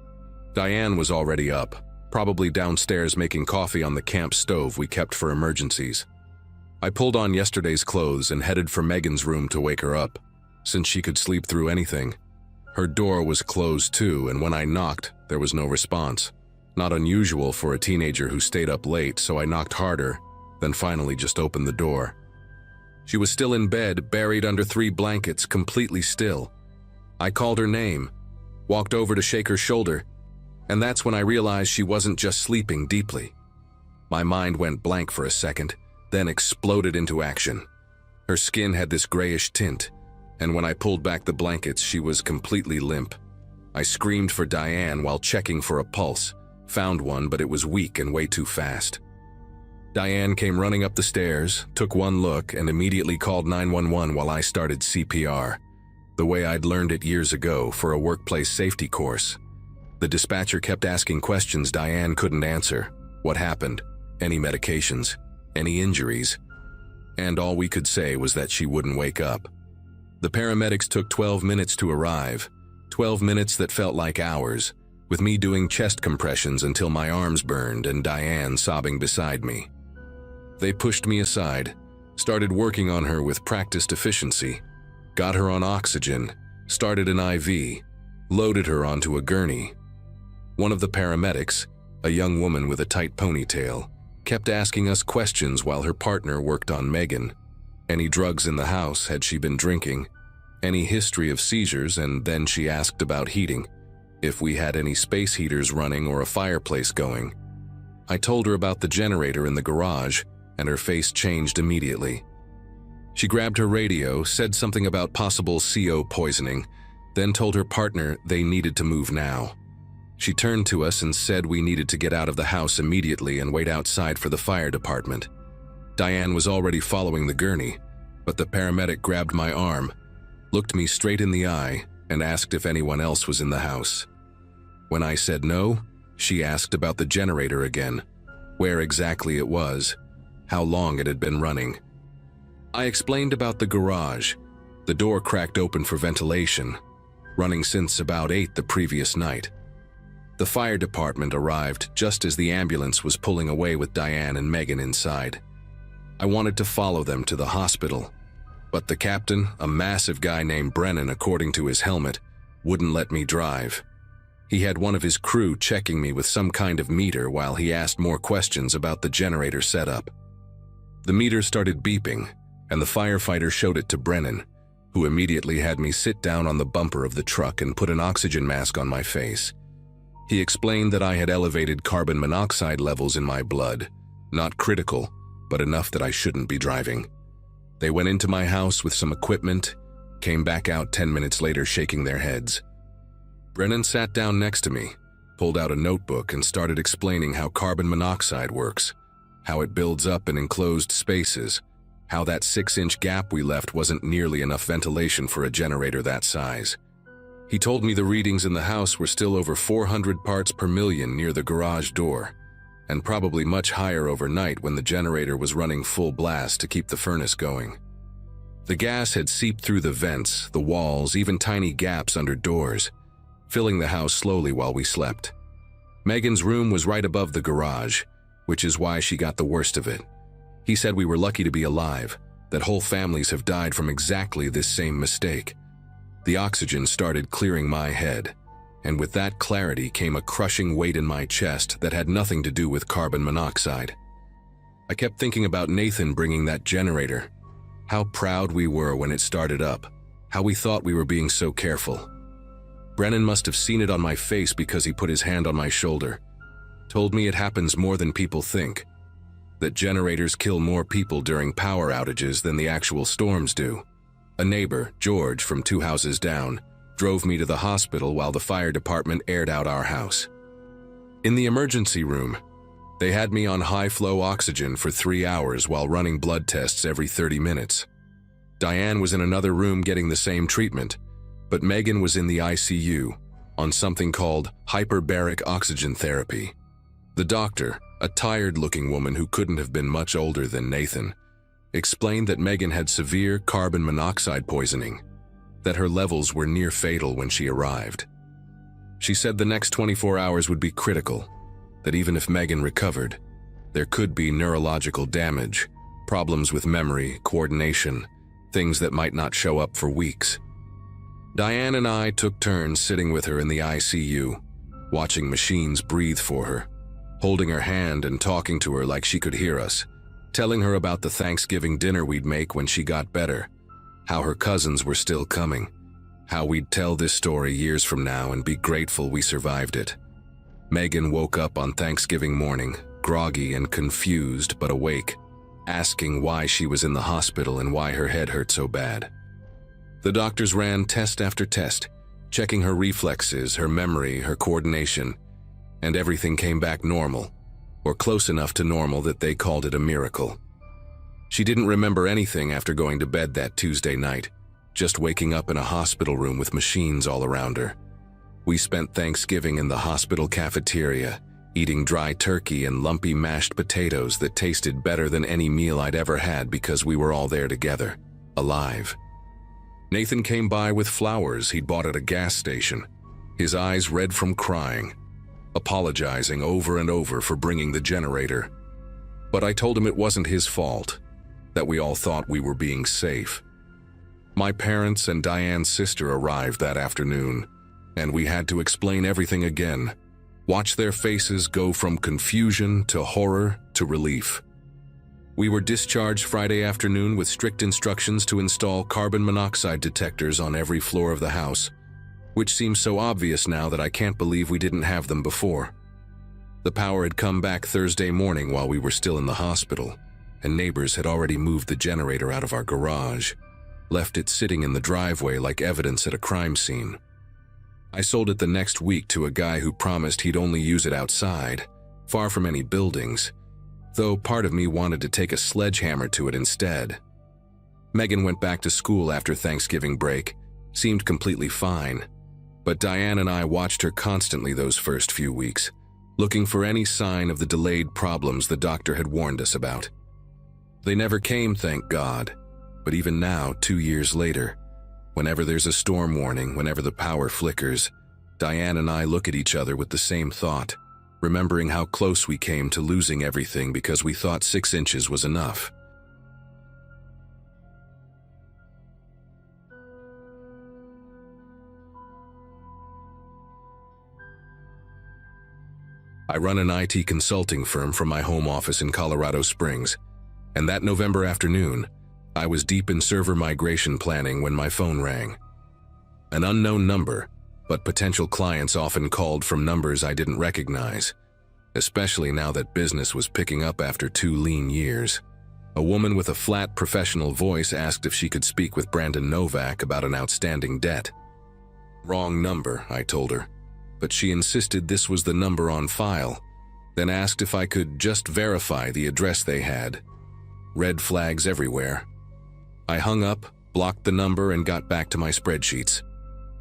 Diane was already up, probably downstairs making coffee on the camp stove we kept for emergencies. I pulled on yesterday's clothes and headed for Megan's room to wake her up, since she could sleep through anything. Her door was closed too, and when I knocked, there was no response. Not unusual for a teenager who stayed up late, so I knocked harder, then finally just opened the door. She was still in bed, buried under 3 blankets, completely still. I called her name, walked over to shake her shoulder, and that's when I realized she wasn't just sleeping deeply. My mind went blank for a second, then exploded into action. Her skin had this grayish tint, and when I pulled back the blankets, she was completely limp. I screamed for Diane while checking for a pulse, found one, but it was weak and way too fast. Diane came running up the stairs, took one look, and immediately called 911 while I started CPR, the way I'd learned it years ago for a workplace safety course. The dispatcher kept asking questions Diane couldn't answer. What happened? Any medications? Any injuries? And all we could say was that she wouldn't wake up. The paramedics took 12 minutes to arrive, 12 minutes that felt like hours, with me doing chest compressions until my arms burned and Diane sobbing beside me. They pushed me aside, started working on her with practiced efficiency, got her on oxygen, started an IV, loaded her onto a gurney. One of the paramedics, a young woman with a tight ponytail, kept asking us questions while her partner worked on Megan. Any drugs in the house, had she been drinking? Any history of seizures, and then she asked about heating, if we had any space heaters running or a fireplace going. I told her about the generator in the garage, and her face changed immediately. She grabbed her radio, said something about possible CO poisoning, then told her partner they needed to move now. She turned to us and said we needed to get out of the house immediately and wait outside for the fire department. Diane was already following the gurney, but the paramedic grabbed my arm, looked me straight in the eye, and asked if anyone else was in the house. When I said no, she asked about the generator again, where exactly it was, how long it had been running. I explained about the garage, The door cracked open for ventilation, running since about 8 the previous night. The fire department arrived just as the ambulance was pulling away with Diane and Megan inside. I wanted to follow them to the hospital, but the captain, a massive guy named Brennan according to his helmet, wouldn't let me drive. He had one of his crew checking me with some kind of meter while he asked more questions about the generator setup. The meter started beeping, and the firefighter showed it to Brennan, who immediately had me sit down on the bumper of the truck and put an oxygen mask on my face. He explained that I had elevated carbon monoxide levels in my blood, not critical, but enough that I shouldn't be driving. They went into my house with some equipment, came back out 10 minutes later shaking their heads. Brennan sat down next to me, pulled out a notebook and started explaining how carbon monoxide works, how it builds up in enclosed spaces, how that 6-inch gap we left wasn't nearly enough ventilation for a generator that size. He told me the readings in the house were still over 400 parts per million near the garage door, and probably much higher overnight when the generator was running full blast to keep the furnace going. The gas had seeped through the vents, the walls, even tiny gaps under doors, filling the house slowly while we slept. Megan's room was right above the garage, which is why she got the worst of it. He said we were lucky to be alive, that whole families have died from exactly this same mistake. The oxygen started clearing my head, and with that clarity came a crushing weight in my chest that had nothing to do with carbon monoxide. I kept thinking about Nathan bringing that generator, how proud we were when it started up, how we thought we were being so careful. Brennan must have seen it on my face because he put his hand on my shoulder, told me it happens more than people think, that generators kill more people during power outages than the actual storms do. A neighbor, George, from 2 houses down, drove me to the hospital while the fire department aired out our house. In the emergency room, they had me on high-flow oxygen for 3 hours while running blood tests every 30 minutes. Diane was in another room getting the same treatment, but Megan was in the ICU on something called hyperbaric oxygen therapy. The doctor, a tired-looking woman who couldn't have been much older than Nathan, explained that Megan had severe carbon monoxide poisoning, that her levels were near fatal when she arrived. She said the next 24 hours would be critical, that even if Megan recovered, there could be neurological damage, problems with memory, coordination, things that might not show up for weeks. Diane and I took turns sitting with her in the ICU, watching machines breathe for her, holding her hand and talking to her like she could hear us, telling her about the Thanksgiving dinner we'd make when she got better, how her cousins were still coming, how we'd tell this story years from now and be grateful we survived it. Megan woke up on Thanksgiving morning, groggy and confused but awake, asking why she was in the hospital and why her head hurt so bad. The doctors ran test after test, checking her reflexes, her memory, her coordination, and everything came back normal, or close enough to normal that they called it a miracle. She didn't remember anything after going to bed that Tuesday night, just waking up in a hospital room with machines all around her. We spent Thanksgiving in the hospital cafeteria, eating dry turkey and lumpy mashed potatoes that tasted better than any meal I'd ever had because we were all there together, alive. Nathan came by with flowers he'd bought at a gas station, his eyes red from crying, apologizing over and over for bringing the generator. But I told him it wasn't his fault, that we all thought we were being safe. My parents and Diane's sister arrived that afternoon, and we had to explain everything again, watch their faces go from confusion to horror to relief. We were discharged Friday afternoon with strict instructions to install carbon monoxide detectors on every floor of the house, which seems so obvious now that I can't believe we didn't have them before. The power had come back Thursday morning while we were still in the hospital, and neighbors had already moved the generator out of our garage, left it sitting in the driveway like evidence at a crime scene. I sold it the next week to a guy who promised he'd only use it outside, far from any buildings, though part of me wanted to take a sledgehammer to it instead. Megan went back to school after Thanksgiving break, seemed completely fine, but Diane and I watched her constantly those first few weeks, looking for any sign of the delayed problems the doctor had warned us about. They never came, thank God, but even now, 2 years later, Whenever there's a storm warning, whenever the power flickers, Diane and I look at each other with the same thought, remembering how close we came to losing everything because we thought 6 inches was enough. I run an IT consulting firm from my home office in Colorado Springs, and that November afternoon, I was deep in server migration planning when my phone rang. An unknown number, but potential clients often called from numbers I didn't recognize, especially now that business was picking up after 2 lean years. A woman with a flat professional voice asked if she could speak with Brandon Novak about an outstanding debt. Wrong number, I told her, but she insisted this was the number on file, then asked if I could just verify the address they had. Red flags everywhere. I hung up, blocked the number, and got back to my spreadsheets.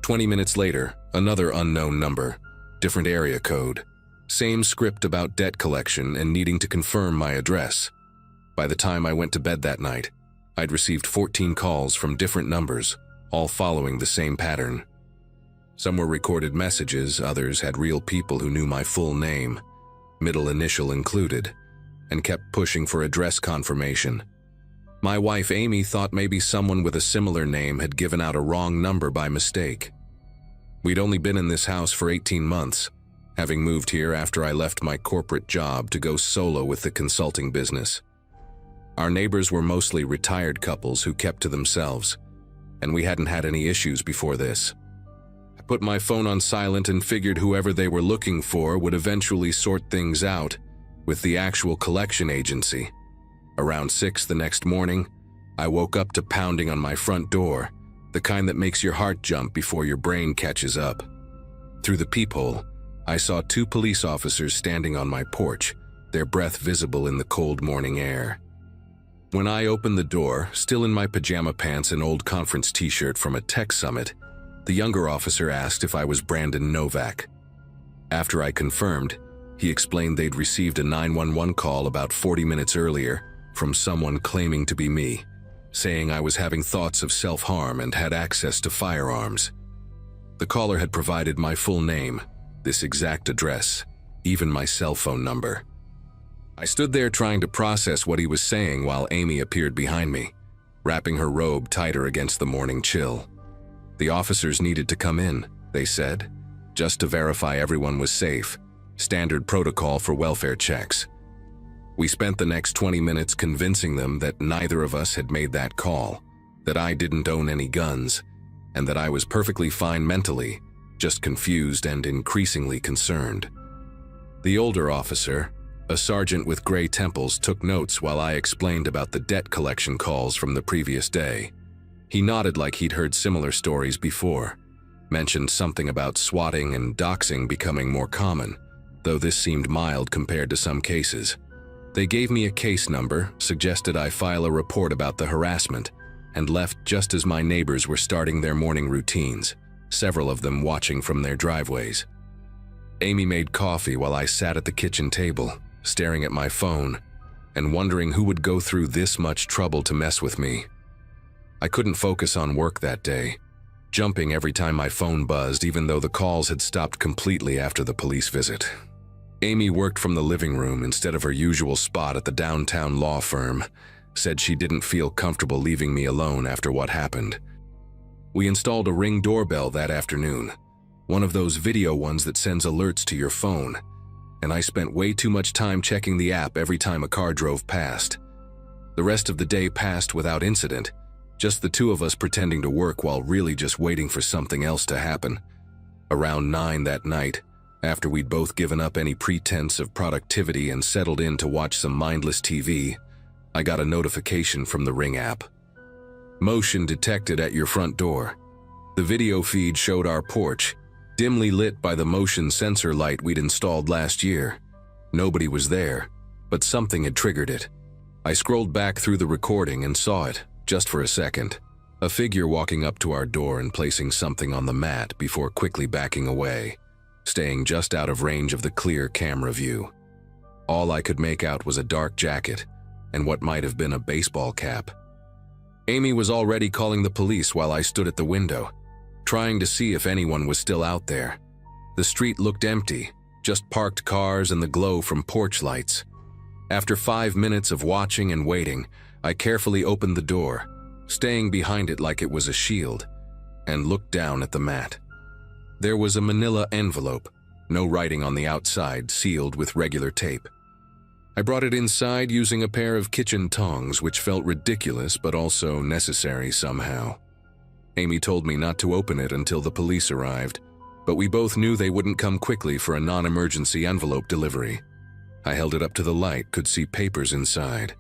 20 minutes later, another unknown number, different area code. Same script about debt collection and needing to confirm my address. By the time I went to bed that night, I'd received 14 calls from different numbers, all following the same pattern. Some were recorded messages, others had real people who knew my full name, middle initial included, and kept pushing for address confirmation. My wife Amy thought maybe someone with a similar name had given out a wrong number by mistake. We'd only been in this house for 18 months, having moved here after I left my corporate job to go solo with the consulting business. Our neighbors were mostly retired couples who kept to themselves, and we hadn't had any issues before this. I put my phone on silent and figured whoever they were looking for would eventually sort things out with the actual collection agency. Around 6 the next morning, I woke up to pounding on my front door, the kind that makes your heart jump before your brain catches up. Through the peephole, I saw 2 police officers standing on my porch, their breath visible in the cold morning air. When I opened the door, still in my pajama pants and old conference t-shirt from a tech summit, the younger officer asked if I was Brandon Novak. After I confirmed, he explained they'd received a 911 call about 40 minutes earlier from someone claiming to be me, saying I was having thoughts of self-harm and had access to firearms. The caller had provided my full name, this exact address, even my cell phone number. I stood there trying to process what he was saying while Amy appeared behind me, wrapping her robe tighter against the morning chill. The officers needed to come in, they said, just to verify everyone was safe, standard protocol for welfare checks. We spent the next 20 minutes convincing them that neither of us had made that call, that I didn't own any guns, and that I was perfectly fine mentally, just confused and increasingly concerned. The older officer, a sergeant with gray temples, took notes while I explained about the debt collection calls from the previous day. He nodded like he'd heard similar stories before, mentioned something about swatting and doxing becoming more common, though this seemed mild compared to some cases. They gave me a case number, suggested I file a report about the harassment, and left just as my neighbors were starting their morning routines, several of them watching from their driveways. Amy made coffee while I sat at the kitchen table, staring at my phone, and wondering who would go through this much trouble to mess with me. I couldn't focus on work that day, jumping every time my phone buzzed even though the calls had stopped completely after the police visit. Amy worked from the living room instead of her usual spot at the downtown law firm, said she didn't feel comfortable leaving me alone after what happened. We installed a Ring doorbell that afternoon, one of those video ones that sends alerts to your phone, and I spent way too much time checking the app every time a car drove past. The rest of the day passed without incident, just the 2 of us pretending to work while really just waiting for something else to happen. Around 9 that night, after we'd both given up any pretense of productivity and settled in to watch some mindless TV, I got a notification from the Ring app. Motion detected at your front door. The video feed showed our porch, dimly lit by the motion sensor light we'd installed last year. Nobody was there, but something had triggered it. I scrolled back through the recording and saw it, just for a second. A figure walking up to our door and placing something on the mat before quickly backing away, staying just out of range of the clear camera view. All I could make out was a dark jacket and what might have been a baseball cap. Amy was already calling the police while I stood at the window, trying to see if anyone was still out there. The street looked empty, just parked cars and the glow from porch lights. After 5 minutes of watching and waiting, I carefully opened the door, staying behind it like it was a shield, and looked down at the mat. There was a manila envelope, no writing on the outside, sealed with regular tape. I brought it inside using a pair of kitchen tongs, which felt ridiculous but also necessary somehow. Amy told me not to open it until the police arrived, but we both knew they wouldn't come quickly for a non-emergency envelope delivery. I held it up to the light, could see papers inside,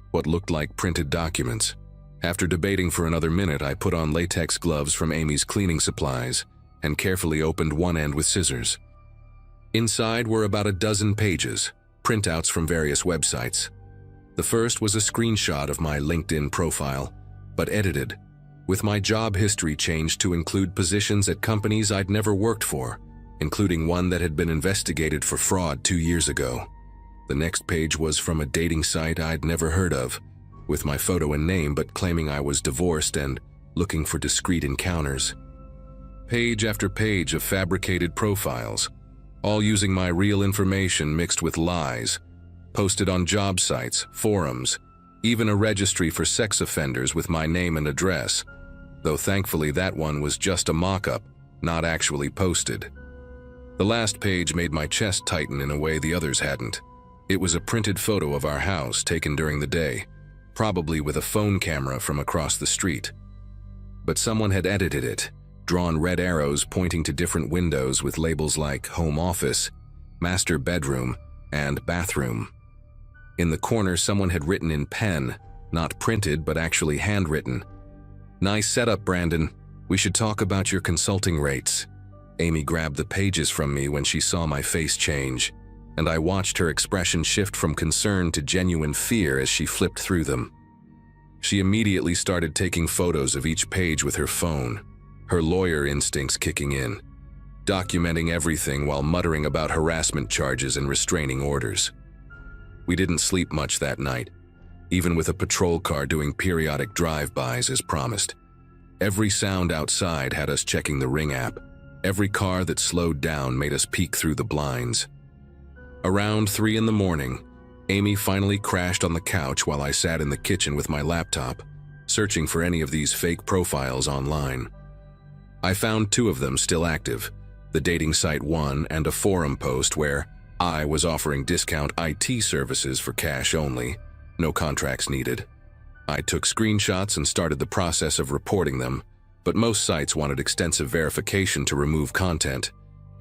what looked like printed documents. After debating for another minute, I put on latex gloves from Amy's cleaning supplies and carefully opened one end with scissors. Inside were about a dozen pages, printouts from various websites. The first was a screenshot of my LinkedIn profile, but edited, with my job history changed to include positions at companies I'd never worked for, including one that had been investigated for fraud 2 years ago. The next page was from a dating site I'd never heard of, with my photo and name but claiming I was divorced and looking for discreet encounters. Page after page of fabricated profiles, all using my real information mixed with lies, posted on job sites, forums, even a registry for sex offenders with my name and address, though thankfully that one was just a mock-up, not actually posted. The last page made my chest tighten in a way the others hadn't. It was a printed photo of our house taken during the day, probably with a phone camera from across the street. But someone had edited it, drawn red arrows pointing to different windows with labels like home office, master bedroom, and bathroom. In the corner, someone had written in pen, not printed but actually handwritten, "Nice setup, Brandon. We should talk about your consulting rates." Amy grabbed the pages from me when she saw my face change, and I watched her expression shift from concern to genuine fear as she flipped through them. She immediately started taking photos of each page with her phone, her lawyer instincts kicking in, documenting everything while muttering about harassment charges and restraining orders. We didn't sleep much that night, even with a patrol car doing periodic drive-bys as promised. Every sound outside had us checking the Ring app. Every car that slowed down made us peek through the blinds. Around 3 in the morning, Amy finally crashed on the couch while I sat in the kitchen with my laptop, searching for any of these fake profiles online. I found 2 of them still active, the dating site one and a forum post where I was offering discount IT services for cash only, no contracts needed. I took screenshots and started the process of reporting them, but most sites wanted extensive verification to remove content,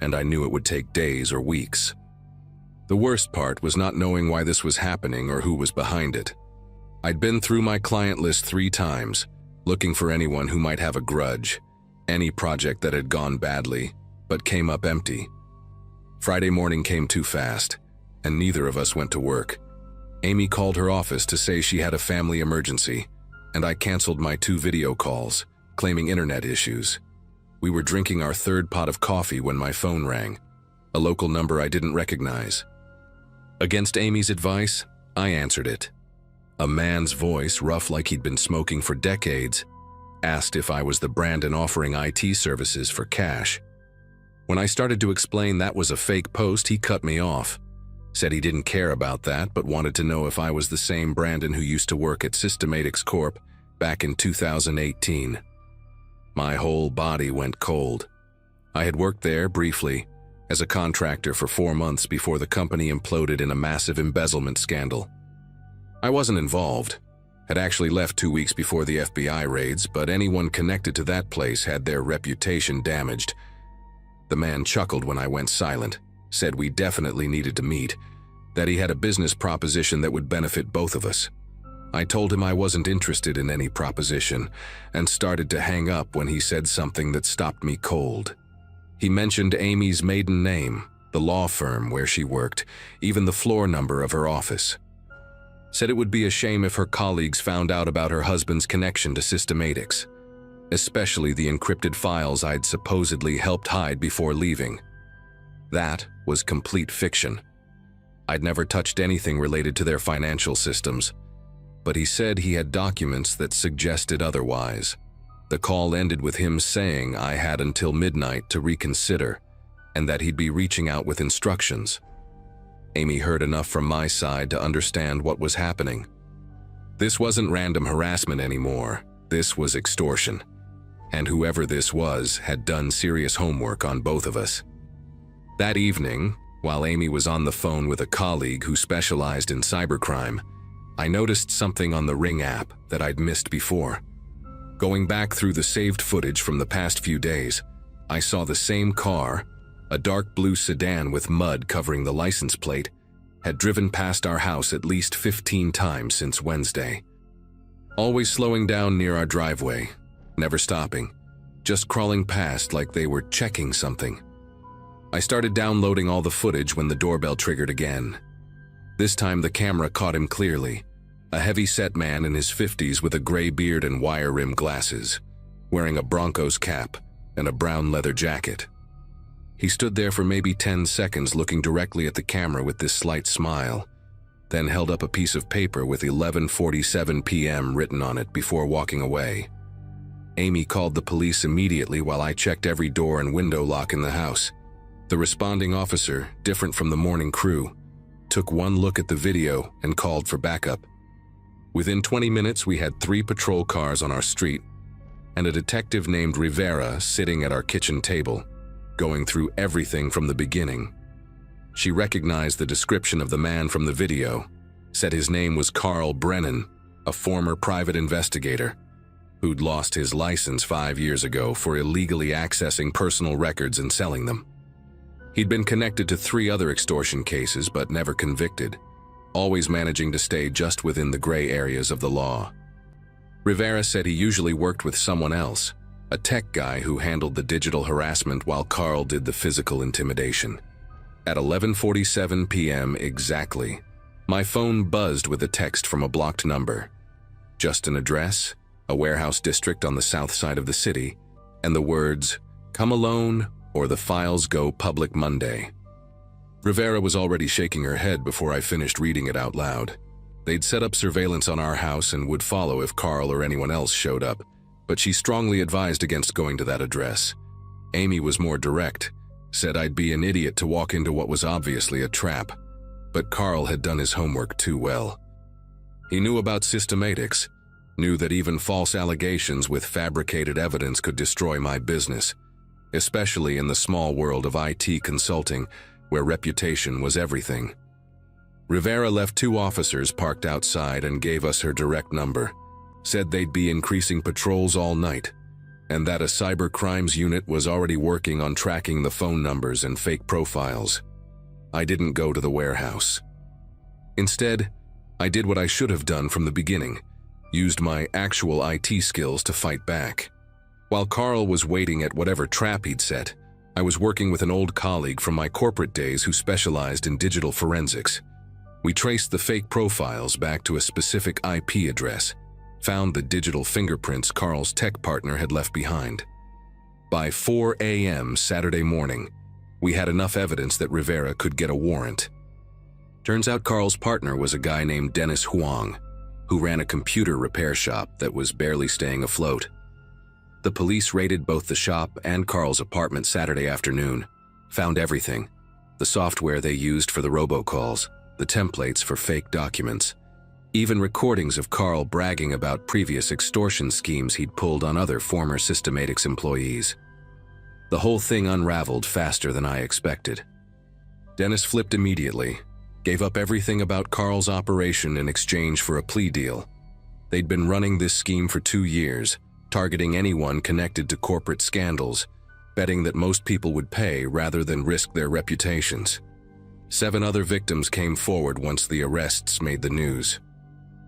and I knew it would take days or weeks. The worst part was not knowing why this was happening or who was behind it. I'd been through my client list 3 times, looking for anyone who might have a grudge, any project that had gone badly, but came up empty. Friday morning came too fast, and neither of us went to work. Amy called her office to say she had a family emergency, and I canceled my 2 video calls, claiming internet issues. We were drinking our 3rd pot of coffee when my phone rang, a local number I didn't recognize. Against Amy's advice, I answered it. A man's voice, rough like he'd been smoking for decades, asked if I was the Brandon offering IT services for cash. When I started to explain that was a fake post, he cut me off, said he didn't care about that but wanted to know if I was the same Brandon who used to work at Systematics Corp back in 2018. My whole body went cold. I had worked there briefly as a contractor for 4 months before the company imploded in a massive embezzlement scandal. I wasn't involved, had actually left 2 weeks before the FBI raids, but anyone connected to that place had their reputation damaged. The man chuckled when I went silent, said we definitely needed to meet, that he had a business proposition that would benefit both of us. I told him I wasn't interested in any proposition, and started to hang up when he said something that stopped me cold. He mentioned Amy's maiden name, the law firm where she worked, even the floor number of her office. Said it would be a shame if her colleagues found out about her husband's connection to Systematics, especially the encrypted files I'd supposedly helped hide before leaving. That was complete fiction. I'd never touched anything related to their financial systems. but he said he had documents that suggested otherwise. The call ended with him saying I had until midnight to reconsider, and that he'd be reaching out with instructions. Amy heard enough from my side to understand what was happening. This wasn't random harassment anymore. This was extortion. And whoever this was had done serious homework on both of us. That evening, while Amy was on the phone with a colleague who specialized in cybercrime, I noticed something on the Ring app that I'd missed before. Going back through the saved footage from the past few days, I saw the same car, a dark blue sedan with mud covering the license plate, had driven past our house at least 15 times since Wednesday. Always slowing down near our driveway, never stopping, just crawling past like they were checking something. I started downloading all the footage when the doorbell triggered again. This time the camera caught him clearly, a heavy-set man in his 50s with a gray beard and wire-rimmed glasses, wearing a Broncos cap and a brown leather jacket. He stood there for maybe 10 seconds looking directly at the camera with this slight smile, then held up a piece of paper with 11:47 p.m. written on it before walking away. Amy called the police immediately while I checked every door and window lock in the house. The responding officer, different from the morning crew, took one look at the video and called for backup. Within 20 minutes, we had 3 patrol cars on our street and a detective named Rivera sitting at our kitchen table, going through everything from the beginning. She recognized the description of the man from the video, said his name was Carl Brennan, a former private investigator who'd lost his license 5 years ago for illegally accessing personal records and selling them. He'd been connected to 3 other extortion cases but never convicted, always managing to stay just within the gray areas of the law. Rivera said he usually worked with someone else, a tech guy who handled the digital harassment while Carl did the physical intimidation. At 11:47 p.m. exactly, my phone buzzed with a text from a blocked number. Just an address, a warehouse district on the south side of the city, and the words, "Come alone or the files go public Monday." Rivera was already shaking her head before I finished reading it out loud. They'd set up surveillance on our house and would follow if Carl or anyone else showed up, but she strongly advised against going to that address. Amy was more direct, said I'd be an idiot to walk into what was obviously a trap, but Carl had done his homework too well. He knew about systematics, knew that even false allegations with fabricated evidence could destroy my business, especially in the small world of IT consulting, where reputation was everything. Rivera left 2 officers parked outside and gave us her direct number, said they'd be increasing patrols all night, and that a cyber crimes unit was already working on tracking the phone numbers and fake profiles. I didn't go to the warehouse. Instead, I did what I should have done from the beginning, used my actual IT skills to fight back. While Carl was waiting at whatever trap he'd set, I was working with an old colleague from my corporate days who specialized in digital forensics. We traced the fake profiles back to a specific IP address, found the digital fingerprints Carl's tech partner had left behind. By 4 a.m. Saturday morning, we had enough evidence that Rivera could get a warrant. Turns out Carl's partner was a guy named Dennis Huang, who ran a computer repair shop that was barely staying afloat. The police raided both the shop and Carl's apartment Saturday afternoon, found everything: the software they used for the robocalls, the templates for fake documents, even recordings of Carl bragging about previous extortion schemes he'd pulled on other former Systematics employees. The whole thing unraveled faster than I expected. Dennis flipped immediately, gave up everything about Carl's operation in exchange for a plea deal. They'd been running this scheme for 2 years, targeting anyone connected to corporate scandals, betting that most people would pay rather than risk their reputations. 7 other victims came forward once the arrests made the news.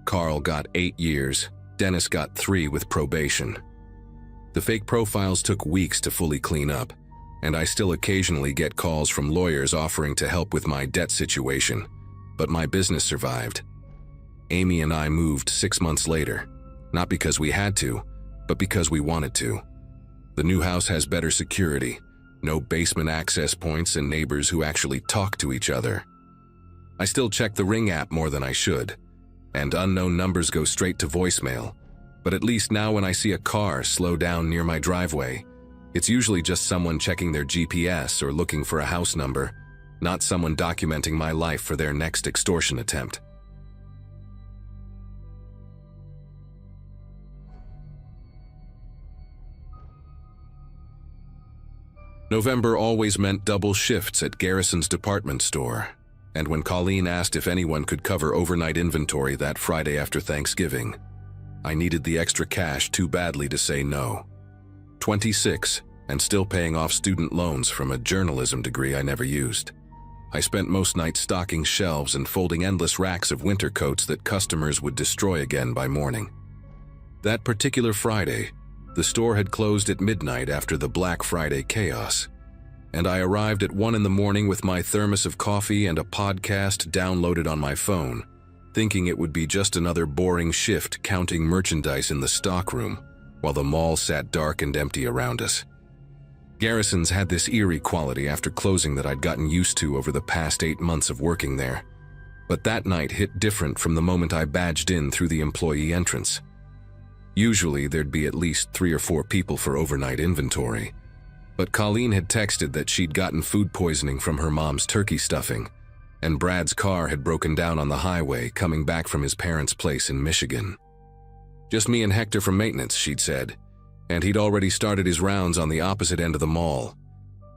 Carl got 8 years, Dennis got 3 with probation. The fake profiles took weeks to fully clean up, and I still occasionally get calls from lawyers offering to help with my debt situation, but my business survived. Amy and I moved 6 months later, not because we had to, but because we wanted to. The new house has better security, no basement access points, and neighbors who actually talk to each other. I still check the Ring app more than I should, and unknown numbers go straight to voicemail. But at least now when I see a car slow down near my driveway, it's usually just someone checking their GPS or looking for a house number, not someone documenting my life for their next extortion attempt. November always meant double shifts at Garrison's department store, and when Colleen asked if anyone could cover overnight inventory that Friday after Thanksgiving, I needed the extra cash too badly to say no. 26, and still paying off student loans from a journalism degree I never used. I spent most nights stocking shelves and folding endless racks of winter coats that customers would destroy again by morning. That particular Friday, the store had closed at midnight after the Black Friday chaos, and I arrived at 1 in the morning with my thermos of coffee and a podcast downloaded on my phone, thinking it would be just another boring shift counting merchandise in the stockroom, while the mall sat dark and empty around us. Garrison's had this eerie quality after closing that I'd gotten used to over the past 8 months of working there, but that night hit different from the moment I badged in through the employee entrance. Usually there'd be at least 3 or 4 people for overnight inventory, but Colleen had texted that she'd gotten food poisoning from her mom's turkey stuffing, and Brad's car had broken down on the highway coming back from his parents' place in Michigan. Just me and Hector from maintenance, she'd said, and he'd already started his rounds on the opposite end of the mall.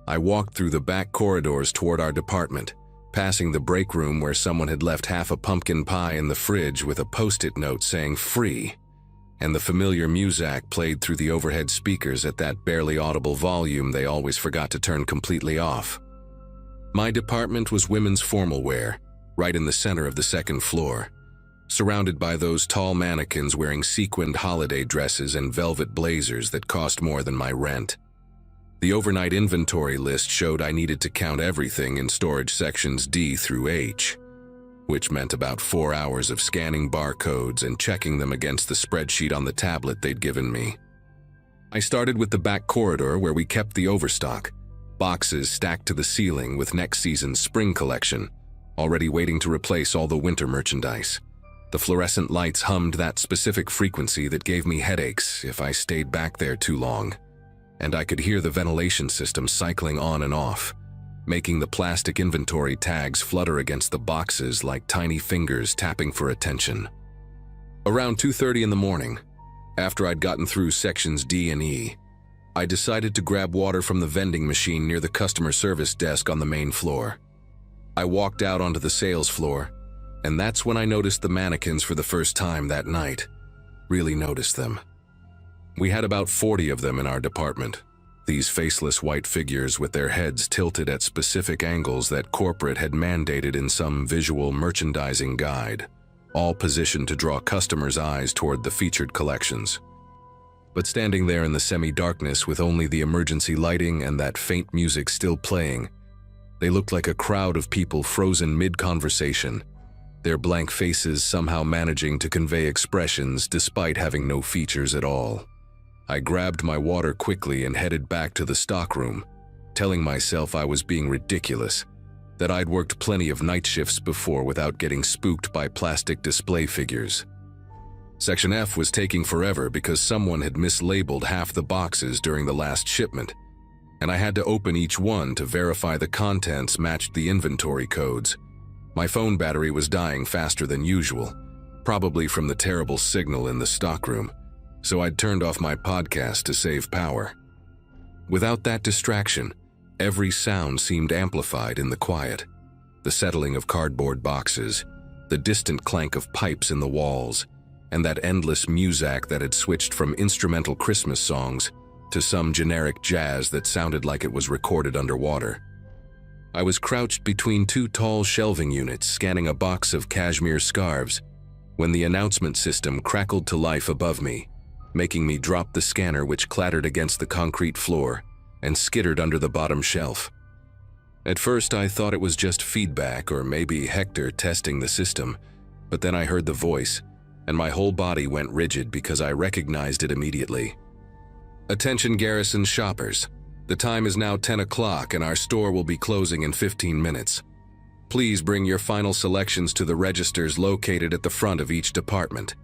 I walked through the back corridors toward our department, passing the break room where someone had left half a pumpkin pie in the fridge with a post-it note saying free, and the familiar music played through the overhead speakers at that barely audible volume they always forgot to turn completely off. My department was women's formal wear, right in the center of the second floor, surrounded by those tall mannequins wearing sequined holiday dresses and velvet blazers that cost more than my rent. The overnight inventory list showed I needed to count everything in storage sections D through H, which meant about 4 hours of scanning barcodes and checking them against the spreadsheet on the tablet they'd given me. I started with the back corridor where we kept the overstock, boxes stacked to the ceiling with next season's spring collection, already waiting to replace all the winter merchandise. The fluorescent lights hummed that specific frequency that gave me headaches if I stayed back there too long, and I could hear the ventilation system cycling on and off, making the plastic inventory tags flutter against the boxes like tiny fingers tapping for attention. Around 2:30 in the morning, after I'd gotten through sections D and E, I decided to grab water from the vending machine near the customer service desk on the main floor. I walked out onto the sales floor, and that's when I noticed the mannequins for the first time that night. Really noticed them. We had about 40 of them in our department. These faceless white figures with their heads tilted at specific angles that corporate had mandated in some visual merchandising guide, all positioned to draw customers' eyes toward the featured collections. But standing there in the semi-darkness with only the emergency lighting and that faint music still playing, they looked like a crowd of people frozen mid-conversation, their blank faces somehow managing to convey expressions despite having no features at all. I grabbed my water quickly and headed back to the stockroom, telling myself I was being ridiculous, that I'd worked plenty of night shifts before without getting spooked by plastic display figures. Section F was taking forever because someone had mislabeled half the boxes during the last shipment, and I had to open each one to verify the contents matched the inventory codes. My phone battery was dying faster than usual, probably from the terrible signal in the stockroom, so I'd turned off my podcast to save power. Without that distraction, every sound seemed amplified in the quiet. The settling of cardboard boxes, the distant clank of pipes in the walls, and that endless music that had switched from instrumental Christmas songs to some generic jazz that sounded like it was recorded underwater. I was crouched between 2 tall shelving units scanning a box of cashmere scarves when the announcement system crackled to life above me, making me drop the scanner which clattered against the concrete floor and skittered under the bottom shelf. At first I thought it was just feedback or maybe Hector testing the system, but then I heard the voice, and my whole body went rigid because I recognized it immediately. "Attention Garrison shoppers. The time is now 10 o'clock and our store will be closing in 15 minutes. Please bring your final selections to the registers located at the front of each department.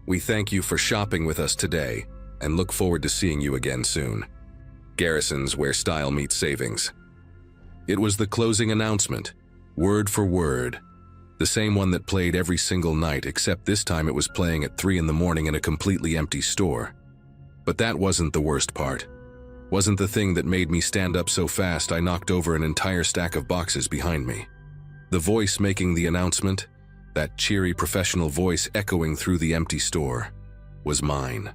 We thank you for shopping with us today and look forward to seeing you again soon. Garrisons, where style meets savings. It was the closing announcement, word for word. The same one that played every single night, except this time it was playing at 3 in the morning in a completely empty store. But that wasn't the worst part. Wasn't the thing that made me stand up so fast I knocked over an entire stack of boxes behind me. The voice making the announcement, that cheery professional voice echoing through the empty store, was mine.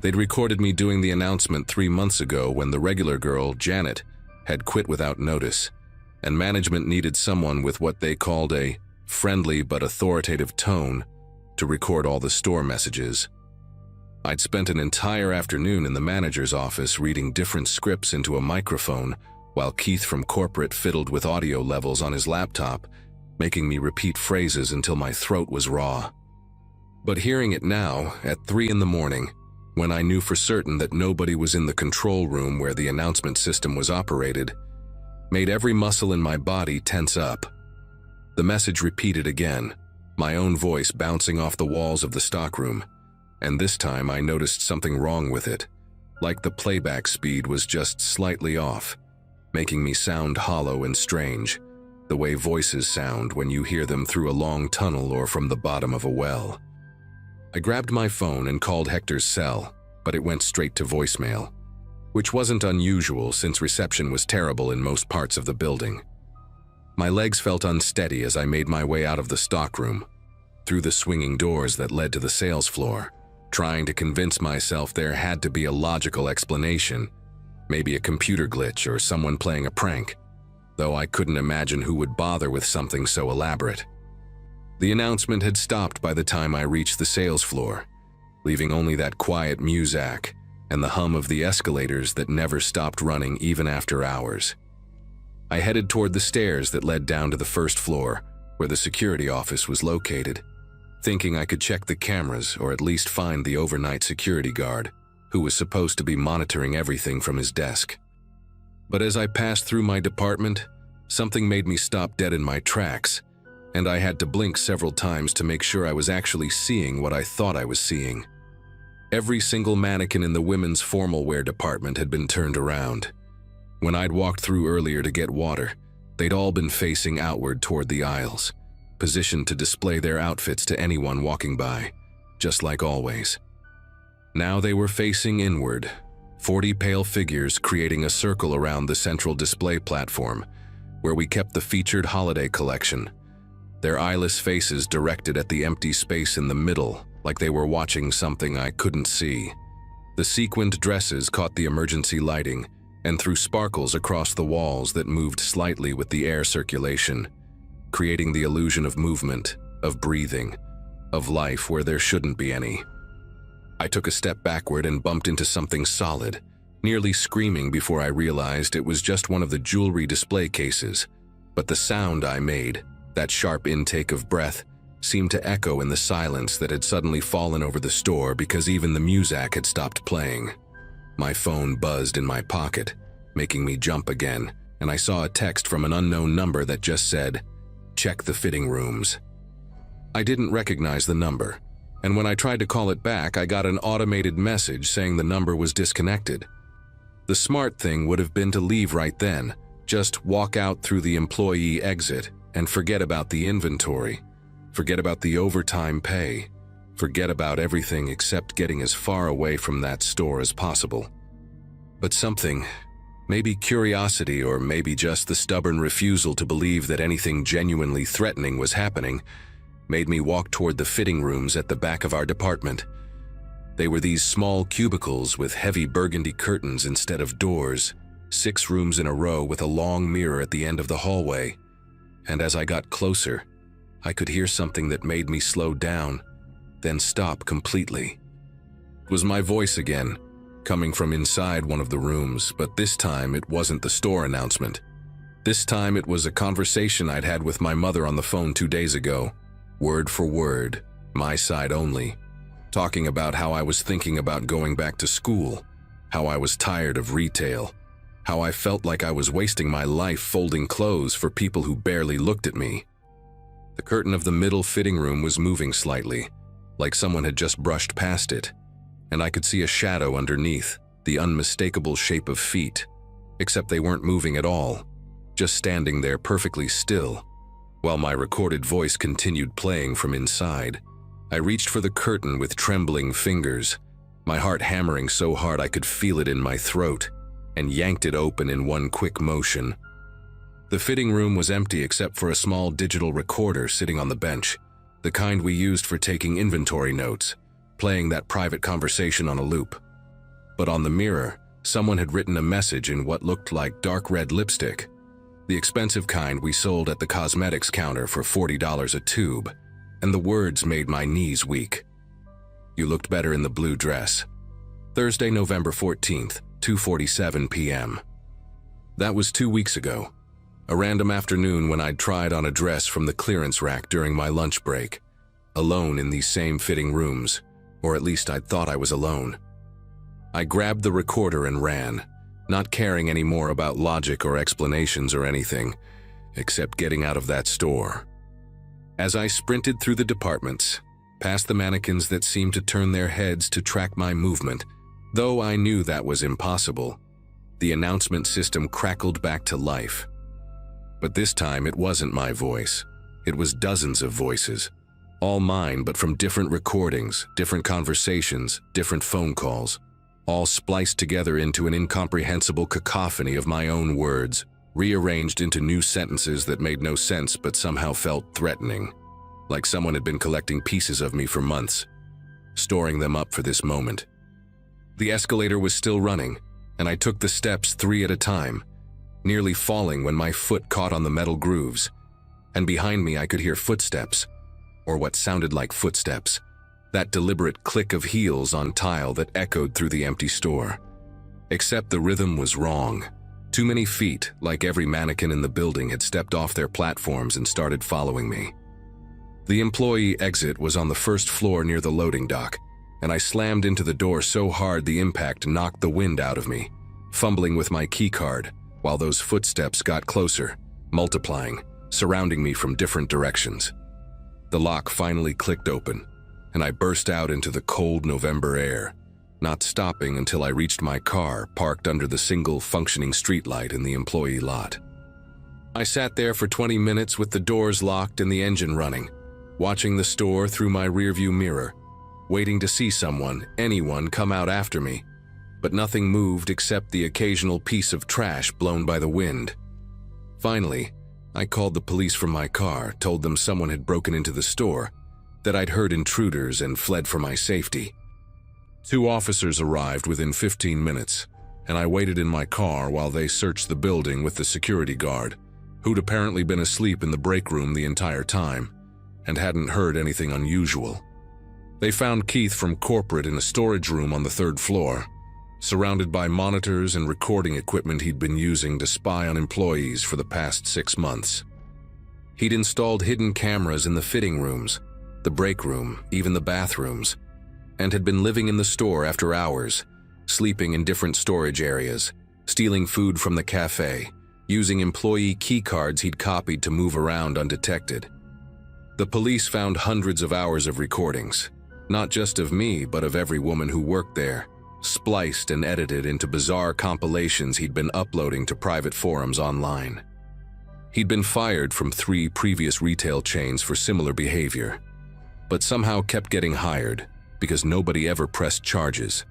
They'd recorded me doing the announcement 3 months ago when the regular girl, Janet, had quit without notice, and management needed someone with what they called a friendly but authoritative tone to record all the store messages. I'd spent an entire afternoon in the manager's office reading different scripts into a microphone while Keith from corporate fiddled with audio levels on his laptop, making me repeat phrases until my throat was raw. But hearing it now, at 3 in the morning, when I knew for certain that nobody was in the control room where the announcement system was operated, made every muscle in my body tense up. The message repeated again, my own voice bouncing off the walls of the stockroom, and this time I noticed something wrong with it, like the playback speed was just slightly off, making me sound hollow and strange, the way voices sound when you hear them through a long tunnel or from the bottom of a well. I grabbed my phone and called Hector's cell, but it went straight to voicemail, which wasn't unusual since reception was terrible in most parts of the building. My legs felt unsteady as I made my way out of the stockroom, through the swinging doors that led to the sales floor, trying to convince myself there had to be a logical explanation, maybe a computer glitch or someone playing a prank, though I couldn't imagine who would bother with something so elaborate. The announcement had stopped by the time I reached the sales floor, leaving only that quiet music and the hum of the escalators that never stopped running even after hours. I headed toward the stairs that led down to the first floor, where the security office was located, thinking I could check the cameras or at least find the overnight security guard, who was supposed to be monitoring everything from his desk. But as I passed through my department, something made me stop dead in my tracks, and I had to blink several times to make sure I was actually seeing what I thought I was seeing. Every single mannequin in the women's formal wear department had been turned around. When I'd walked through earlier to get water, they'd all been facing outward toward the aisles, positioned to display their outfits to anyone walking by, just like always. Now they were facing inward, 40 pale figures creating a circle around the central display platform, where we kept the featured holiday collection, their eyeless faces directed at the empty space in the middle, like they were watching something I couldn't see. The sequined dresses caught the emergency lighting and threw sparkles across the walls that moved slightly with the air circulation, creating the illusion of movement, of breathing, of life where there shouldn't be any. I took a step backward and bumped into something solid, nearly screaming before I realized it was just one of the jewelry display cases. But the sound I made, that sharp intake of breath, seemed to echo in the silence that had suddenly fallen over the store because even the music had stopped playing. My phone buzzed in my pocket, making me jump again, and I saw a text from an unknown number that just said, "Check the fitting rooms." I didn't recognize the number, and when I tried to call it back, I got an automated message saying the number was disconnected. The smart thing would have been to leave right then, just walk out through the employee exit and forget about the inventory, forget about the overtime pay, forget about everything except getting as far away from that store as possible. But something, maybe curiosity or maybe just the stubborn refusal to believe that anything genuinely threatening was happening, made me walk toward the fitting rooms at the back of our department. They were these small cubicles with heavy burgundy curtains instead of doors, 6 rooms in a row with a long mirror at the end of the hallway. And as I got closer, I could hear something that made me slow down, then stop completely. It was my voice again, coming from inside one of the rooms, but this time it wasn't the store announcement. This time it was a conversation I'd had with my mother on the phone 2 days ago, word for word, my side only, talking about how I was thinking about going back to school, how I was tired of retail, how I felt like I was wasting my life folding clothes for people who barely looked at me. The curtain of the middle fitting room was moving slightly, like someone had just brushed past it, and I could see a shadow underneath, the unmistakable shape of feet, except they weren't moving at all, just standing there perfectly still, while my recorded voice continued playing from inside. I reached for the curtain with trembling fingers, my heart hammering so hard I could feel it in my throat, and yanked it open in one quick motion. The fitting room was empty except for a small digital recorder sitting on the bench, the kind we used for taking inventory notes, playing that private conversation on a loop. But on the mirror, someone had written a message in what looked like dark red lipstick, the expensive kind we sold at the cosmetics counter for $40 a tube, and the words made my knees weak. "You looked better in the blue dress." Thursday, November 14th, 2:47 p.m. That was 2 weeks ago. A random afternoon when I'd tried on a dress from the clearance rack during my lunch break, alone in these same fitting rooms, or at least I'd thought I was alone. I grabbed the recorder and ran, not caring any more about logic or explanations or anything, except getting out of that store. As I sprinted through the departments, past the mannequins that seemed to turn their heads to track my movement, though I knew that was impossible, the announcement system crackled back to life. But this time it wasn't my voice. It was dozens of voices, all mine but from different recordings, different conversations, different phone calls, all spliced together into an incomprehensible cacophony of my own words, rearranged into new sentences that made no sense but somehow felt threatening, like someone had been collecting pieces of me for months, storing them up for this moment. The escalator was still running, and I took the steps 3 at a time, nearly falling when my foot caught on the metal grooves, and behind me I could hear footsteps, or what sounded like footsteps, that deliberate click of heels on tile that echoed through the empty store. Except the rhythm was wrong. Too many feet, like every mannequin in the building, had stepped off their platforms and started following me. The employee exit was on the first floor near the loading dock, and I slammed into the door so hard the impact knocked the wind out of me, fumbling with my keycard, while those footsteps got closer, multiplying, surrounding me from different directions. The lock finally clicked open, and I burst out into the cold November air, not stopping until I reached my car parked under the single functioning streetlight in the employee lot. I sat there for 20 minutes with the doors locked and the engine running, watching the store through my rearview mirror, waiting to see someone, anyone, come out after me, but nothing moved except the occasional piece of trash blown by the wind. Finally, I called the police from my car, told them someone had broken into the store, that I'd heard intruders and fled for my safety. 2 officers arrived within 15 minutes, and I waited in my car while they searched the building with the security guard, who'd apparently been asleep in the break room the entire time, and hadn't heard anything unusual. They found Keith from corporate in a storage room on the 3rd floor, surrounded by monitors and recording equipment he'd been using to spy on employees for the past 6 months. He'd installed hidden cameras in the fitting rooms, the break room, even the bathrooms, and had been living in the store after hours, sleeping in different storage areas, stealing food from the cafe, using employee key cards he'd copied to move around undetected. The police found hundreds of hours of recordings, not just of me but of every woman who worked there, spliced and edited into bizarre compilations he'd been uploading to private forums online. He'd been fired from 3 previous retail chains for similar behavior, but somehow kept getting hired because nobody ever pressed charges,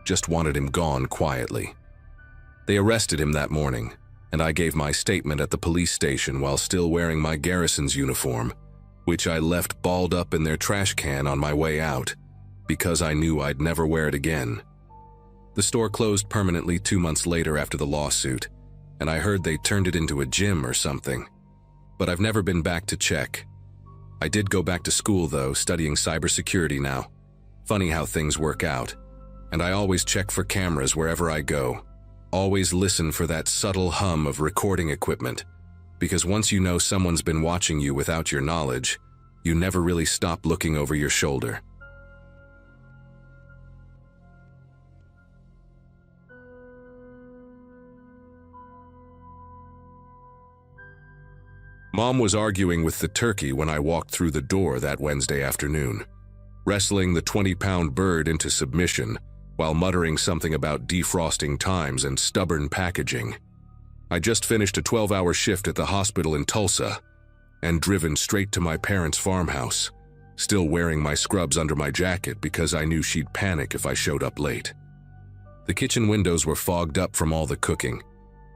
just wanted him gone quietly. They arrested him that morning, and I gave my statement at the police station while still wearing my garrison's uniform, which I left balled up in their trash can on my way out, because I knew I'd never wear it again. The store closed permanently 2 months later after the lawsuit, and I heard they turned it into a gym or something. But I've never been back to check. I did go back to school though, studying cybersecurity now. Funny how things work out. And I always check for cameras wherever I go. Always listen for that subtle hum of recording equipment, because once you know someone's been watching you without your knowledge, you never really stop looking over your shoulder. Mom was arguing with the turkey when I walked through the door that Wednesday afternoon, wrestling the 20-pound bird into submission while muttering something about defrosting times and stubborn packaging. I just finished a 12-hour shift at the hospital in Tulsa and driven straight to my parents' farmhouse, still wearing my scrubs under my jacket because I knew she'd panic if I showed up late. The kitchen windows were fogged up from all the cooking,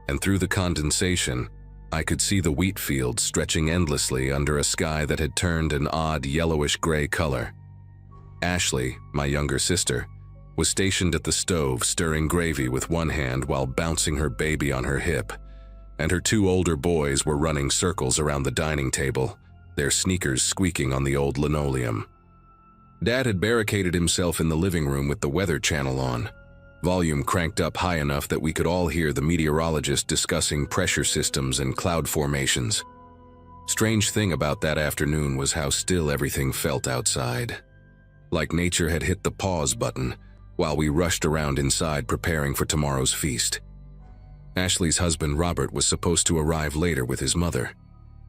and through the condensation, I could see the wheat fields stretching endlessly under a sky that had turned an odd yellowish-gray color. Ashley, my younger sister, was stationed at the stove stirring gravy with one hand while bouncing her baby on her hip, and her two older boys were running circles around the dining table, their sneakers squeaking on the old linoleum. Dad had barricaded himself in the living room with the Weather Channel on, volume cranked up high enough that we could all hear the meteorologist discussing pressure systems and cloud formations. Strange thing about that afternoon was how still everything felt outside. Like nature had hit the pause button while we rushed around inside preparing for tomorrow's feast. Ashley's husband Robert was supposed to arrive later with his mother,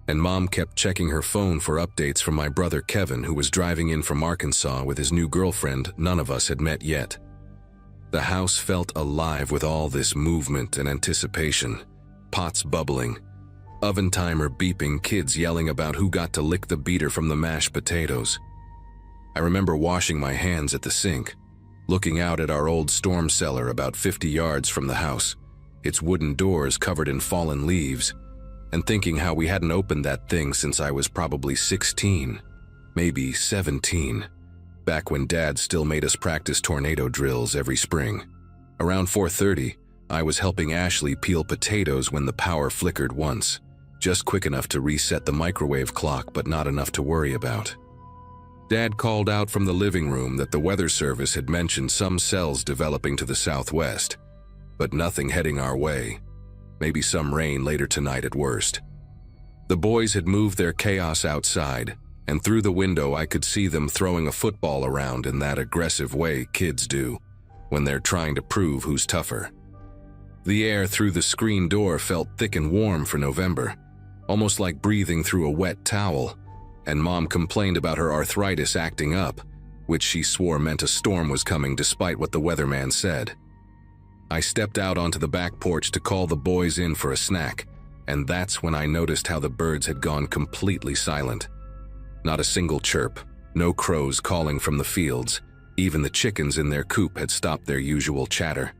and Mom kept checking her phone for updates from my brother Kevin, who was driving in from Arkansas with his new girlfriend none of us had met yet. The house felt alive with all this movement and anticipation, pots bubbling, oven timer beeping, kids yelling about who got to lick the beater from the mashed potatoes. I remember washing my hands at the sink, looking out at our old storm cellar about 50 yards from the house, its wooden doors covered in fallen leaves, and thinking how we hadn't opened that thing since I was probably 16, maybe 17. Back when Dad still made us practice tornado drills every spring. Around 4:30, I was helping Ashley peel potatoes when the power flickered once, just quick enough to reset the microwave clock but not enough to worry about. Dad called out from the living room that the weather service had mentioned some cells developing to the southwest, but nothing heading our way. Maybe some rain later tonight at worst. The boys had moved their chaos outside, and through the window I could see them throwing a football around in that aggressive way kids do when they're trying to prove who's tougher. The air through the screen door felt thick and warm for November, almost like breathing through a wet towel, and Mom complained about her arthritis acting up, which she swore meant a storm was coming despite what the weatherman said. I stepped out onto the back porch to call the boys in for a snack, and that's when I noticed how the birds had gone completely silent. Not a single chirp, no crows calling from the fields, even the chickens in their coop had stopped their usual chatter.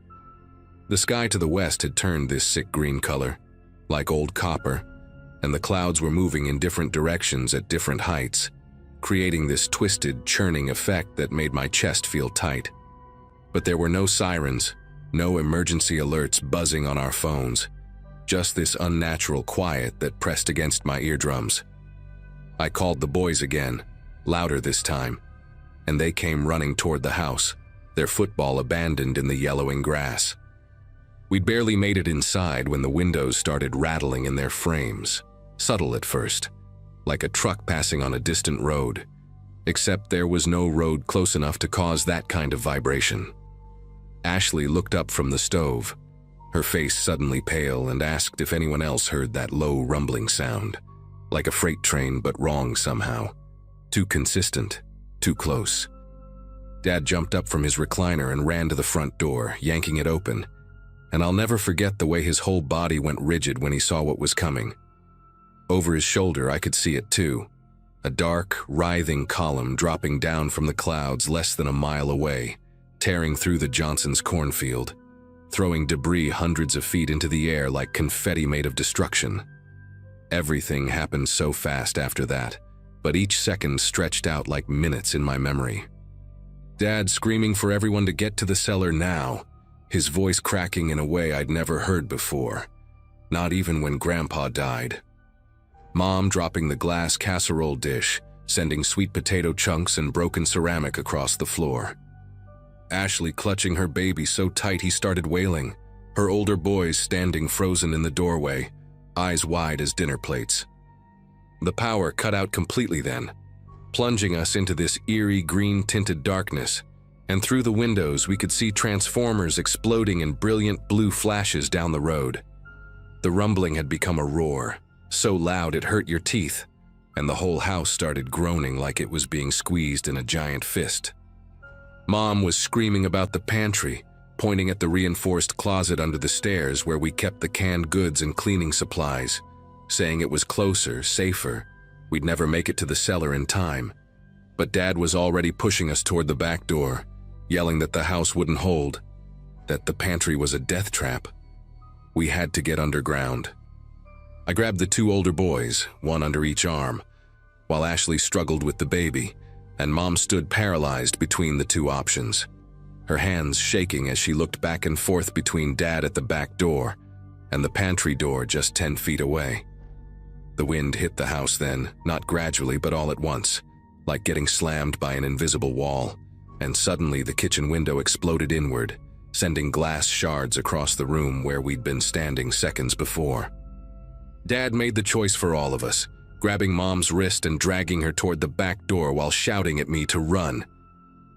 The sky to the west had turned this sick green color, like old copper, and the clouds were moving in different directions at different heights, creating this twisted, churning effect that made my chest feel tight. But there were no sirens, no emergency alerts buzzing on our phones, just this unnatural quiet that pressed against my eardrums. I called the boys again, louder this time, and they came running toward the house, their football abandoned in the yellowing grass. We'd barely made it inside when the windows started rattling in their frames, subtle at first, like a truck passing on a distant road, except there was no road close enough to cause that kind of vibration. Ashley looked up from the stove, her face suddenly pale, and asked if anyone else heard that low rumbling sound. Like a freight train, but wrong somehow. Too consistent, too close. Dad jumped up from his recliner and ran to the front door, yanking it open, and I'll never forget the way his whole body went rigid when he saw what was coming. Over his shoulder, I could see it too. A dark, writhing column dropping down from the clouds less than a mile away, tearing through the Johnson's cornfield, throwing debris hundreds of feet into the air like confetti made of destruction. Everything happened so fast after that, but each second stretched out like minutes in my memory. Dad screaming for everyone to get to the cellar now, his voice cracking in a way I'd never heard before, not even when Grandpa died. Mom dropping the glass casserole dish, sending sweet potato chunks and broken ceramic across the floor. Ashley clutching her baby so tight he started wailing, her older boys standing frozen in the doorway, eyes wide as dinner plates. The power cut out completely then, plunging us into this eerie green-tinted darkness, and through the windows we could see transformers exploding in brilliant blue flashes down the road. The rumbling had become a roar, so loud it hurt your teeth, and the whole house started groaning like it was being squeezed in a giant fist. Mom was screaming about the pantry, pointing at the reinforced closet under the stairs where we kept the canned goods and cleaning supplies, saying it was closer, safer. We'd never make it to the cellar in time. But Dad was already pushing us toward the back door, yelling that the house wouldn't hold, that the pantry was a death trap. We had to get underground. I grabbed the two older boys, one under each arm, while Ashley struggled with the baby, and Mom stood paralyzed between the two options, her hands shaking as she looked back and forth between Dad at the back door and the pantry door just 10 feet away. The wind hit the house then, not gradually but all at once, like getting slammed by an invisible wall, and suddenly the kitchen window exploded inward, sending glass shards across the room where we'd been standing seconds before. Dad made the choice for all of us, grabbing Mom's wrist and dragging her toward the back door while shouting at me to run.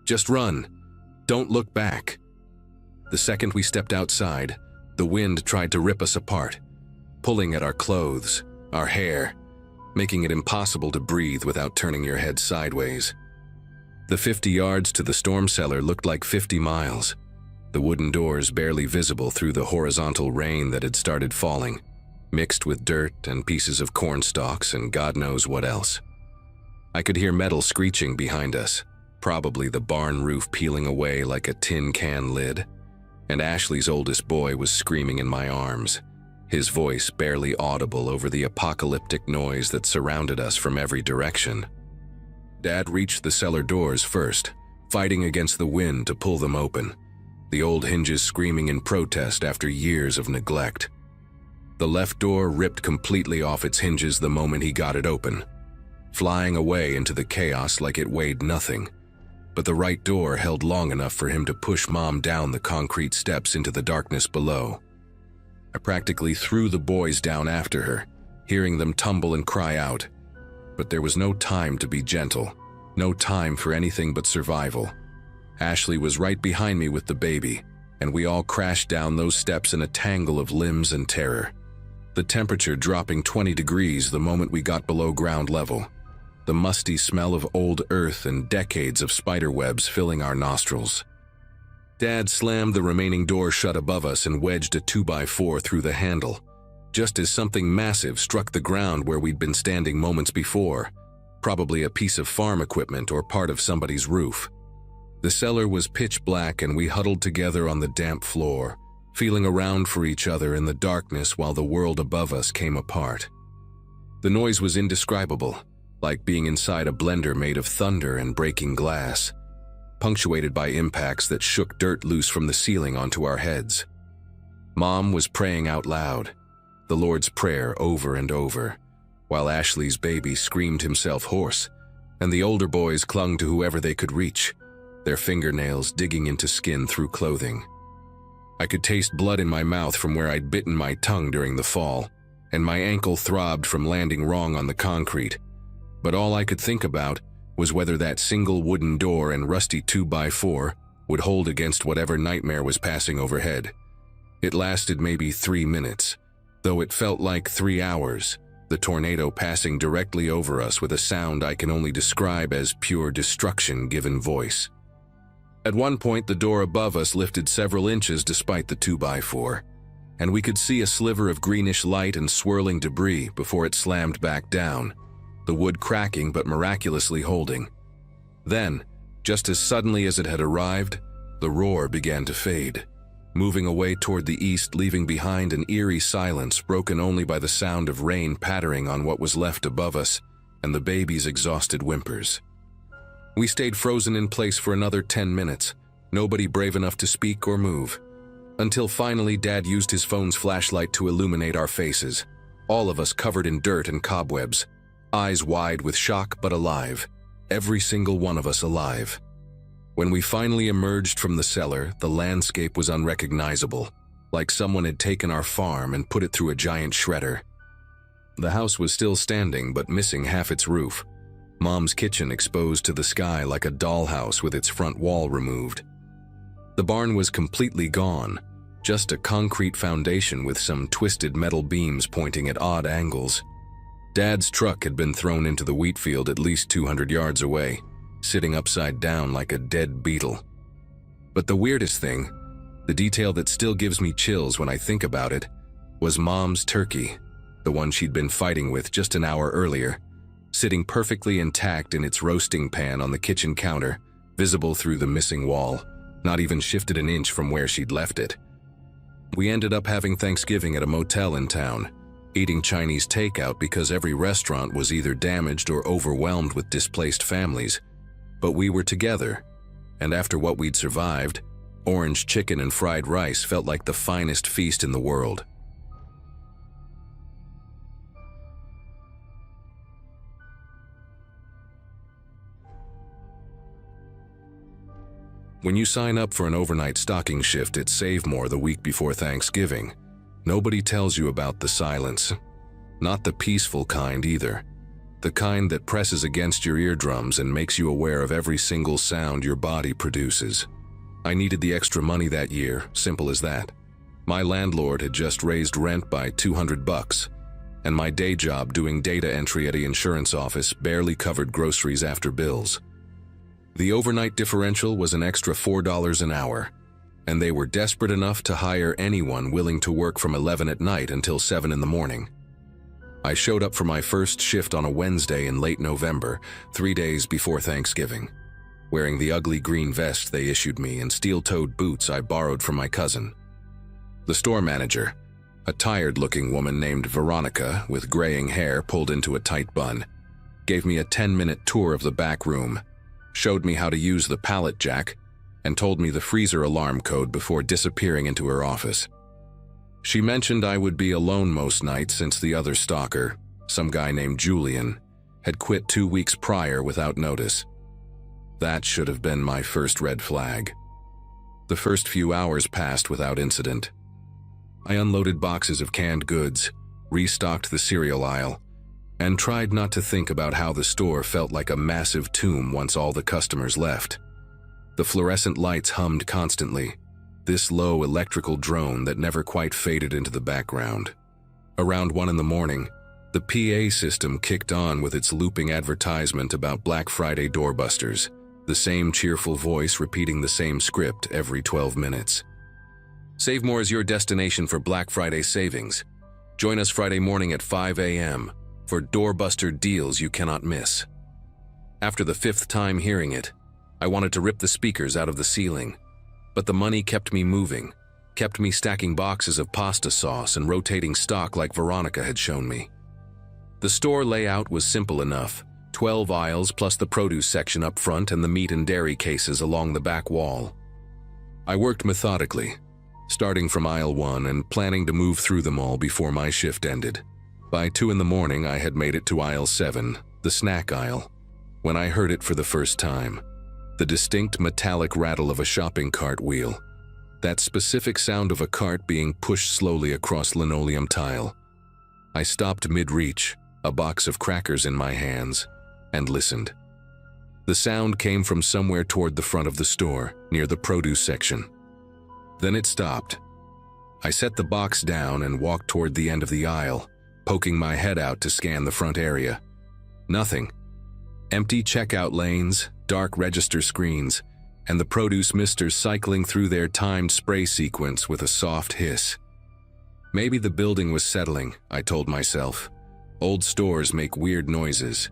Just run. Don't look back. The second we stepped outside, the wind tried to rip us apart, pulling at our clothes, our hair, making it impossible to breathe without turning your head sideways. The 50 yards to the storm cellar looked like 50 miles, the wooden doors barely visible through the horizontal rain that had started falling, mixed with dirt and pieces of corn stalks and God knows what else. I could hear metal screeching behind us, probably the barn roof peeling away like a tin can lid, and Ashley's oldest boy was screaming in my arms, his voice barely audible over the apocalyptic noise that surrounded us from every direction. Dad reached the cellar doors first, fighting against the wind to pull them open, the old hinges screaming in protest after years of neglect. The left door ripped completely off its hinges the moment he got it open, flying away into the chaos like it weighed nothing. But the right door held long enough for him to push Mom down the concrete steps into the darkness below. I practically threw the boys down after her, hearing them tumble and cry out. But there was no time to be gentle, no time for anything but survival. Ashley was right behind me with the baby, and we all crashed down those steps in a tangle of limbs and terror, the temperature dropping 20 degrees the moment we got below ground level, the musty smell of old earth and decades of spider webs filling our nostrils. Dad slammed the remaining door shut above us and wedged a 2x4 through the handle, just as something massive struck the ground where we'd been standing moments before, probably a piece of farm equipment or part of somebody's roof. The cellar was pitch black and we huddled together on the damp floor, feeling around for each other in the darkness while the world above us came apart. The noise was indescribable, like being inside a blender made of thunder and breaking glass, punctuated by impacts that shook dirt loose from the ceiling onto our heads. Mom was praying out loud, the Lord's Prayer over and over, while Ashley's baby screamed himself hoarse, and the older boys clung to whoever they could reach, their fingernails digging into skin through clothing. I could taste blood in my mouth from where I'd bitten my tongue during the fall, and my ankle throbbed from landing wrong on the concrete. But all I could think about was whether that single wooden door and rusty 2x4 would hold against whatever nightmare was passing overhead. It lasted maybe 3 minutes, though it felt like 3 hours, the tornado passing directly over us with a sound I can only describe as pure destruction given voice. At one point, the door above us lifted several inches despite the 2x4, and we could see a sliver of greenish light and swirling debris before it slammed back down, the wood cracking but miraculously holding. Then, just as suddenly as it had arrived, the roar began to fade, moving away toward the east, leaving behind an eerie silence broken only by the sound of rain pattering on what was left above us and the baby's exhausted whimpers. We stayed frozen in place for another 10 minutes, nobody brave enough to speak or move, until finally Dad used his phone's flashlight to illuminate our faces, all of us covered in dirt and cobwebs, eyes wide with shock but alive, every single one of us alive. When we finally emerged from the cellar, the landscape was unrecognizable, like someone had taken our farm and put it through a giant shredder. The house was still standing but missing half its roof, Mom's kitchen exposed to the sky like a dollhouse with its front wall removed. The barn was completely gone, just a concrete foundation with some twisted metal beams pointing at odd angles, Dad's truck had been thrown into the wheat field at least 200 yards away, sitting upside down like a dead beetle. But the weirdest thing, the detail that still gives me chills when I think about it, was Mom's turkey, the one she'd been fighting with just an hour earlier, sitting perfectly intact in its roasting pan on the kitchen counter, visible through the missing wall, not even shifted an inch from where she'd left it. We ended up having Thanksgiving at a motel in town, eating Chinese takeout because every restaurant was either damaged or overwhelmed with displaced families. But we were together, and after what we'd survived, orange chicken and fried rice felt like the finest feast in the world. When you sign up for an overnight stocking shift at Save More the week before Thanksgiving, nobody tells you about the silence. Not the peaceful kind either. The kind that presses against your eardrums and makes you aware of every single sound your body produces. I needed the extra money that year, simple as that. My landlord had just raised rent by $200, and my day job doing data entry at an insurance office barely covered groceries after bills. The overnight differential was an extra $4 an hour, and they were desperate enough to hire anyone willing to work from 11 at night until 7 in the morning. I showed up for my first shift on a Wednesday in late November, 3 days before Thanksgiving, wearing the ugly green vest they issued me and steel-toed boots I borrowed from my cousin. The store manager, a tired-looking woman named Veronica with graying hair pulled into a tight bun, gave me a 10-minute tour of the back room, showed me how to use the pallet jack, and told me the freezer alarm code before disappearing into her office. She mentioned I would be alone most nights since the other stalker, some guy named Julian, had quit 2 weeks prior without notice. That should have been my first red flag. The first few hours passed without incident. I unloaded boxes of canned goods, restocked the cereal aisle, and tried not to think about how the store felt like a massive tomb once all the customers left. The fluorescent lights hummed constantly, this low electrical drone that never quite faded into the background. Around 1 in the morning, the PA system kicked on with its looping advertisement about Black Friday doorbusters, the same cheerful voice repeating the same script every 12 minutes. Save More is your destination for Black Friday savings. Join us Friday morning at 5 a.m. for doorbuster deals you cannot miss. After the 5th time hearing it, I wanted to rip the speakers out of the ceiling, but the money kept me moving, kept me stacking boxes of pasta sauce and rotating stock like Veronica had shown me. The store layout was simple enough, 12 aisles plus the produce section up front and the meat and dairy cases along the back wall. I worked methodically, starting from aisle 1 and planning to move through them all before my shift ended. By 2 in the morning, I had made it to aisle 7, the snack aisle, when I heard it for the first time. The distinct metallic rattle of a shopping cart wheel. That specific sound of a cart being pushed slowly across linoleum tile. I stopped mid-reach, a box of crackers in my hands, and listened. The sound came from somewhere toward the front of the store, near the produce section. Then it stopped. I set the box down and walked toward the end of the aisle, poking my head out to scan the front area. Nothing. Empty checkout lanes, dark register screens, and the produce misters cycling through their timed spray sequence with a soft hiss. Maybe the building was settling, I told myself. Old stores make weird noises.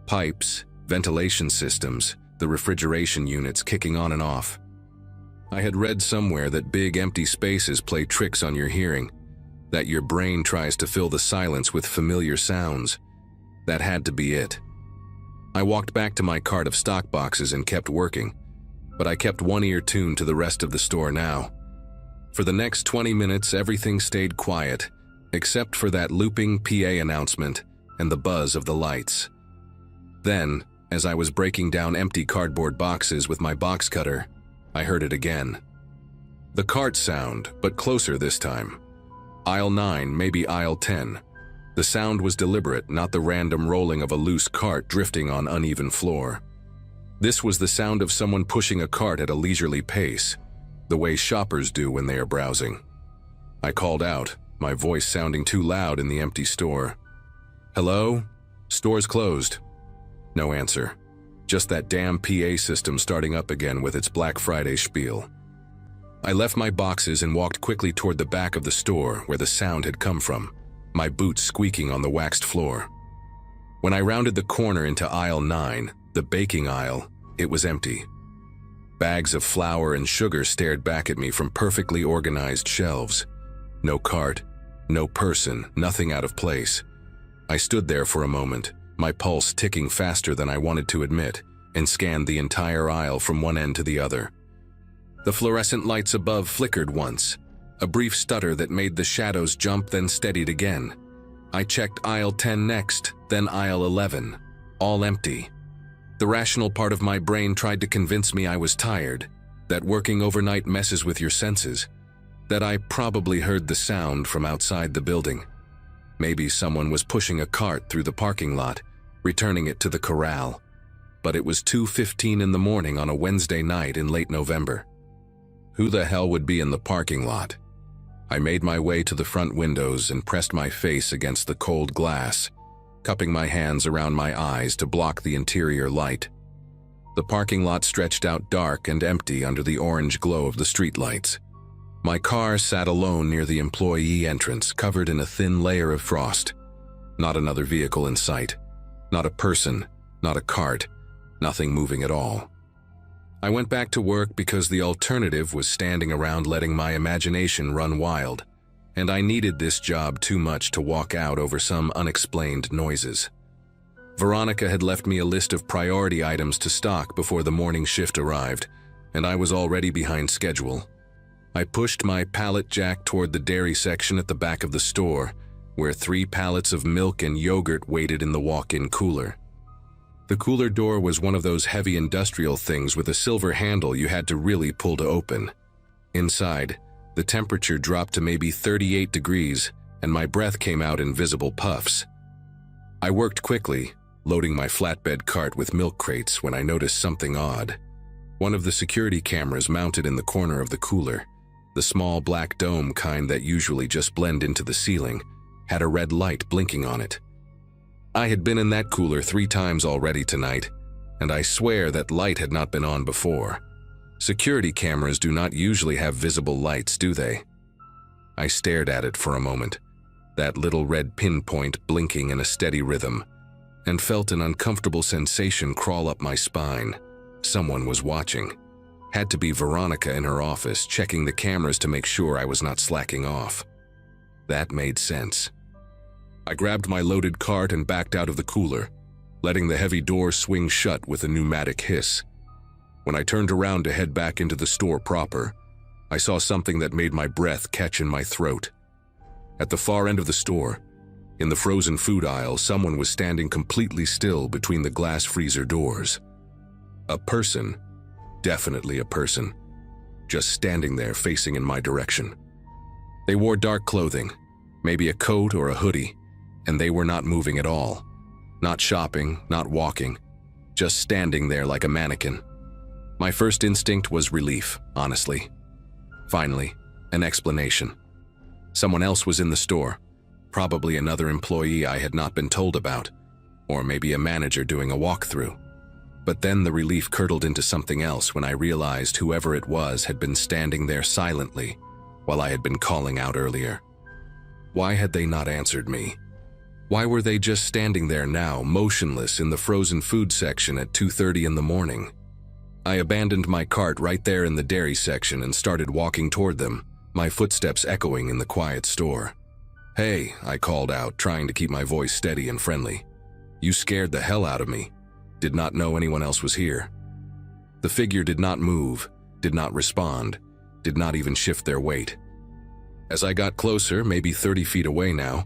Pipes, ventilation systems, the refrigeration units kicking on and off. I had read somewhere that big empty spaces play tricks on your hearing, that your brain tries to fill the silence with familiar sounds. That had to be it. I walked back to my cart of stock boxes and kept working, but I kept one ear tuned to the rest of the store now. For the next 20 minutes, everything stayed quiet, except for that looping PA announcement and the buzz of the lights. Then, as I was breaking down empty cardboard boxes with my box cutter, I heard it again. The cart sound, but closer this time. Aisle 9, maybe aisle 10. The sound was deliberate, not the random rolling of a loose cart drifting on uneven floor. This was the sound of someone pushing a cart at a leisurely pace, the way shoppers do when they are browsing. I called out, my voice sounding too loud in the empty store. Hello? Store's closed. No answer. Just that damn PA system starting up again with its Black Friday spiel. I left my boxes and walked quickly toward the back of the store where the sound had come from, my boots squeaking on the waxed floor. When I rounded the corner into aisle 9, the baking aisle, it was empty. Bags of flour and sugar stared back at me from perfectly organized shelves. No cart, no person, nothing out of place. I stood there for a moment, my pulse ticking faster than I wanted to admit, and scanned the entire aisle from one end to the other. The fluorescent lights above flickered once, a brief stutter that made the shadows jump then steadied again. I checked aisle 10 next, then aisle 11, all empty. The rational part of my brain tried to convince me I was tired, that working overnight messes with your senses, that I probably heard the sound from outside the building. Maybe someone was pushing a cart through the parking lot, returning it to the corral. But it was 2:15 in the morning on a Wednesday night in late November. Who the hell would be in the parking lot? I made my way to the front windows and pressed my face against the cold glass, cupping my hands around my eyes to block the interior light. The parking lot stretched out dark and empty under the orange glow of the streetlights. My car sat alone near the employee entrance, covered in a thin layer of frost. Not another vehicle in sight. Not a person, not a cart, nothing moving at all. I went back to work because the alternative was standing around letting my imagination run wild, and I needed this job too much to walk out over some unexplained noises. Veronica had left me a list of priority items to stock before the morning shift arrived, and I was already behind schedule. I pushed my pallet jack toward the dairy section at the back of the store, where 3 pallets of milk and yogurt waited in the walk-in cooler. The cooler door was one of those heavy industrial things with a silver handle you had to really pull to open. Inside, the temperature dropped to maybe 38 degrees, and my breath came out in visible puffs. I worked quickly, loading my flatbed cart with milk crates when I noticed something odd. One of the security cameras mounted in the corner of the cooler, the small black dome kind that usually just blend into the ceiling, had a red light blinking on it. I had been in that cooler 3 times already tonight, and I swear that light had not been on before. Security cameras do not usually have visible lights, do they? I stared at it for a moment, that little red pinpoint blinking in a steady rhythm, and felt an uncomfortable sensation crawl up my spine. Someone was watching. Had to be Veronica in her office, checking the cameras to make sure I was not slacking off. That made sense. I grabbed my loaded cart and backed out of the cooler, letting the heavy door swing shut with a pneumatic hiss. When I turned around to head back into the store proper, I saw something that made my breath catch in my throat. At the far end of the store, in the frozen food aisle, someone was standing completely still between the glass freezer doors. A person, definitely a person, just standing there facing in my direction. They wore dark clothing, maybe a coat or a hoodie, and they were not moving at all. Not shopping, not walking, just standing there like a mannequin. My first instinct was relief, honestly. Finally, an explanation. Someone else was in the store, probably another employee I had not been told about, or maybe a manager doing a walkthrough. But then the relief curdled into something else when I realized whoever it was had been standing there silently while I had been calling out earlier. Why had they not answered me? Why were they just standing there now, motionless in the frozen food section at 2:30 in the morning? I abandoned my cart right there in the dairy section and started walking toward them, my footsteps echoing in the quiet store. "Hey," I called out, trying to keep my voice steady and friendly. "You scared the hell out of me. Did not know anyone else was here." The figure did not move, did not respond, did not even shift their weight. As I got closer, maybe 30 feet away now,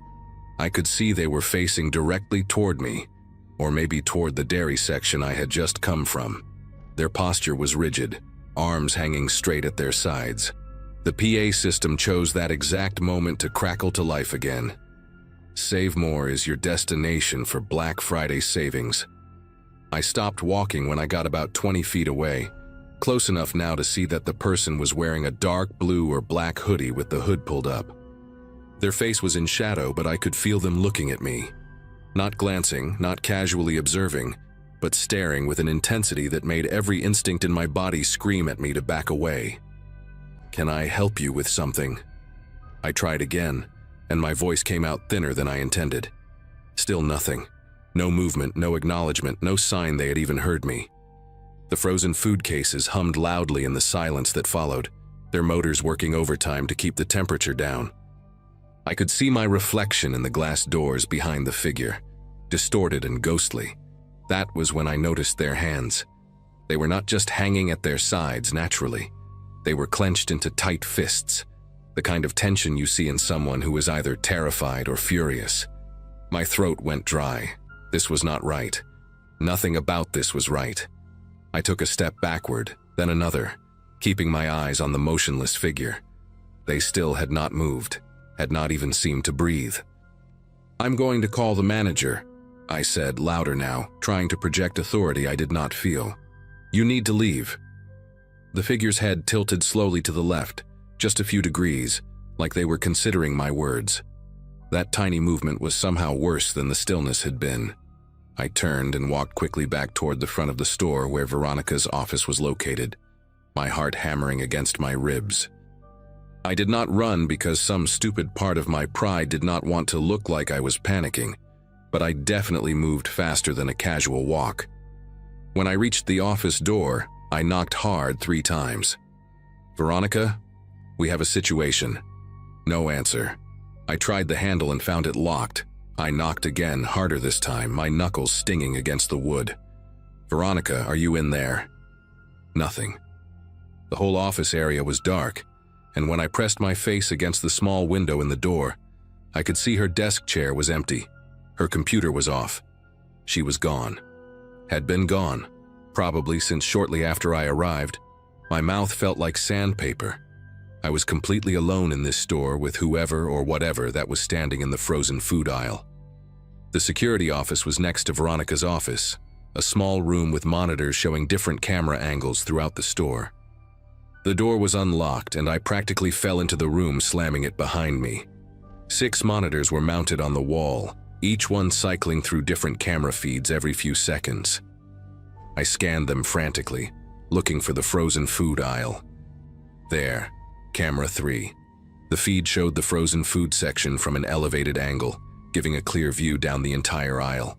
I could see they were facing directly toward me, or maybe toward the dairy section I had just come from. Their posture was rigid, arms hanging straight at their sides. The PA system chose that exact moment to crackle to life again. Save More is your destination for Black Friday savings. I stopped walking when I got about 20 feet away, close enough now to see that the person was wearing a dark blue or black hoodie with the hood pulled up. Their face was in shadow, but I could feel them looking at me. Not glancing, not casually observing, but staring with an intensity that made every instinct in my body scream at me to back away. "Can I help you with something?" I tried again, and my voice came out thinner than I intended. Still nothing. No movement, no acknowledgement, no sign they had even heard me. The frozen food cases hummed loudly in the silence that followed, their motors working overtime to keep the temperature down. I could see my reflection in the glass doors behind the figure, distorted and ghostly. That was when I noticed their hands. They were not just hanging at their sides naturally. They were clenched into tight fists, the kind of tension you see in someone who is either terrified or furious. My throat went dry. This was not right. Nothing about this was right. I took a step backward, then another, keeping my eyes on the motionless figure. They still had not moved, had not even seemed to breathe. "I'm going to call the manager," I said, louder now, trying to project authority I did not feel. "You need to leave." The figure's head tilted slowly to the left, just a few degrees, like they were considering my words. That tiny movement was somehow worse than the stillness had been. I turned and walked quickly back toward the front of the store where Veronica's office was located, my heart hammering against my ribs. I did not run because some stupid part of my pride did not want to look like I was panicking, but I definitely moved faster than a casual walk. When I reached the office door, I knocked hard 3 times. "Veronica, we have a situation." No answer. I tried the handle and found it locked. I knocked again, harder this time, my knuckles stinging against the wood. "Veronica, are you in there?" Nothing. The whole office area was dark, and when I pressed my face against the small window in the door, I could see her desk chair was empty. Her computer was off. She was gone. Had been gone, probably since shortly after I arrived. My mouth felt like sandpaper. I was completely alone in this store with whoever or whatever that was standing in the frozen food aisle. The security office was next to Veronica's office, a small room with monitors showing different camera angles throughout the store. The door was unlocked, and I practically fell into the room, slamming it behind me. 6 monitors were mounted on the wall, each one cycling through different camera feeds every few seconds. I scanned them frantically, looking for the frozen food aisle. There, camera 3. The feed showed the frozen food section from an elevated angle, giving a clear view down the entire aisle.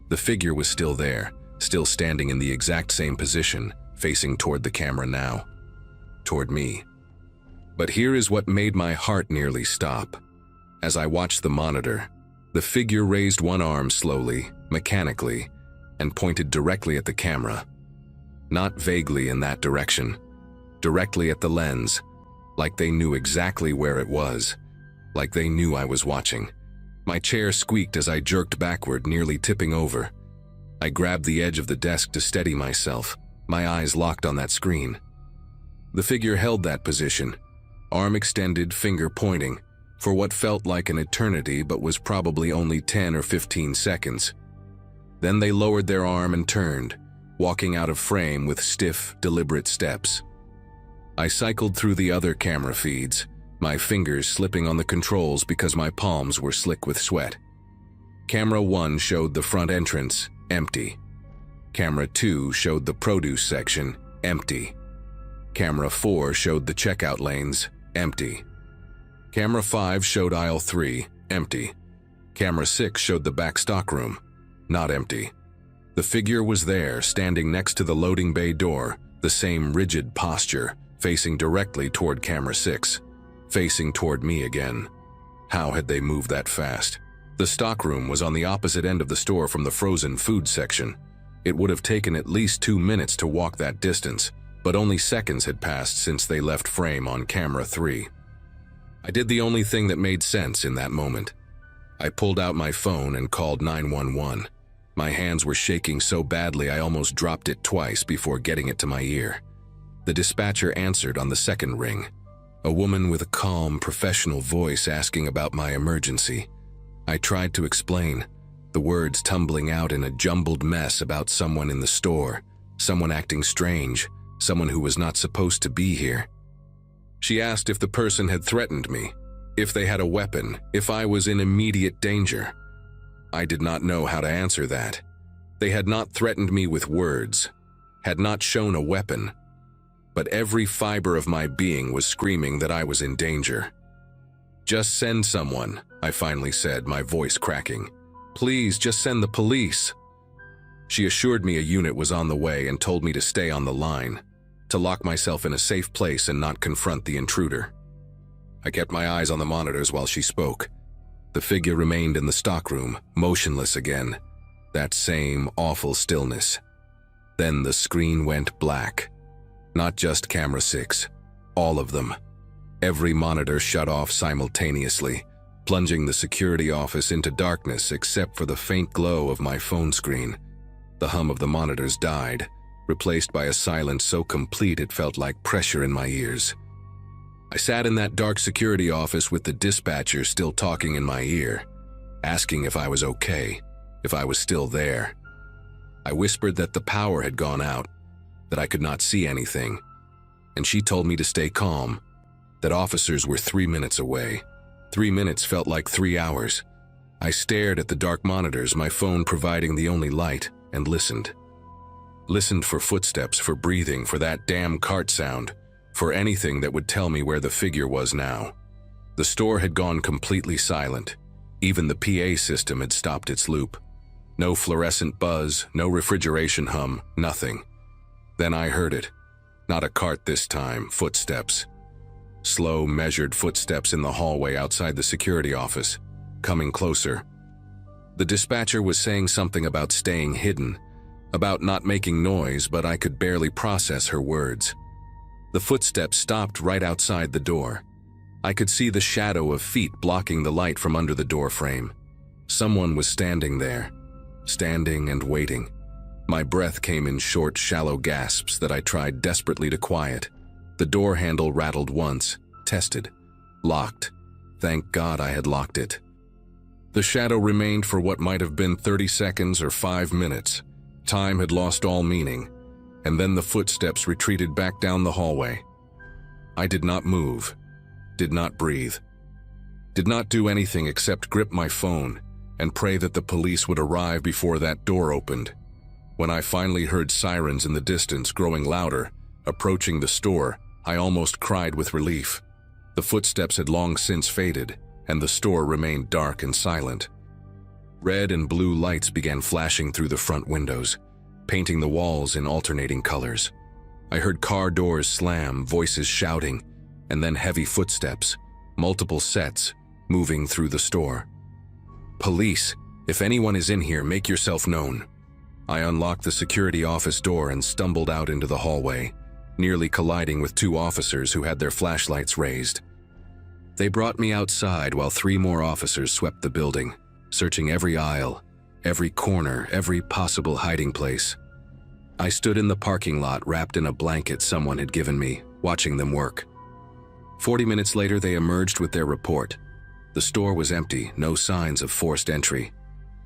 The figure was still there, still standing in the exact same position, facing toward the camera now. Toward me. But here is what made my heart nearly stop. As I watched the monitor, the figure raised one arm slowly, mechanically, and pointed directly at the camera. Not vaguely in that direction, directly at the lens, like they knew exactly where it was, like they knew I was watching. My chair squeaked as I jerked backward, nearly tipping over. I grabbed the edge of the desk to steady myself, my eyes locked on that screen. The figure held that position, arm extended, finger pointing, for what felt like an eternity but was probably only 10 or 15 seconds. Then they lowered their arm and turned, walking out of frame with stiff, deliberate steps. I cycled through the other camera feeds, my fingers slipping on the controls because my palms were slick with sweat. Camera 1 showed the front entrance, empty. Camera 2 showed the produce section, empty. Camera 4 showed the checkout lanes, empty. Camera 5 showed aisle 3, empty. Camera 6 showed the back stockroom, not empty. The figure was there, standing next to the loading bay door, the same rigid posture, facing directly toward camera 6, facing toward me again. How had they moved that fast? The stockroom was on the opposite end of the store from the frozen food section. It would have taken at least 2 minutes to walk that distance, but only seconds had passed since they left frame on camera 3. I did the only thing that made sense in that moment. I pulled out my phone and called 911. My hands were shaking so badly I almost dropped it twice before getting it to my ear. The dispatcher answered on the second ring, a woman with a calm, professional voice asking about my emergency. I tried to explain, the words tumbling out in a jumbled mess about someone in the store, someone acting strange, someone who was not supposed to be here. She asked if the person had threatened me, if they had a weapon, if I was in immediate danger. I did not know how to answer that. They had not threatened me with words, had not shown a weapon, but every fiber of my being was screaming that I was in danger. "Just send someone," I finally said, my voice cracking. "Please, just send the police." She assured me a unit was on the way and told me to stay on the line, to lock myself in a safe place and not confront the intruder. I kept my eyes on the monitors while she spoke. The figure remained in the stockroom, motionless again. That same awful stillness. Then the screen went black. Not just camera 6, all of them. Every monitor shut off simultaneously, plunging the security office into darkness except for the faint glow of my phone screen. The hum of the monitors died, replaced by a silence so complete it felt like pressure in my ears. I sat in that dark security office with the dispatcher still talking in my ear, asking if I was okay, if I was still there. I whispered that the power had gone out, that I could not see anything, and she told me to stay calm, that officers were 3 minutes away. 3 minutes felt like 3 hours. I stared at the dark monitors, my phone providing the only light, and listened. Listened for footsteps, for breathing, for that damn cart sound, for anything that would tell me where the figure was now. The store had gone completely silent. Even the PA system had stopped its loop. No fluorescent buzz, no refrigeration hum, nothing. Then I heard it. Not a cart this time, footsteps. Slow, measured footsteps in the hallway outside the security office, coming closer. The dispatcher was saying something about staying hidden, about not making noise, but I could barely process her words. The footsteps stopped right outside the door. I could see the shadow of feet blocking the light from under the door frame. Someone was standing there, standing and waiting. My breath came in short, shallow gasps that I tried desperately to quiet. The door handle rattled once, tested, locked. Thank God I had locked it. The shadow remained for what might have been 30 seconds or 5 minutes. Time had lost all meaning, and then the footsteps retreated back down the hallway. I did not move, did not breathe, did not do anything except grip my phone and pray that the police would arrive before that door opened. When I finally heard sirens in the distance growing louder, approaching the store, I almost cried with relief. The footsteps had long since faded, and the store remained dark and silent. Red and blue lights began flashing through the front windows, painting the walls in alternating colors. I heard car doors slam, voices shouting, and then heavy footsteps, multiple sets, moving through the store. "Police, if anyone is in here, make yourself known." I unlocked the security office door and stumbled out into the hallway, nearly colliding with 2 officers who had their flashlights raised. They brought me outside while 3 more officers swept the building, searching every aisle, every corner, every possible hiding place. I stood in the parking lot wrapped in a blanket someone had given me, watching them work. 40 minutes later, they emerged with their report. The store was empty, no signs of forced entry.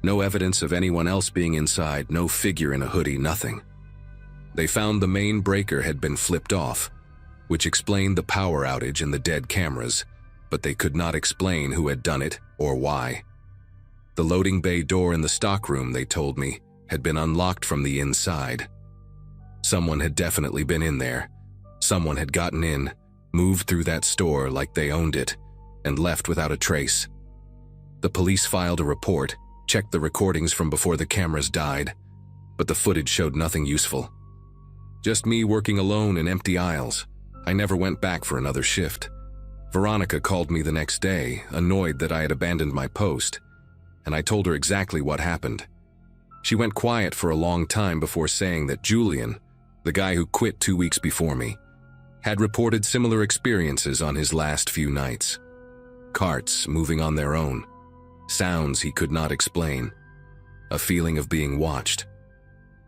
No evidence of anyone else being inside, no figure in a hoodie, nothing. They found the main breaker had been flipped off, which explained the power outage and the dead cameras, but they could not explain who had done it or why. The loading bay door in the stockroom, they told me, had been unlocked from the inside. Someone had definitely been in there. Someone had gotten in, moved through that store like they owned it, and left without a trace. The police filed a report, checked the recordings from before the cameras died, but the footage showed nothing useful. Just me working alone in empty aisles. I never went back for another shift. Veronica called me the next day, annoyed that I had abandoned my post, and I told her exactly what happened. She went quiet for a long time before saying that Julian, the guy who quit 2 weeks before me, had reported similar experiences on his last few nights. Carts moving on their own, sounds he could not explain, a feeling of being watched.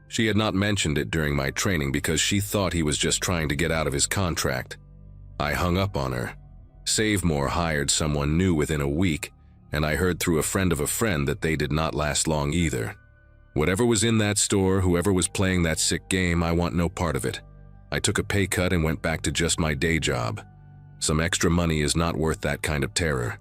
She had not mentioned it during my training because she thought he was just trying to get out of his contract. I hung up on her. Savemore hired someone new within a week, and I heard through a friend of a friend that they did not last long either. Whatever was in that store, whoever was playing that sick game, I want no part of it. I took a pay cut and went back to just my day job. Some extra money is not worth that kind of terror.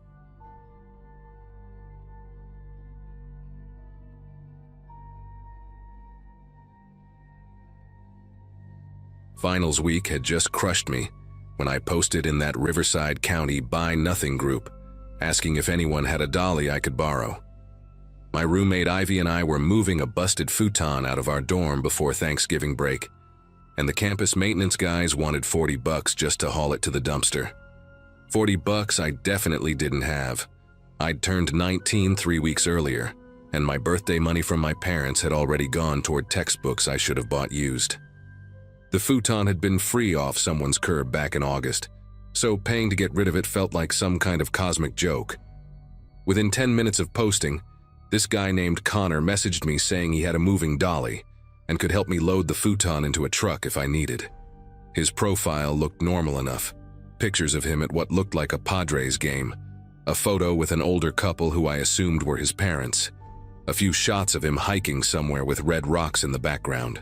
Finals week had just crushed me when I posted in that Riverside County Buy Nothing group, asking if anyone had a dolly I could borrow. My roommate Ivy and I were moving a busted futon out of our dorm before Thanksgiving break, and the campus maintenance guys wanted $40 just to haul it to the dumpster. $40 I definitely didn't have. I'd turned 19 3 weeks earlier, and my birthday money from my parents had already gone toward textbooks I should have bought used. The futon had been free off someone's curb back in August, so paying to get rid of it felt like some kind of cosmic joke. Within 10 minutes of posting, this guy named Connor messaged me saying he had a moving dolly and could help me load the futon into a truck if I needed. His profile looked normal enough. Pictures of him at what looked like a Padres game, a photo with an older couple who I assumed were his parents, a few shots of him hiking somewhere with red rocks in the background.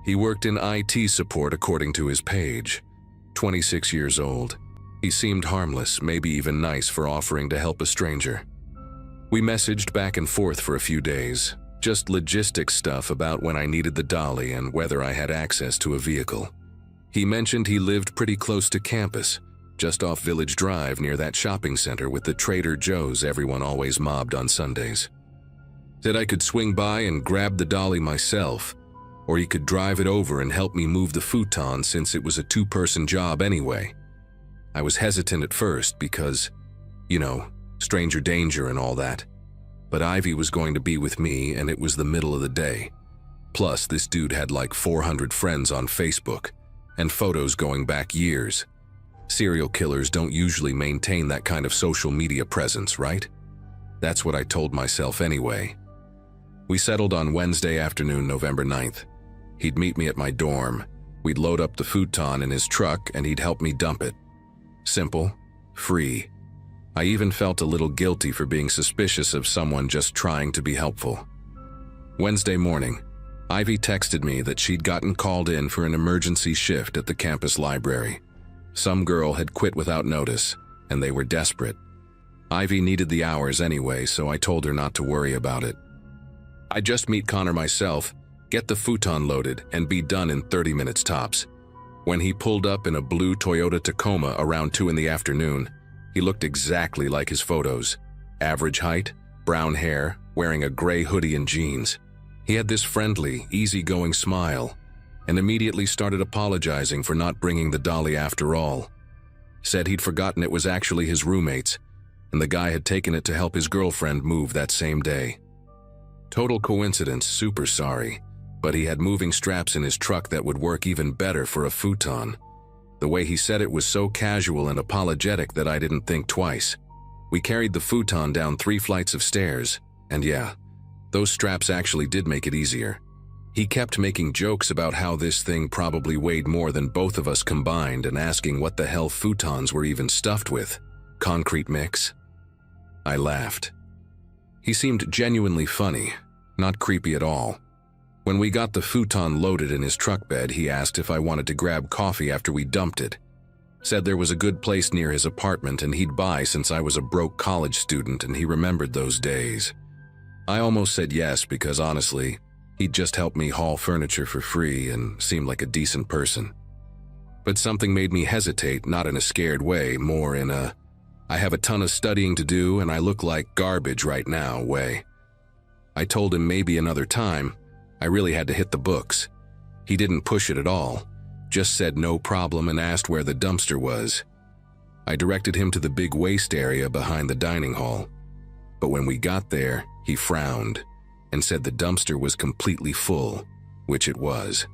He worked in IT support according to his page. 26 years old. He seemed harmless, maybe even nice for offering to help a stranger. We messaged back and forth for a few days, just logistics stuff about when I needed the dolly and whether I had access to a vehicle. He mentioned he lived pretty close to campus, just off Village Drive near that shopping center with the Trader Joe's everyone always mobbed on Sundays. Said I could swing by and grab the dolly myself, or he could drive it over and help me move the futon since it was a two-person job anyway. I was hesitant at first because, stranger danger and all that. But Ivy was going to be with me and it was the middle of the day. Plus, this dude had like 400 friends on Facebook and photos going back years. Serial killers don't usually maintain that kind of social media presence, right? That's what I told myself anyway. We settled on Wednesday afternoon, November 9th. He'd meet me at my dorm. We'd load up the futon in his truck and he'd help me dump it. Simple, free. I even felt a little guilty for being suspicious of someone just trying to be helpful. Wednesday morning, Ivy texted me that she'd gotten called in for an emergency shift at the campus library. Some girl had quit without notice, and they were desperate. Ivy needed the hours anyway, so I told her not to worry about it. I'd just meet Connor myself, get the futon loaded, and be done in 30 minutes tops. When he pulled up in a blue Toyota Tacoma around 2 in the afternoon, he looked exactly like his photos. Average height, brown hair, wearing a gray hoodie and jeans. He had this friendly, easygoing smile, and immediately started apologizing for not bringing the dolly after all. Said he'd forgotten it was actually his roommate's, and the guy had taken it to help his girlfriend move that same day. Total coincidence, super sorry, but he had moving straps in his truck that would work even better for a futon. The way he said it was so casual and apologetic that I didn't think twice. We carried the futon down 3 flights of stairs, and yeah, those straps actually did make it easier. He kept making jokes about how this thing probably weighed more than both of us combined and asking what the hell futons were even stuffed with. Concrete mix? I laughed. He seemed genuinely funny, not creepy at all. When we got the futon loaded in his truck bed, he asked if I wanted to grab coffee after we dumped it. Said there was a good place near his apartment and he'd buy since I was a broke college student and he remembered those days. I almost said yes because honestly, he'd just helped me haul furniture for free and seemed like a decent person. But something made me hesitate, not in a scared way, more in a, I have a ton of studying to do and I look like garbage right now way. I told him maybe another time. I really had to hit the books. He didn't push it at all, just said no problem and asked where the dumpster was. I directed him to the big waste area behind the dining hall. But when we got there, he frowned and said the dumpster was completely full, which it was.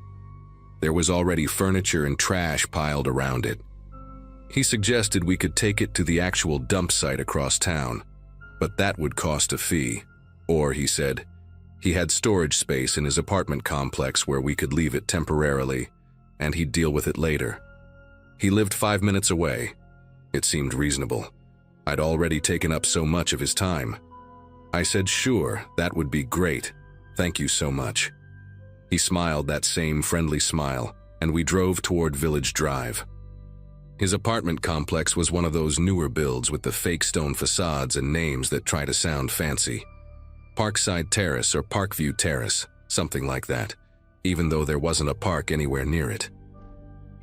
There was already furniture and trash piled around it. He suggested we could take it to the actual dump site across town, but that would cost a fee. Or, he said, he had storage space in his apartment complex where we could leave it temporarily, and he'd deal with it later. He lived 5 minutes away. It seemed reasonable. I'd already taken up so much of his time. I said, sure, that would be great. Thank you so much. He smiled that same friendly smile, and we drove toward Village Drive. His apartment complex was one of those newer builds with the fake stone facades and names that try to sound fancy. Parkside Terrace or Parkview Terrace, something like that, even though there wasn't a park anywhere near it.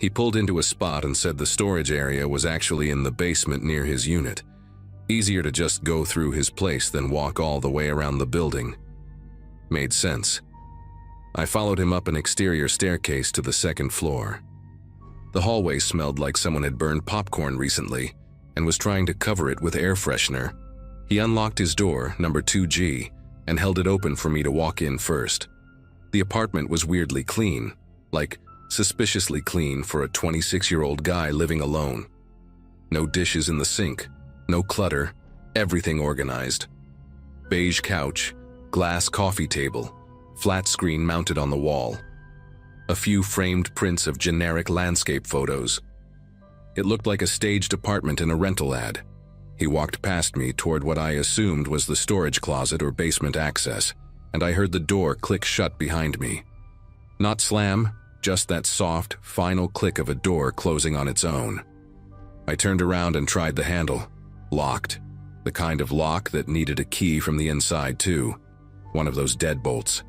He pulled into a spot and said the storage area was actually in the basement near his unit. Easier to just go through his place than walk all the way around the building. Made sense. I followed him up an exterior staircase to the second floor. The hallway smelled like someone had burned popcorn recently and was trying to cover it with air freshener. He unlocked his door, number 2G, and held it open for me to walk in first. The apartment was weirdly clean, like suspiciously clean for a 26-year-old guy living alone. No dishes in the sink, no clutter, everything organized. Beige couch, glass coffee table, flat screen mounted on the wall. A few framed prints of generic landscape photos. It looked like a staged apartment in a rental ad. He walked past me toward what I assumed was the storage closet or basement access, and I heard the door click shut behind me. Not slam, just that soft, final click of a door closing on its own. I turned around and tried the handle. Locked. The kind of lock that needed a key from the inside too. One of those deadbolts.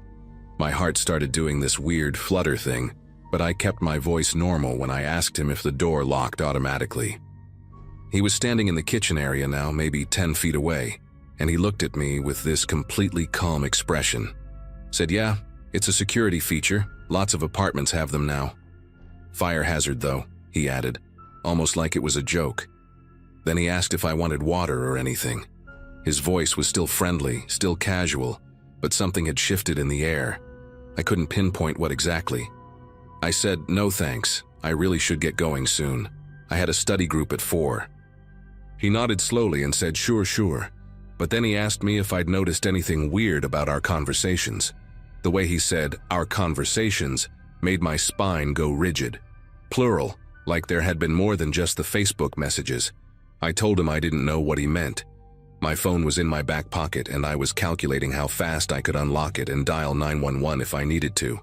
My heart started doing this weird flutter thing, but I kept my voice normal when I asked him if the door locked automatically. He was standing in the kitchen area now, maybe 10 feet away, and he looked at me with this completely calm expression. Said, "Yeah, it's a security feature. Lots of apartments have them now. Fire hazard though," he added, almost like it was a joke. Then he asked if I wanted water or anything. His voice was still friendly, still casual, but something had shifted in the air. I couldn't pinpoint what exactly. I said, "No thanks, I really should get going soon. I had a study group at 4. He nodded slowly and said, sure, but then he asked me if I'd noticed anything weird about our conversations. The way he said, "our conversations," made my spine go rigid. Plural, like there had been more than just the Facebook messages. I told him I didn't know what he meant. My phone was in my back pocket and I was calculating how fast I could unlock it and dial 911 if I needed to.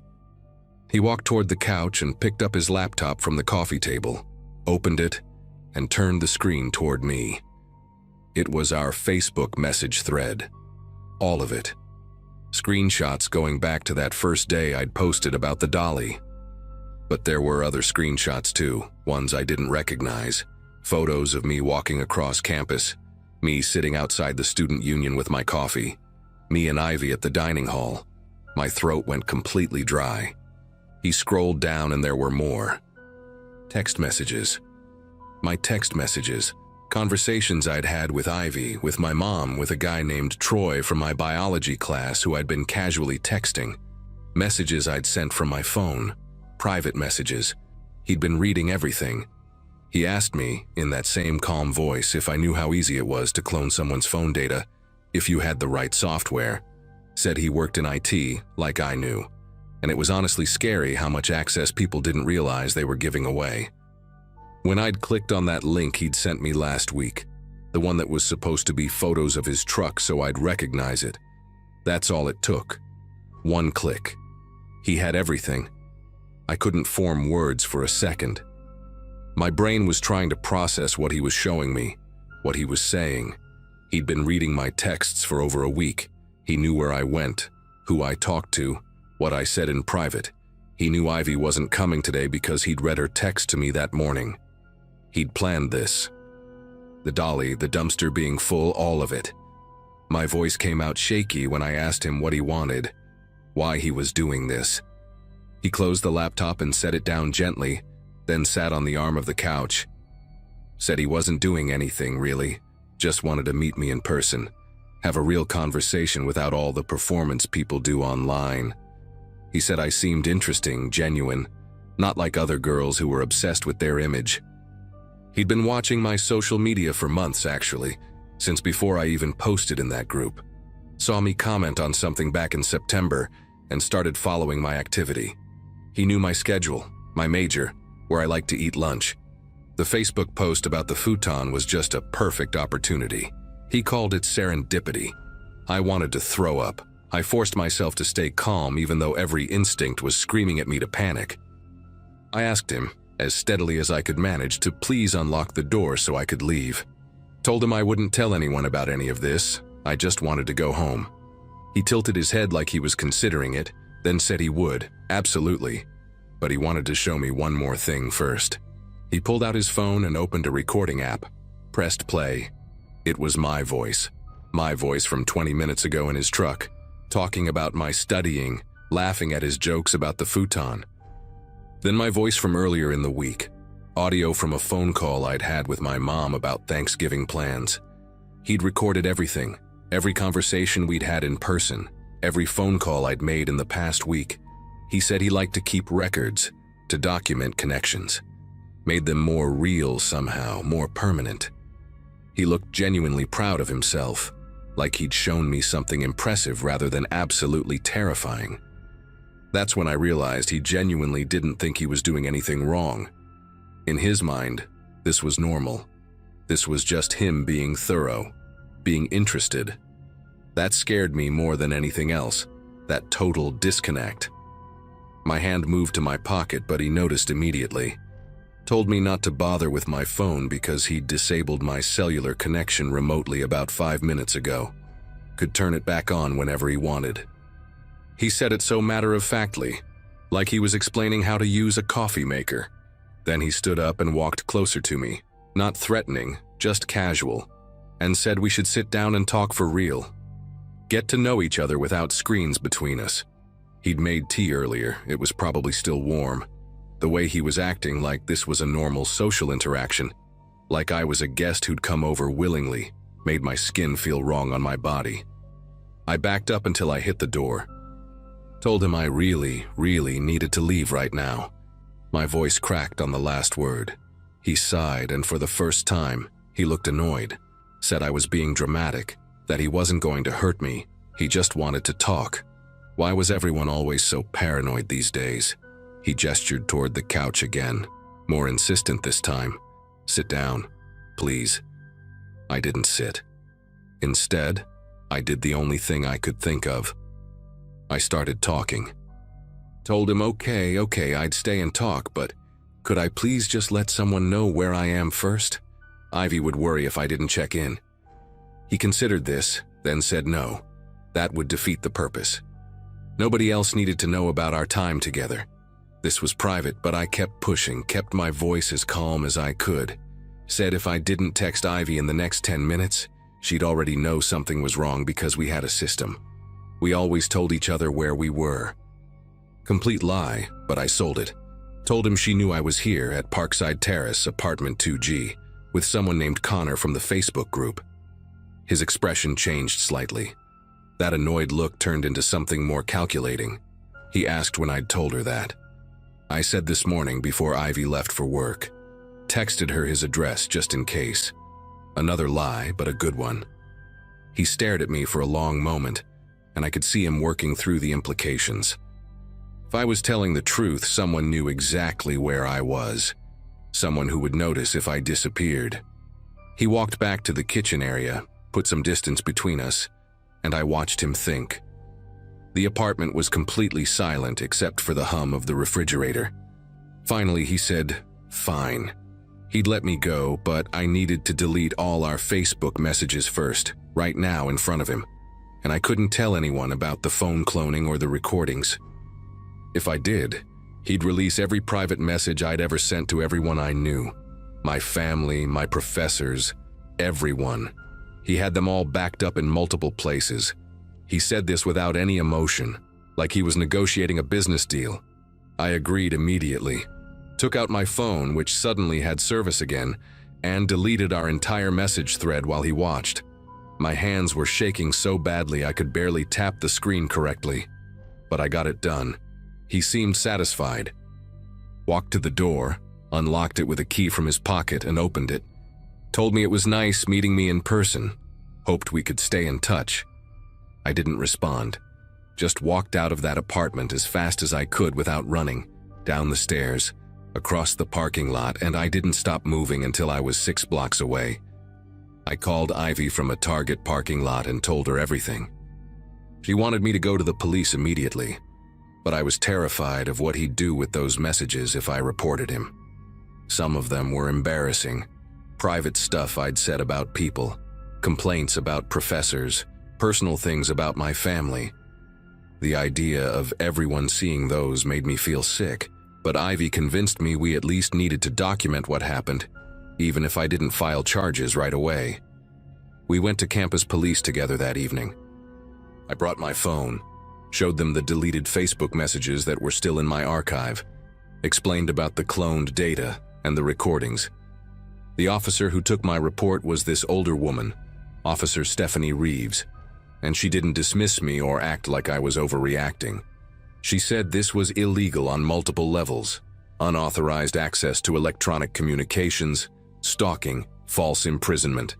He walked toward the couch and picked up his laptop from the coffee table, opened it, and turned the screen toward me. It was our Facebook message thread. All of it. Screenshots going back to that first day I'd posted about the dolly. But there were other screenshots too, ones I didn't recognize. Photos of me walking across campus, me sitting outside the student union with my coffee, me and Ivy at the dining hall. My throat went completely dry. He scrolled down and there were more. Text messages. My text messages. Conversations I'd had with Ivy, with my mom, with a guy named Troy from my biology class who I'd been casually texting. Messages I'd sent from my phone. Private messages. He'd been reading everything. He asked me, in that same calm voice, if I knew how easy it was to clone someone's phone data, if you had the right software. Said he worked in IT, like I knew. And it was honestly scary how much access people didn't realize they were giving away. When I'd clicked on that link he'd sent me last week, the one that was supposed to be photos of his truck so I'd recognize it, that's all it took. One click. He had everything. I couldn't form words for a second. My brain was trying to process what he was showing me, what he was saying. He'd been reading my texts for over a week. He knew where I went, who I talked to, what I said in private. He knew Ivy wasn't coming today because he'd read her text to me that morning. He'd planned this. The dolly, the dumpster being full, all of it. My voice came out shaky when I asked him what he wanted, why he was doing this. He closed the laptop and set it down gently, then sat on the arm of the couch. Said he wasn't doing anything, really. Just wanted to meet me in person. Have a real conversation without all the performance people do online. He said I seemed interesting, genuine, not like other girls who were obsessed with their image. He'd been watching my social media for months, actually, since before I even posted in that group. Saw me comment on something back in September and started following my activity. He knew my schedule, my major, where I like to eat lunch. The Facebook post about the futon was just a perfect opportunity. He called it serendipity. I wanted to throw up. I forced myself to stay calm even though every instinct was screaming at me to panic. I asked him, as steadily as I could manage, to please unlock the door so I could leave. Told him I wouldn't tell anyone about any of this. I just wanted to go home. He tilted his head like he was considering it, then said he would, absolutely. but he wanted to show me one more thing first. He pulled out his phone and opened a recording app, pressed play. It was my voice from 20 minutes ago in his truck, talking about my studying, laughing at his jokes about the futon. Then my voice from earlier in the week, audio from a phone call I'd had with my mom about Thanksgiving plans. He'd recorded everything, every conversation we'd had in person, every phone call I'd made in the past week. He said he liked to keep records, to document connections. Made them more real somehow, more permanent. He looked genuinely proud of himself, like he'd shown me something impressive rather than absolutely terrifying. That's when I realized he genuinely didn't think he was doing anything wrong. In his mind, this was normal. This was just him being thorough, being interested. That scared me more than anything else, that total disconnect. My hand moved to my pocket, but he noticed immediately. Told me not to bother with my phone because he'd disabled my cellular connection remotely about 5 minutes ago. Could turn it back on whenever he wanted. He said it so matter-of-factly, like he was explaining how to use a coffee maker. Then he stood up and walked closer to me, not threatening, just casual, and said we should sit down and talk for real. Get to know each other without screens between us. He'd made tea earlier, it was probably still warm. The way he was acting like this was a normal social interaction, like I was a guest who'd come over willingly, made my skin feel wrong on my body. I backed up until I hit the door. Told him I really needed to leave right now. My voice cracked on the last word. He sighed, and for the first time, he looked annoyed. Said I was being dramatic, that he wasn't going to hurt me, he just wanted to talk. Why was everyone always so paranoid these days? He gestured toward the couch again, more insistent this time. Sit down, please. I didn't sit. Instead, I did the only thing I could think of. I started talking. Told him okay, I'd stay and talk, but could I please just let someone know where I am first? Ivy would worry if I didn't check in. He considered this, then said no. That would defeat the purpose. Nobody else needed to know about our time together. This was private, but I kept pushing, kept my voice as calm as I could. Said if I didn't text Ivy in the next 10 minutes, she'd already know something was wrong because we had a system. We always told each other where we were. Complete lie, but I sold it. Told him she knew I was here at Parkside Terrace, apartment 2G, with someone named Connor from the Facebook group. His expression changed slightly. That annoyed look turned into something more calculating. He asked when I'd told her that. I said this morning before Ivy left for work. Texted her his address just in case. Another lie, but a good one. He stared at me for a long moment, and I could see him working through the implications. If I was telling the truth, someone knew exactly where I was. Someone who would notice if I disappeared. He walked back to the kitchen area, put some distance between us, and I watched him think. The apartment was completely silent except for the hum of the refrigerator. Finally, he said, fine. He'd let me go, but I needed to delete all our Facebook messages first, right now in front of him, and I couldn't tell anyone about the phone cloning or the recordings. If I did, he'd release every private message I'd ever sent to everyone I knew. My family, my professors, everyone. He had them all backed up in multiple places. He said this without any emotion, like he was negotiating a business deal. I agreed immediately. Took out my phone, which suddenly had service again, and deleted our entire message thread while he watched. My hands were shaking so badly I could barely tap the screen correctly. But I got it done. He seemed satisfied. Walked to the door, unlocked it with a key from his pocket, and opened it. Told me it was nice meeting me in person. Hoped we could stay in touch. I didn't respond. Just walked out of that apartment as fast as I could without running, down the stairs, across the parking lot, and I didn't stop moving until I was 6 blocks away. I called Ivy from a Target parking lot and told her everything. She wanted me to go to the police immediately, but I was terrified of what he'd do with those messages if I reported him. Some of them were embarrassing. Private stuff I'd said about people, complaints about professors, personal things about my family. The idea of everyone seeing those made me feel sick, But Ivy convinced me we at least needed to document what happened, even if I didn't file charges right away. We went to campus police together that evening. I brought my phone, showed them the deleted Facebook messages that were still in my archive, explained about the cloned data and the recordings. The officer who took my report was this older woman, Officer Stephanie Reeves, and she didn't dismiss me or act like I was overreacting. She said this was illegal on multiple levels: unauthorized access to electronic communications, stalking, false imprisonment.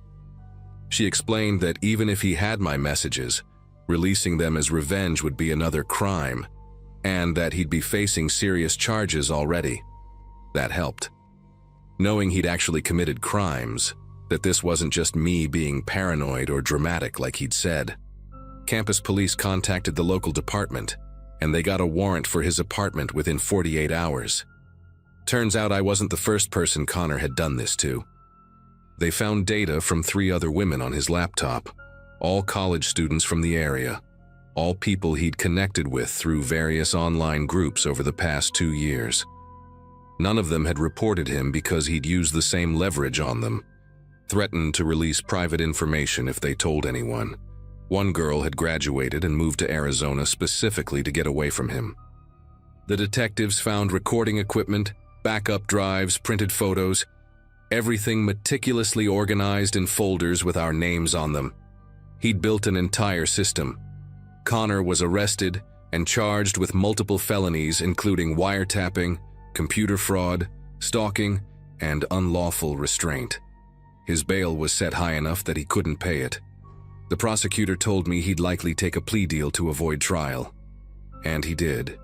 She explained that even if he had my messages, releasing them as revenge would be another crime, and that he'd be facing serious charges already. That helped. Knowing he'd actually committed crimes, that this wasn't just me being paranoid or dramatic like he'd said. Campus police contacted the local department, and they got a warrant for his apartment within 48 hours. Turns out I wasn't the first person Connor had done this to. They found data from 3 other women on his laptop, all college students from the area, all people he'd connected with through various online groups over the past 2 years. None of them had reported him because he'd used the same leverage on them, threatened to release private information if they told anyone. One girl had graduated and moved to Arizona specifically to get away from him. The detectives found recording equipment, backup drives, printed photos, everything meticulously organized in folders with our names on them. He'd built an entire system. Connor was arrested and charged with multiple felonies including wiretapping, computer fraud, stalking, and unlawful restraint. His bail was set high enough that he couldn't pay it. The prosecutor told me he'd likely take a plea deal to avoid trial. And he did.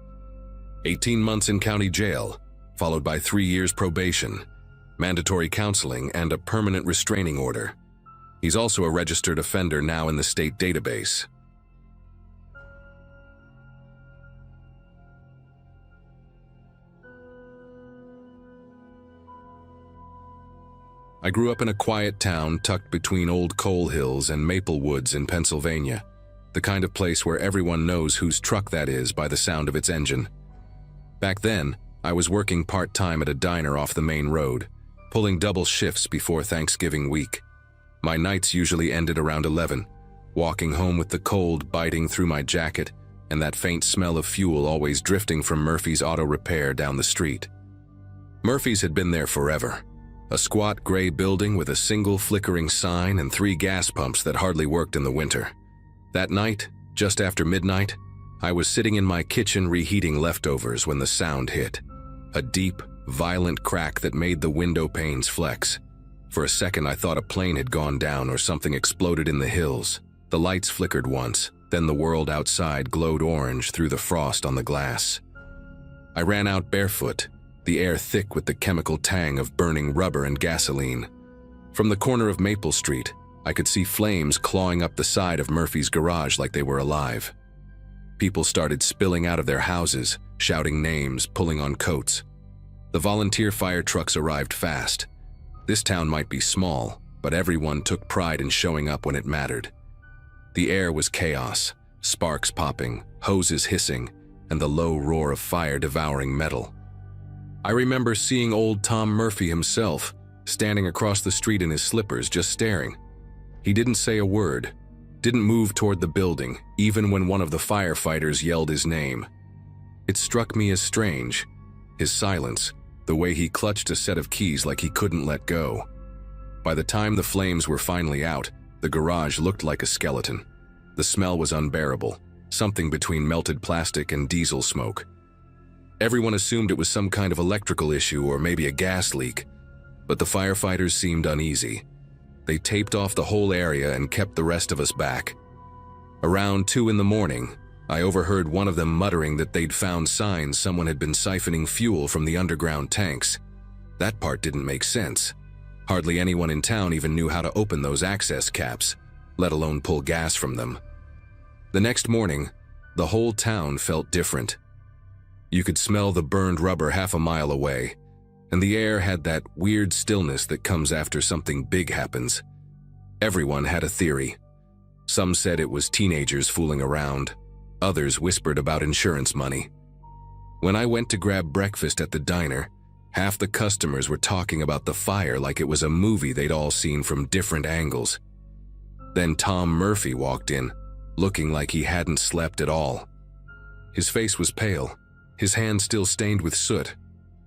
18 months in county jail, followed by 3 years probation, mandatory counseling, and a permanent restraining order. He's also a registered offender now in the state database. I grew up in a quiet town tucked between old coal hills and maple woods in Pennsylvania, the kind of place where everyone knows whose truck that is by the sound of its engine. Back then, I was working part-time at a diner off the main road, pulling double shifts before Thanksgiving week. My nights usually ended around 11, walking home with the cold biting through my jacket and that faint smell of fuel always drifting from Murphy's Auto Repair down the street. Murphy's had been there forever. A squat gray building with a single flickering sign and 3 gas pumps that hardly worked in the winter. That night, just after midnight, I was sitting in my kitchen reheating leftovers when the sound hit. A deep, violent crack that made the window panes flex. For a second I thought a plane had gone down or something exploded in the hills. The lights flickered once, then the world outside glowed orange through the frost on the glass. I ran out barefoot, the air thick with the chemical tang of burning rubber and gasoline. From the corner of Maple Street, I could see flames clawing up the side of Murphy's garage like they were alive. People started spilling out of their houses, shouting names, pulling on coats. The volunteer fire trucks arrived fast. This town might be small, but everyone took pride in showing up when it mattered. The air was chaos, sparks popping, hoses hissing, and the low roar of fire devouring metal. I remember seeing old Tom Murphy himself, standing across the street in his slippers, just staring. He didn't say a word, didn't move toward the building, even when one of the firefighters yelled his name. It struck me as strange, his silence, the way he clutched a set of keys like he couldn't let go. By the time the flames were finally out, the garage looked like a skeleton. The smell was unbearable, something between melted plastic and diesel smoke. Everyone assumed it was some kind of electrical issue or maybe a gas leak, but the firefighters seemed uneasy. They taped off the whole area and kept the rest of us back. Around 2 in the morning, I overheard one of them muttering that they'd found signs someone had been siphoning fuel from the underground tanks. That part didn't make sense. Hardly anyone in town even knew how to open those access caps, let alone pull gas from them. The next morning, the whole town felt different. You could smell the burned rubber half a mile away, and the air had that weird stillness that comes after something big happens. Everyone had a theory. Some said it was teenagers fooling around. Others whispered about insurance money. When I went to grab breakfast at the diner, half the customers were talking about the fire like it was a movie they'd all seen from different angles. Then Tom Murphy walked in, looking like he hadn't slept at all. His face was pale, his hand still stained with soot,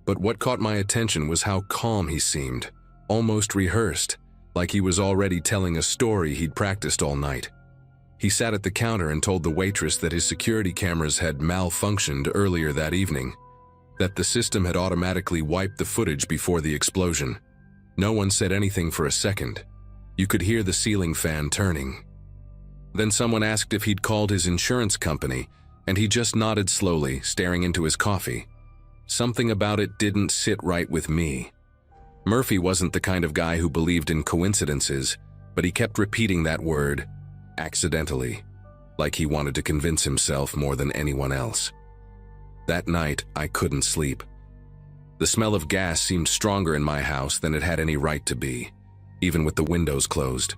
but what caught my attention was how calm he seemed, almost rehearsed, like he was already telling a story he'd practiced all night. He sat at the counter and told the waitress that his security cameras had malfunctioned earlier that evening, that the system had automatically wiped the footage before the explosion. No one said anything for a second. You could hear the ceiling fan turning. Then someone asked if he'd called his insurance company, and he just nodded slowly, staring into his coffee. Something about it didn't sit right with me. Murphy wasn't the kind of guy who believed in coincidences, but he kept repeating that word, accidentally, like he wanted to convince himself more than anyone else. That night, I couldn't sleep. The smell of gas seemed stronger in my house than it had any right to be, even with the windows closed.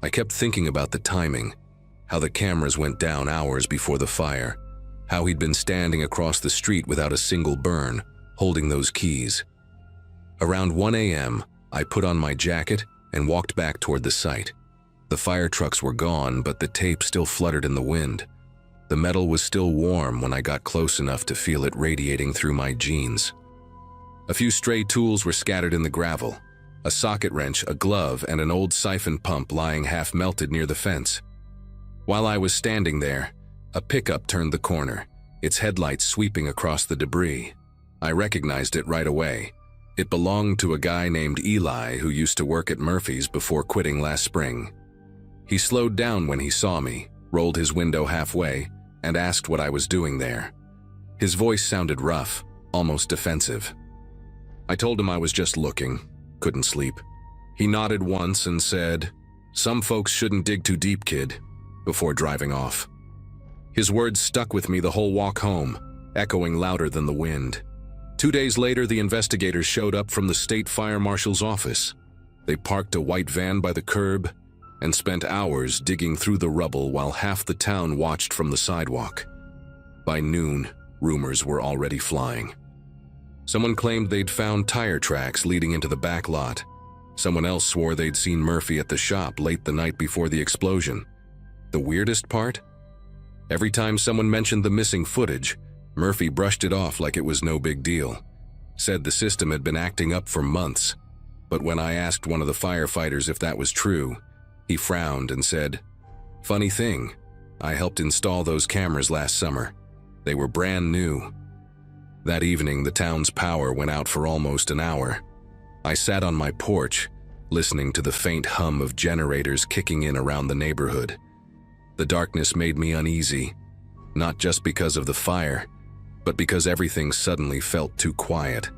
I kept thinking about the timing, how the cameras went down hours before the fire, how he'd been standing across the street without a single burn, holding those keys. Around 1 a.m., I put on my jacket and walked back toward the site. The fire trucks were gone, but the tape still fluttered in the wind. The metal was still warm when I got close enough to feel it radiating through my jeans. A few stray tools were scattered in the gravel, a socket wrench, a glove, and an old siphon pump lying half-melted near the fence. While I was standing there, a pickup turned the corner, its headlights sweeping across the debris. I recognized it right away. It belonged to a guy named Eli who used to work at Murphy's before quitting last spring. He slowed down when he saw me, rolled his window halfway, and asked what I was doing there. His voice sounded rough, almost defensive. I told him I was just looking, couldn't sleep. He nodded once and said, "Some folks shouldn't dig too deep, kid," before driving off. His words stuck with me the whole walk home, echoing louder than the wind. 2 days later, the investigators showed up from the state fire marshal's office. They parked a white van by the curb and spent hours digging through the rubble while half the town watched from the sidewalk. By noon, rumors were already flying. Someone claimed they'd found tire tracks leading into the back lot. Someone else swore they'd seen Murphy at the shop late the night before the explosion. The weirdest part? Every time someone mentioned the missing footage, Murphy brushed it off like it was no big deal. Said the system had been acting up for months. But when I asked one of the firefighters if that was true, he frowned and said, "Funny thing, I helped install those cameras last summer. They were brand new." That evening, the town's power went out for almost an hour. I sat on my porch, listening to the faint hum of generators kicking in around the neighborhood. The darkness made me uneasy, not just because of the fire, but because everything suddenly felt too quiet.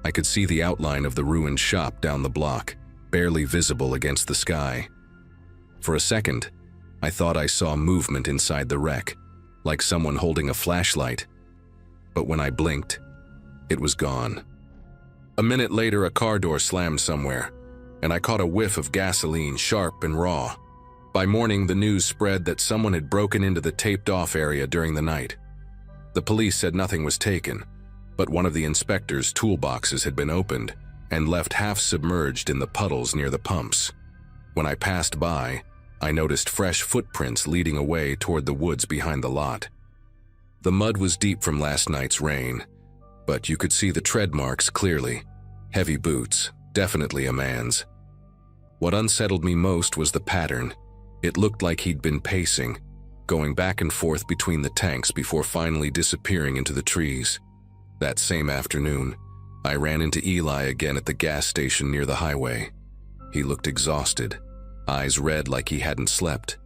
I could see the outline of the ruined shop down the block, barely visible against the sky. For a second, I thought I saw movement inside the wreck, like someone holding a flashlight. But when I blinked, it was gone. A minute later, a car door slammed somewhere, and I caught a whiff of gasoline, sharp and raw. By morning, the news spread that someone had broken into the taped-off area during the night. The police said nothing was taken, but one of the inspector's toolboxes had been opened and left half submerged in the puddles near the pumps. When I passed by, I noticed fresh footprints leading away toward the woods behind the lot. The mud was deep from last night's rain, but you could see the tread marks clearly. Heavy boots, definitely a man's. What unsettled me most was the pattern. It looked like he'd been pacing, going back and forth between the tanks before finally disappearing into the trees. That same afternoon, I ran into Eli again at the gas station near the highway. He looked exhausted, eyes red like he hadn't slept.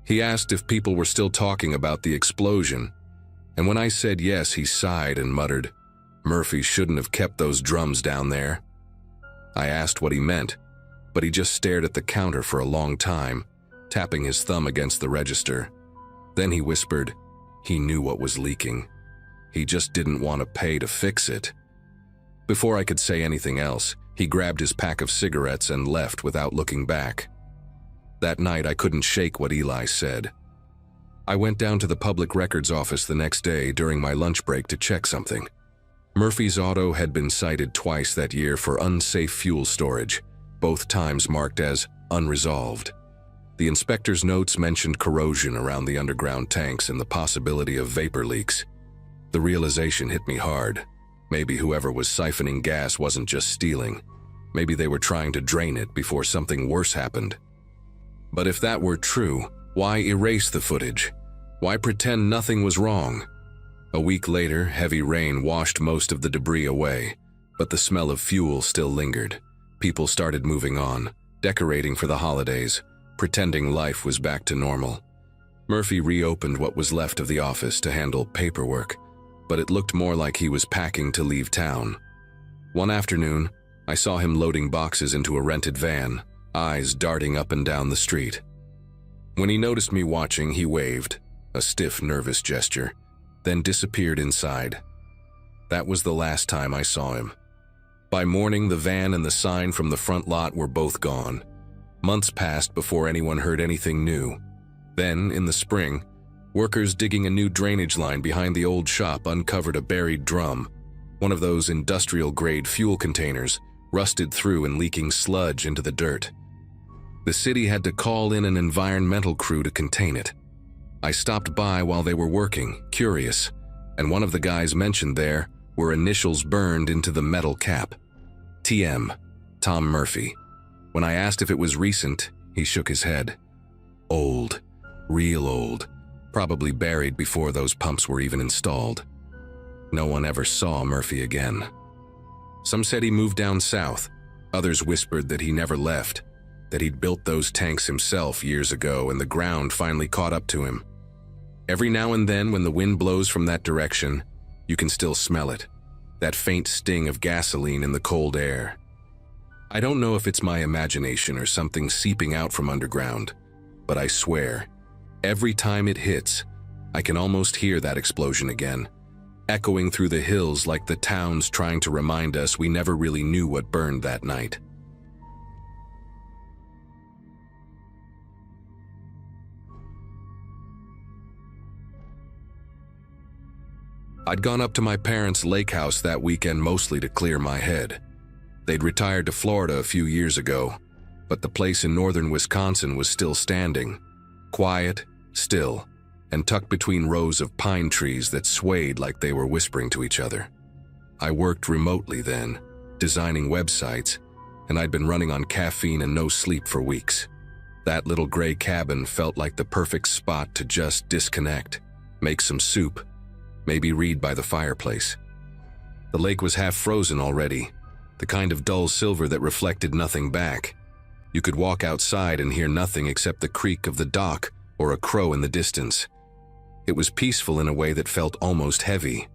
He asked if people were still talking about the explosion, and when I said yes, he sighed and muttered, "Murphy shouldn't have kept those drums down there." I asked what he meant, but he just stared at the counter for a long time, tapping his thumb against the register. Then he whispered, he knew what was leaking. He just didn't want to pay to fix it. Before I could say anything else, he grabbed his pack of cigarettes and left without looking back. That night, I couldn't shake what Eli said. I went down to the public records office the next day during my lunch break to check something. Murphy's auto had been cited twice that year for unsafe fuel storage, both times marked as unresolved. The inspector's notes mentioned corrosion around the underground tanks and the possibility of vapor leaks. The realization hit me hard. Maybe whoever was siphoning gas wasn't just stealing. Maybe they were trying to drain it before something worse happened. But if that were true, why erase the footage? Why pretend nothing was wrong? A week later, heavy rain washed most of the debris away, but the smell of fuel still lingered. People started moving on, decorating for the holidays, pretending life was back to normal. Murphy reopened what was left of the office to handle paperwork, but it looked more like he was packing to leave town. One afternoon, I saw him loading boxes into a rented van, eyes darting up and down the street. When he noticed me watching, he waved, a stiff, nervous gesture, then disappeared inside. That was the last time I saw him. By morning, the van and the sign from the front lot were both gone. Months passed before anyone heard anything new. Then, in the spring, workers digging a new drainage line behind the old shop uncovered a buried drum, one of those industrial-grade fuel containers, rusted through and leaking sludge into the dirt. The city had to call in an environmental crew to contain it. I stopped by while they were working, curious, and one of the guys mentioned there were initials burned into the metal cap. TM, Tom Murphy. When I asked if it was recent, he shook his head. Old, real old, probably buried before those pumps were even installed. No one ever saw Murphy again. Some said he moved down south. Others whispered that he never left, that he'd built those tanks himself years ago and the ground finally caught up to him. Every now and then when the wind blows from that direction, you can still smell it, that faint sting of gasoline in the cold air. I don't know if it's my imagination or something seeping out from underground, but I swear, every time it hits, I can almost hear that explosion again, echoing through the hills like the town's trying to remind us we never really knew what burned that night. I'd gone up to my parents' lake house that weekend mostly to clear my head. They'd retired to Florida a few years ago, but the place in northern Wisconsin was still standing, quiet, still, and tucked between rows of pine trees that swayed like they were whispering to each other. I worked remotely then, designing websites, and I'd been running on caffeine and no sleep for weeks. That little gray cabin felt like the perfect spot to just disconnect, make some soup, maybe read by the fireplace. The lake was half frozen already, the kind of dull silver that reflected nothing back. You could walk outside and hear nothing except the creak of the dock or a crow in the distance. It was peaceful in a way that felt almost heavy.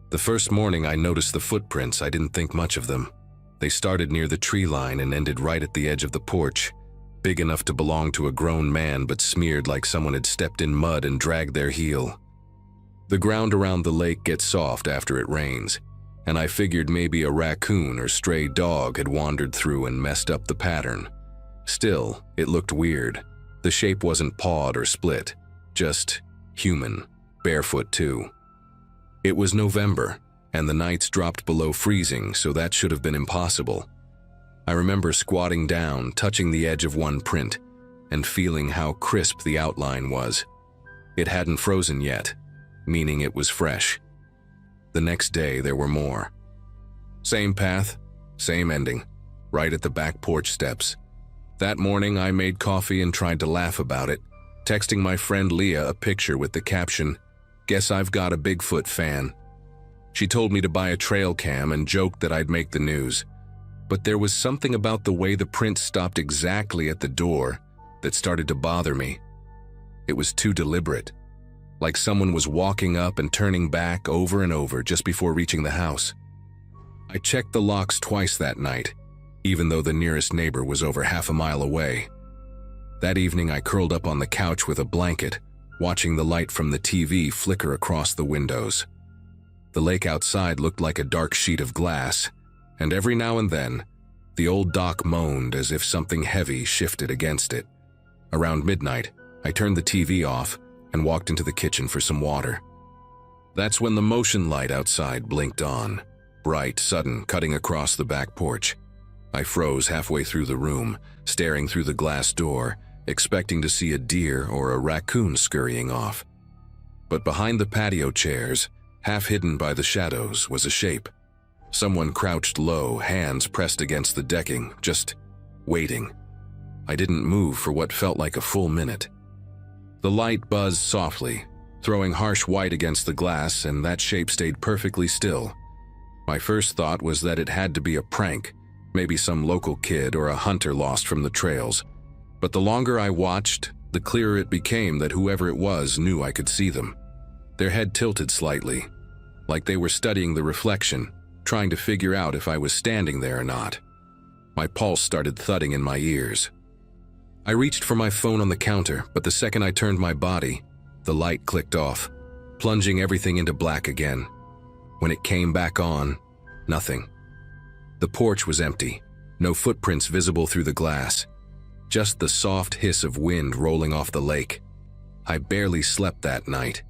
The first morning I noticed the footprints, I didn't think much of them. They started near the tree line and ended right at the edge of the porch, big enough to belong to a grown man but smeared like someone had stepped in mud and dragged their heel. The ground around the lake gets soft after it rains, and I figured maybe a raccoon or stray dog had wandered through and messed up the pattern. Still, it looked weird. The shape wasn't pawed or split, just human, barefoot too. It was November, and the nights dropped below freezing, so that should have been impossible. I remember squatting down, touching the edge of one print, and feeling how crisp the outline was. It hadn't frozen yet, meaning it was fresh. The next day there were more. Same path, same ending, right at the back porch steps. That morning I made coffee and tried to laugh about it, texting my friend Leah a picture with the caption, "Guess I've got a Bigfoot fan." She told me to buy a trail cam and joked that I'd make the news. But there was something about the way the print stopped exactly at the door that started to bother me. It was too deliberate, like someone was walking up and turning back over and over just before reaching the house. I checked the locks twice that night, even though the nearest neighbor was over half a mile away. That evening I curled up on the couch with a blanket, watching the light from the TV flicker across the windows. The lake outside looked like a dark sheet of glass, and every now and then, the old dock moaned as if something heavy shifted against it. Around midnight, I turned the TV off and walked into the kitchen for some water. That's when the motion light outside blinked on, bright, sudden, cutting across the back porch. I froze halfway through the room, staring through the glass door, expecting to see a deer or a raccoon scurrying off. But behind the patio chairs, half hidden by the shadows, was a shape. Someone crouched low, hands pressed against the decking, just waiting. I didn't move for what felt like a full minute. The light buzzed softly, throwing harsh white against the glass, and that shape stayed perfectly still. My first thought was that it had to be a prank, maybe some local kid or a hunter lost from the trails. But the longer I watched, the clearer it became that whoever it was knew I could see them. Their head tilted slightly, like they were studying the reflection, trying to figure out if I was standing there or not. My pulse started thudding in my ears. I reached for my phone on the counter, but the second I turned my body, the light clicked off, plunging everything into black again. When it came back on, nothing. The porch was empty, no footprints visible through the glass, just the soft hiss of wind rolling off the lake. I barely slept that night.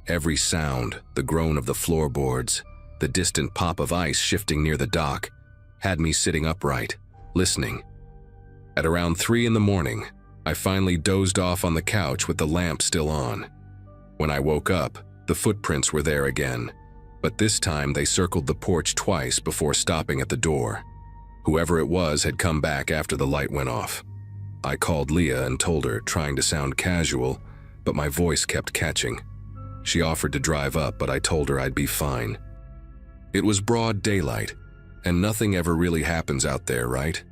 Every sound, the groan of the floorboards, the distant pop of ice shifting near the dock, had me sitting upright, listening. At around 3 in the morning, I finally dozed off on the couch with the lamp still on. When I woke up, the footprints were there again, but this time they circled the porch twice before stopping at the door. Whoever it was had come back after the light went off. I called Leah and told her, trying to sound casual, but my voice kept catching. She offered to drive up, but I told her I'd be fine. It was broad daylight, and nothing ever really happens out there, right?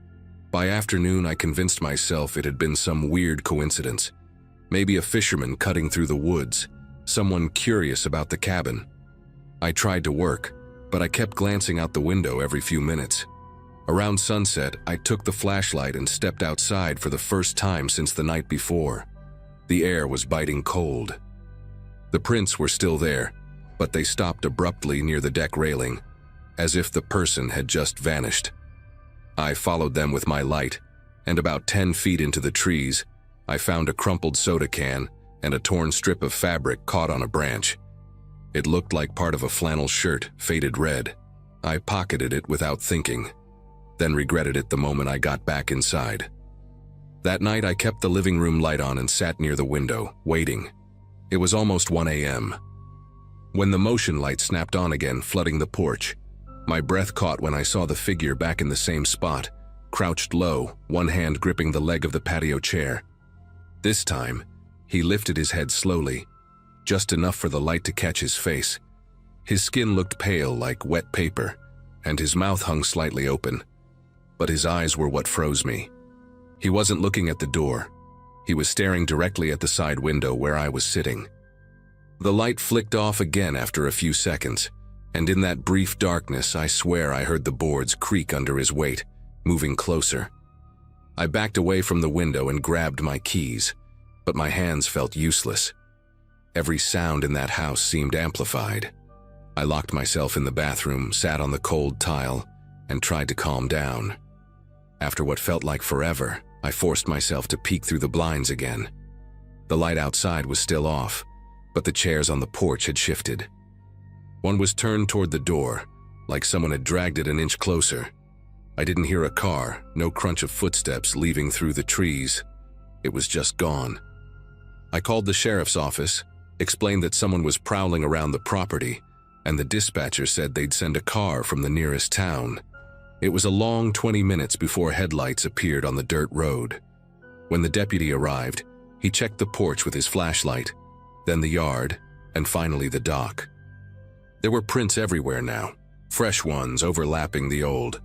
By afternoon, I convinced myself it had been some weird coincidence. Maybe a fisherman cutting through the woods, someone curious about the cabin. I tried to work, but I kept glancing out the window every few minutes. Around sunset, I took the flashlight and stepped outside for the first time since the night before. The air was biting cold. The prints were still there, but they stopped abruptly near the deck railing, as if the person had just vanished. I followed them with my light, and about 10 feet into the trees, I found a crumpled soda can and a torn strip of fabric caught on a branch. It looked like part of a flannel shirt, faded red. I pocketed it without thinking, then regretted it the moment I got back inside. That night I kept the living room light on and sat near the window, waiting. It was almost 1 a.m. when the motion light snapped on again, flooding the porch. My breath caught when I saw the figure back in the same spot, crouched low, one hand gripping the leg of the patio chair. This time, he lifted his head slowly, just enough for the light to catch his face. His skin looked pale like wet paper, and his mouth hung slightly open. But his eyes were what froze me. He wasn't looking at the door. He was staring directly at the side window where I was sitting. The light flicked off again after a few seconds, and in that brief darkness, I swear I heard the boards creak under his weight, moving closer. I backed away from the window and grabbed my keys, but my hands felt useless. Every sound in that house seemed amplified. I locked myself in the bathroom, sat on the cold tile, and tried to calm down. After what felt like forever, I forced myself to peek through the blinds again. The light outside was still off, but the chairs on the porch had shifted. One was turned toward the door, like someone had dragged it an inch closer. I didn't hear a car, no crunch of footsteps leaving through the trees. It was just gone. I called the sheriff's office, explained that someone was prowling around the property, and the dispatcher said they'd send a car from the nearest town. It was a long 20 minutes before headlights appeared on the dirt road. When the deputy arrived, he checked the porch with his flashlight, then the yard, and finally the dock. There were prints everywhere now, fresh ones overlapping the old.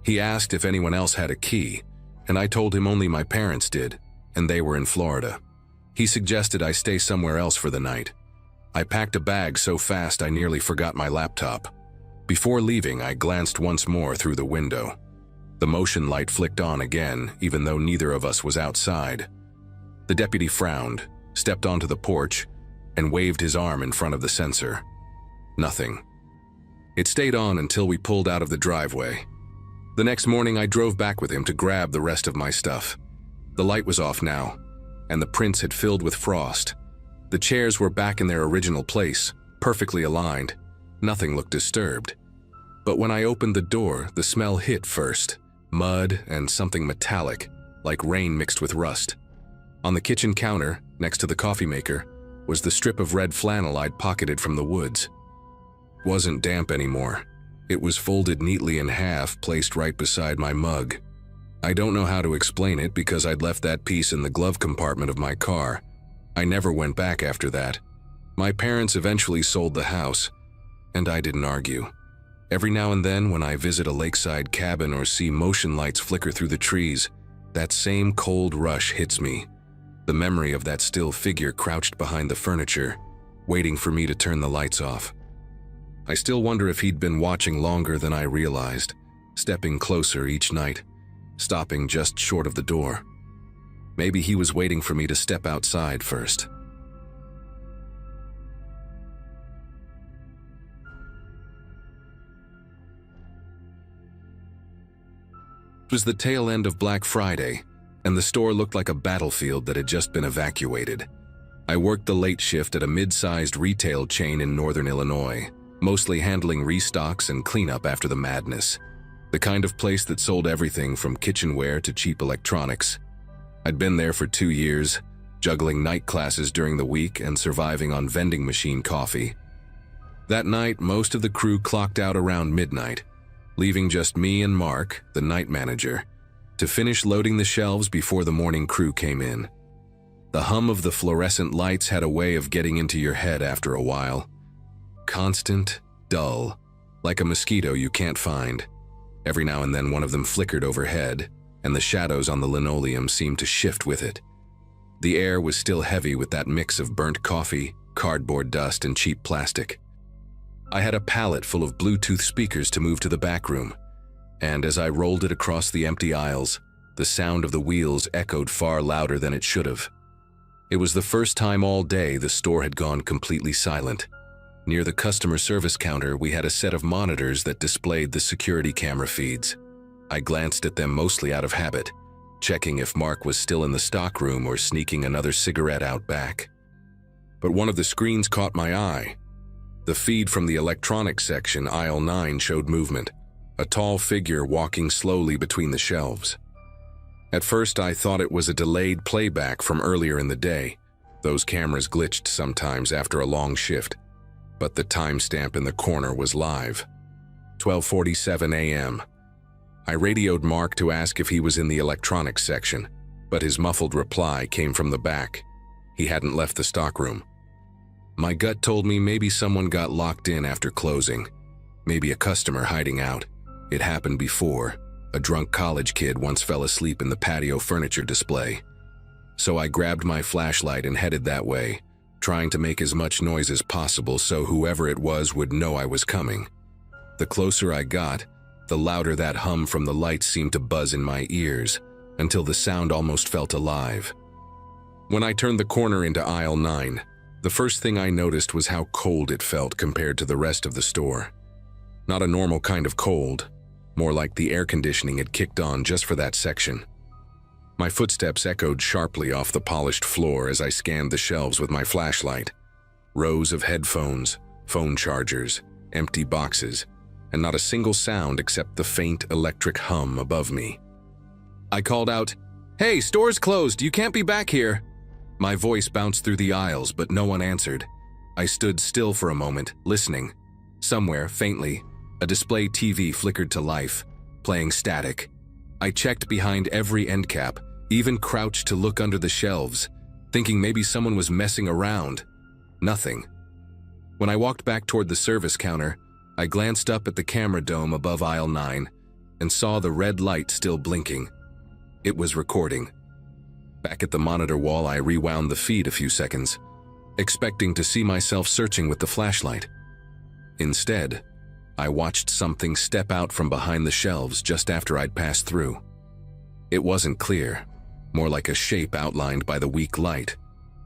He asked if anyone else had a key, and I told him only my parents did, and they were in Florida. He suggested I stay somewhere else for the night. I packed a bag so fast I nearly forgot my laptop. Before leaving, I glanced once more through the window. The motion light flicked on again, even though neither of us was outside. The deputy frowned, stepped onto the porch, and waved his arm in front of the sensor. Nothing. It stayed on until we pulled out of the driveway. The next morning, I drove back with him to grab the rest of my stuff. The light was off now, and the prints had filled with frost. The chairs were back in their original place, perfectly aligned. Nothing looked disturbed. But when I opened the door, the smell hit first. Mud and something metallic, like rain mixed with rust. On the kitchen counter, next to the coffee maker, was the strip of red flannel I'd pocketed from the woods. It wasn't damp anymore. It was folded neatly in half, placed right beside my mug. I don't know how to explain it because I'd left that piece in the glove compartment of my car. I never went back after that. My parents eventually sold the house, and I didn't argue. Every now and then when I visit a lakeside cabin or see motion lights flicker through the trees, that same cold rush hits me. The memory of that still figure crouched behind the furniture, waiting for me to turn the lights off. I still wonder if he'd been watching longer than I realized, stepping closer each night, stopping just short of the door. Maybe he was waiting for me to step outside first. It was the tail end of Black Friday, and the store looked like a battlefield that had just been evacuated. I worked the late shift at a mid-sized retail chain in northern Illinois, mostly handling restocks and cleanup after the madness. The kind of place that sold everything from kitchenware to cheap electronics. I'd been there for 2 years, juggling night classes during the week and surviving on vending machine coffee. That night, most of the crew clocked out around midnight, leaving just me and Mark, the night manager, to finish loading the shelves before the morning crew came in. The hum of the fluorescent lights had a way of getting into your head after a while. Constant, dull, like a mosquito you can't find. Every now and then one of them flickered overhead, and the shadows on the linoleum seemed to shift with it. The air was still heavy with that mix of burnt coffee, cardboard dust, and cheap plastic. I had a pallet full of Bluetooth speakers to move to the back room, and as I rolled it across the empty aisles, the sound of the wheels echoed far louder than it should have. It was the first time all day the store had gone completely silent. Near the customer service counter, we had a set of monitors that displayed the security camera feeds. I glanced at them mostly out of habit, checking if Mark was still in the stockroom or sneaking another cigarette out back. But one of the screens caught my eye. The feed from the electronics section, aisle 9, showed movement, a tall figure walking slowly between the shelves. At first, I thought it was a delayed playback from earlier in the day. Those cameras glitched sometimes after a long shift. But the timestamp in the corner was live. 12:47 a.m. I radioed Mark to ask if he was in the electronics section, but his muffled reply came from the back. He hadn't left the stockroom. My gut told me maybe someone got locked in after closing. Maybe a customer hiding out. It happened before. A drunk college kid once fell asleep in the patio furniture display. So I grabbed my flashlight and headed that way, trying to make as much noise as possible so whoever it was would know I was coming. The closer I got, the louder that hum from the lights seemed to buzz in my ears, until the sound almost felt alive. When I turned the corner into aisle 9, the first thing I noticed was how cold it felt compared to the rest of the store. Not a normal kind of cold, more like the air conditioning had kicked on just for that section. My footsteps echoed sharply off the polished floor as I scanned the shelves with my flashlight. Rows of headphones, phone chargers, empty boxes, and not a single sound except the faint electric hum above me. I called out, "Hey, store's closed, you can't be back here." My voice bounced through the aisles, but no one answered. I stood still for a moment, listening. Somewhere, faintly, a display TV flickered to life, playing static. I checked behind every end cap, even crouched to look under the shelves, thinking maybe someone was messing around. Nothing. When I walked back toward the service counter, I glanced up at the camera dome above aisle 9 and saw the red light still blinking. It was recording. Back at the monitor wall, I rewound the feed a few seconds, expecting to see myself searching with the flashlight. Instead, I watched something step out from behind the shelves just after I'd passed through. It wasn't clear, more like a shape outlined by the weak light,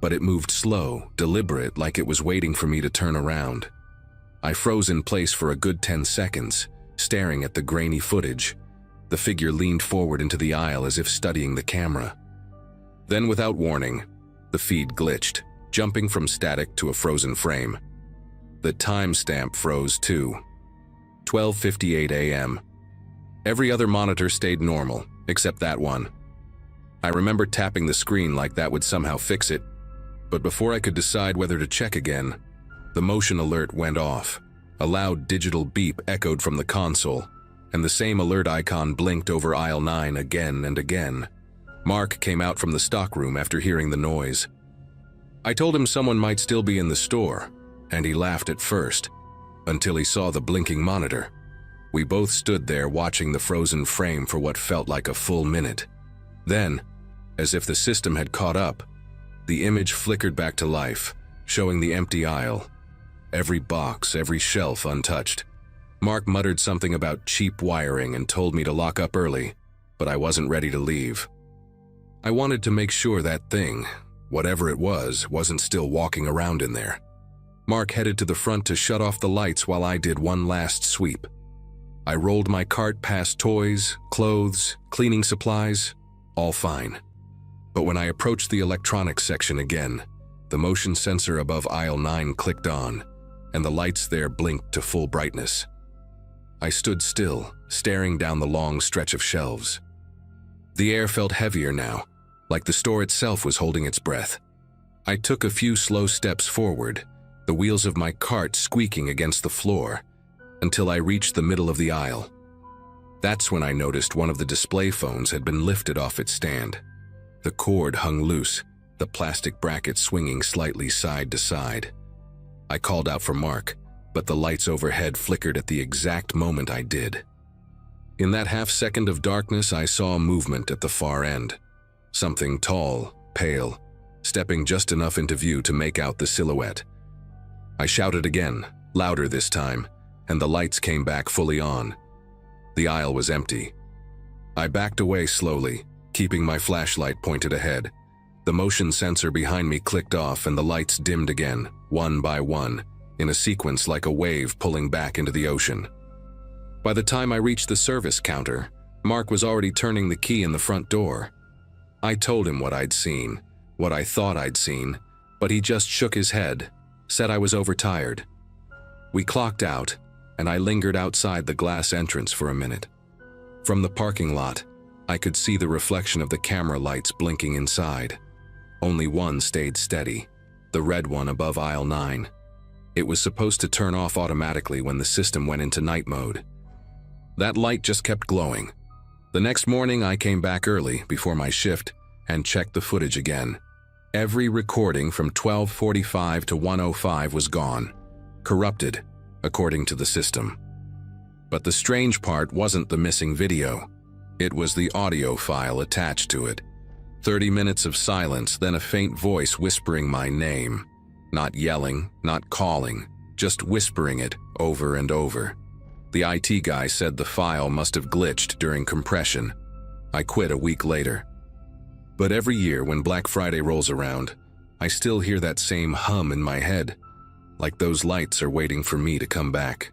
but it moved slow, deliberate, like it was waiting for me to turn around. I froze in place for a good 10 seconds, staring at the grainy footage. The figure leaned forward into the aisle as if studying the camera. Then, without warning, the feed glitched, jumping from static to a frozen frame. The timestamp froze too. 12:58 a.m. Every other monitor stayed normal, except that one. I remember tapping the screen like that would somehow fix it, but before I could decide whether to check again, the motion alert went off. A loud digital beep echoed from the console, and the same alert icon blinked over aisle 9 again and again. Mark came out from the stockroom after hearing the noise. I told him someone might still be in the store, and he laughed at first, until he saw the blinking monitor. We both stood there watching the frozen frame for what felt like a full minute. Then, as if the system had caught up, the image flickered back to life, showing the empty aisle. Every box, every shelf untouched. Mark muttered something about cheap wiring and told me to lock up early, but I wasn't ready to leave. I wanted to make sure that thing, whatever it was, wasn't still walking around in there. Mark headed to the front to shut off the lights while I did one last sweep. I rolled my cart past toys, clothes, cleaning supplies, all fine. But when I approached the electronics section again, the motion sensor above aisle 9 clicked on, and the lights there blinked to full brightness. I stood still, staring down the long stretch of shelves. The air felt heavier now, like the store itself was holding its breath. I took a few slow steps forward, the wheels of my cart squeaking against the floor, until I reached the middle of the aisle. That's when I noticed one of the display phones had been lifted off its stand. The cord hung loose, the plastic bracket swinging slightly side to side. I called out for Mark, but the lights overhead flickered at the exact moment I did. In that half-second of darkness, I saw a movement at the far end. Something tall, pale, stepping just enough into view to make out the silhouette. I shouted again, louder this time, and the lights came back fully on. The aisle was empty. I backed away slowly, keeping my flashlight pointed ahead. The motion sensor behind me clicked off and the lights dimmed again, one by one, in a sequence like a wave pulling back into the ocean. By the time I reached the service counter, Mark was already turning the key in the front door. I told him what I'd seen, what I thought I'd seen, but he just shook his head, said I was overtired. We clocked out, and I lingered outside the glass entrance for a minute. From the parking lot, I could see the reflection of the camera lights blinking inside. Only one stayed steady, the red one above aisle 9. It was supposed to turn off automatically when the system went into night mode. That light just kept glowing. The next morning, I came back early, before my shift, and checked the footage again. Every recording from 12:45 to 1:05 was gone, corrupted, according to the system. But the strange part wasn't the missing video. It was the audio file attached to it. 30 minutes of silence, then a faint voice whispering my name. Not yelling, not calling, just whispering it over and over. The IT guy said the file must have glitched during compression. I quit a week later. But every year when Black Friday rolls around, I still hear that same hum in my head, like those lights are waiting for me to come back.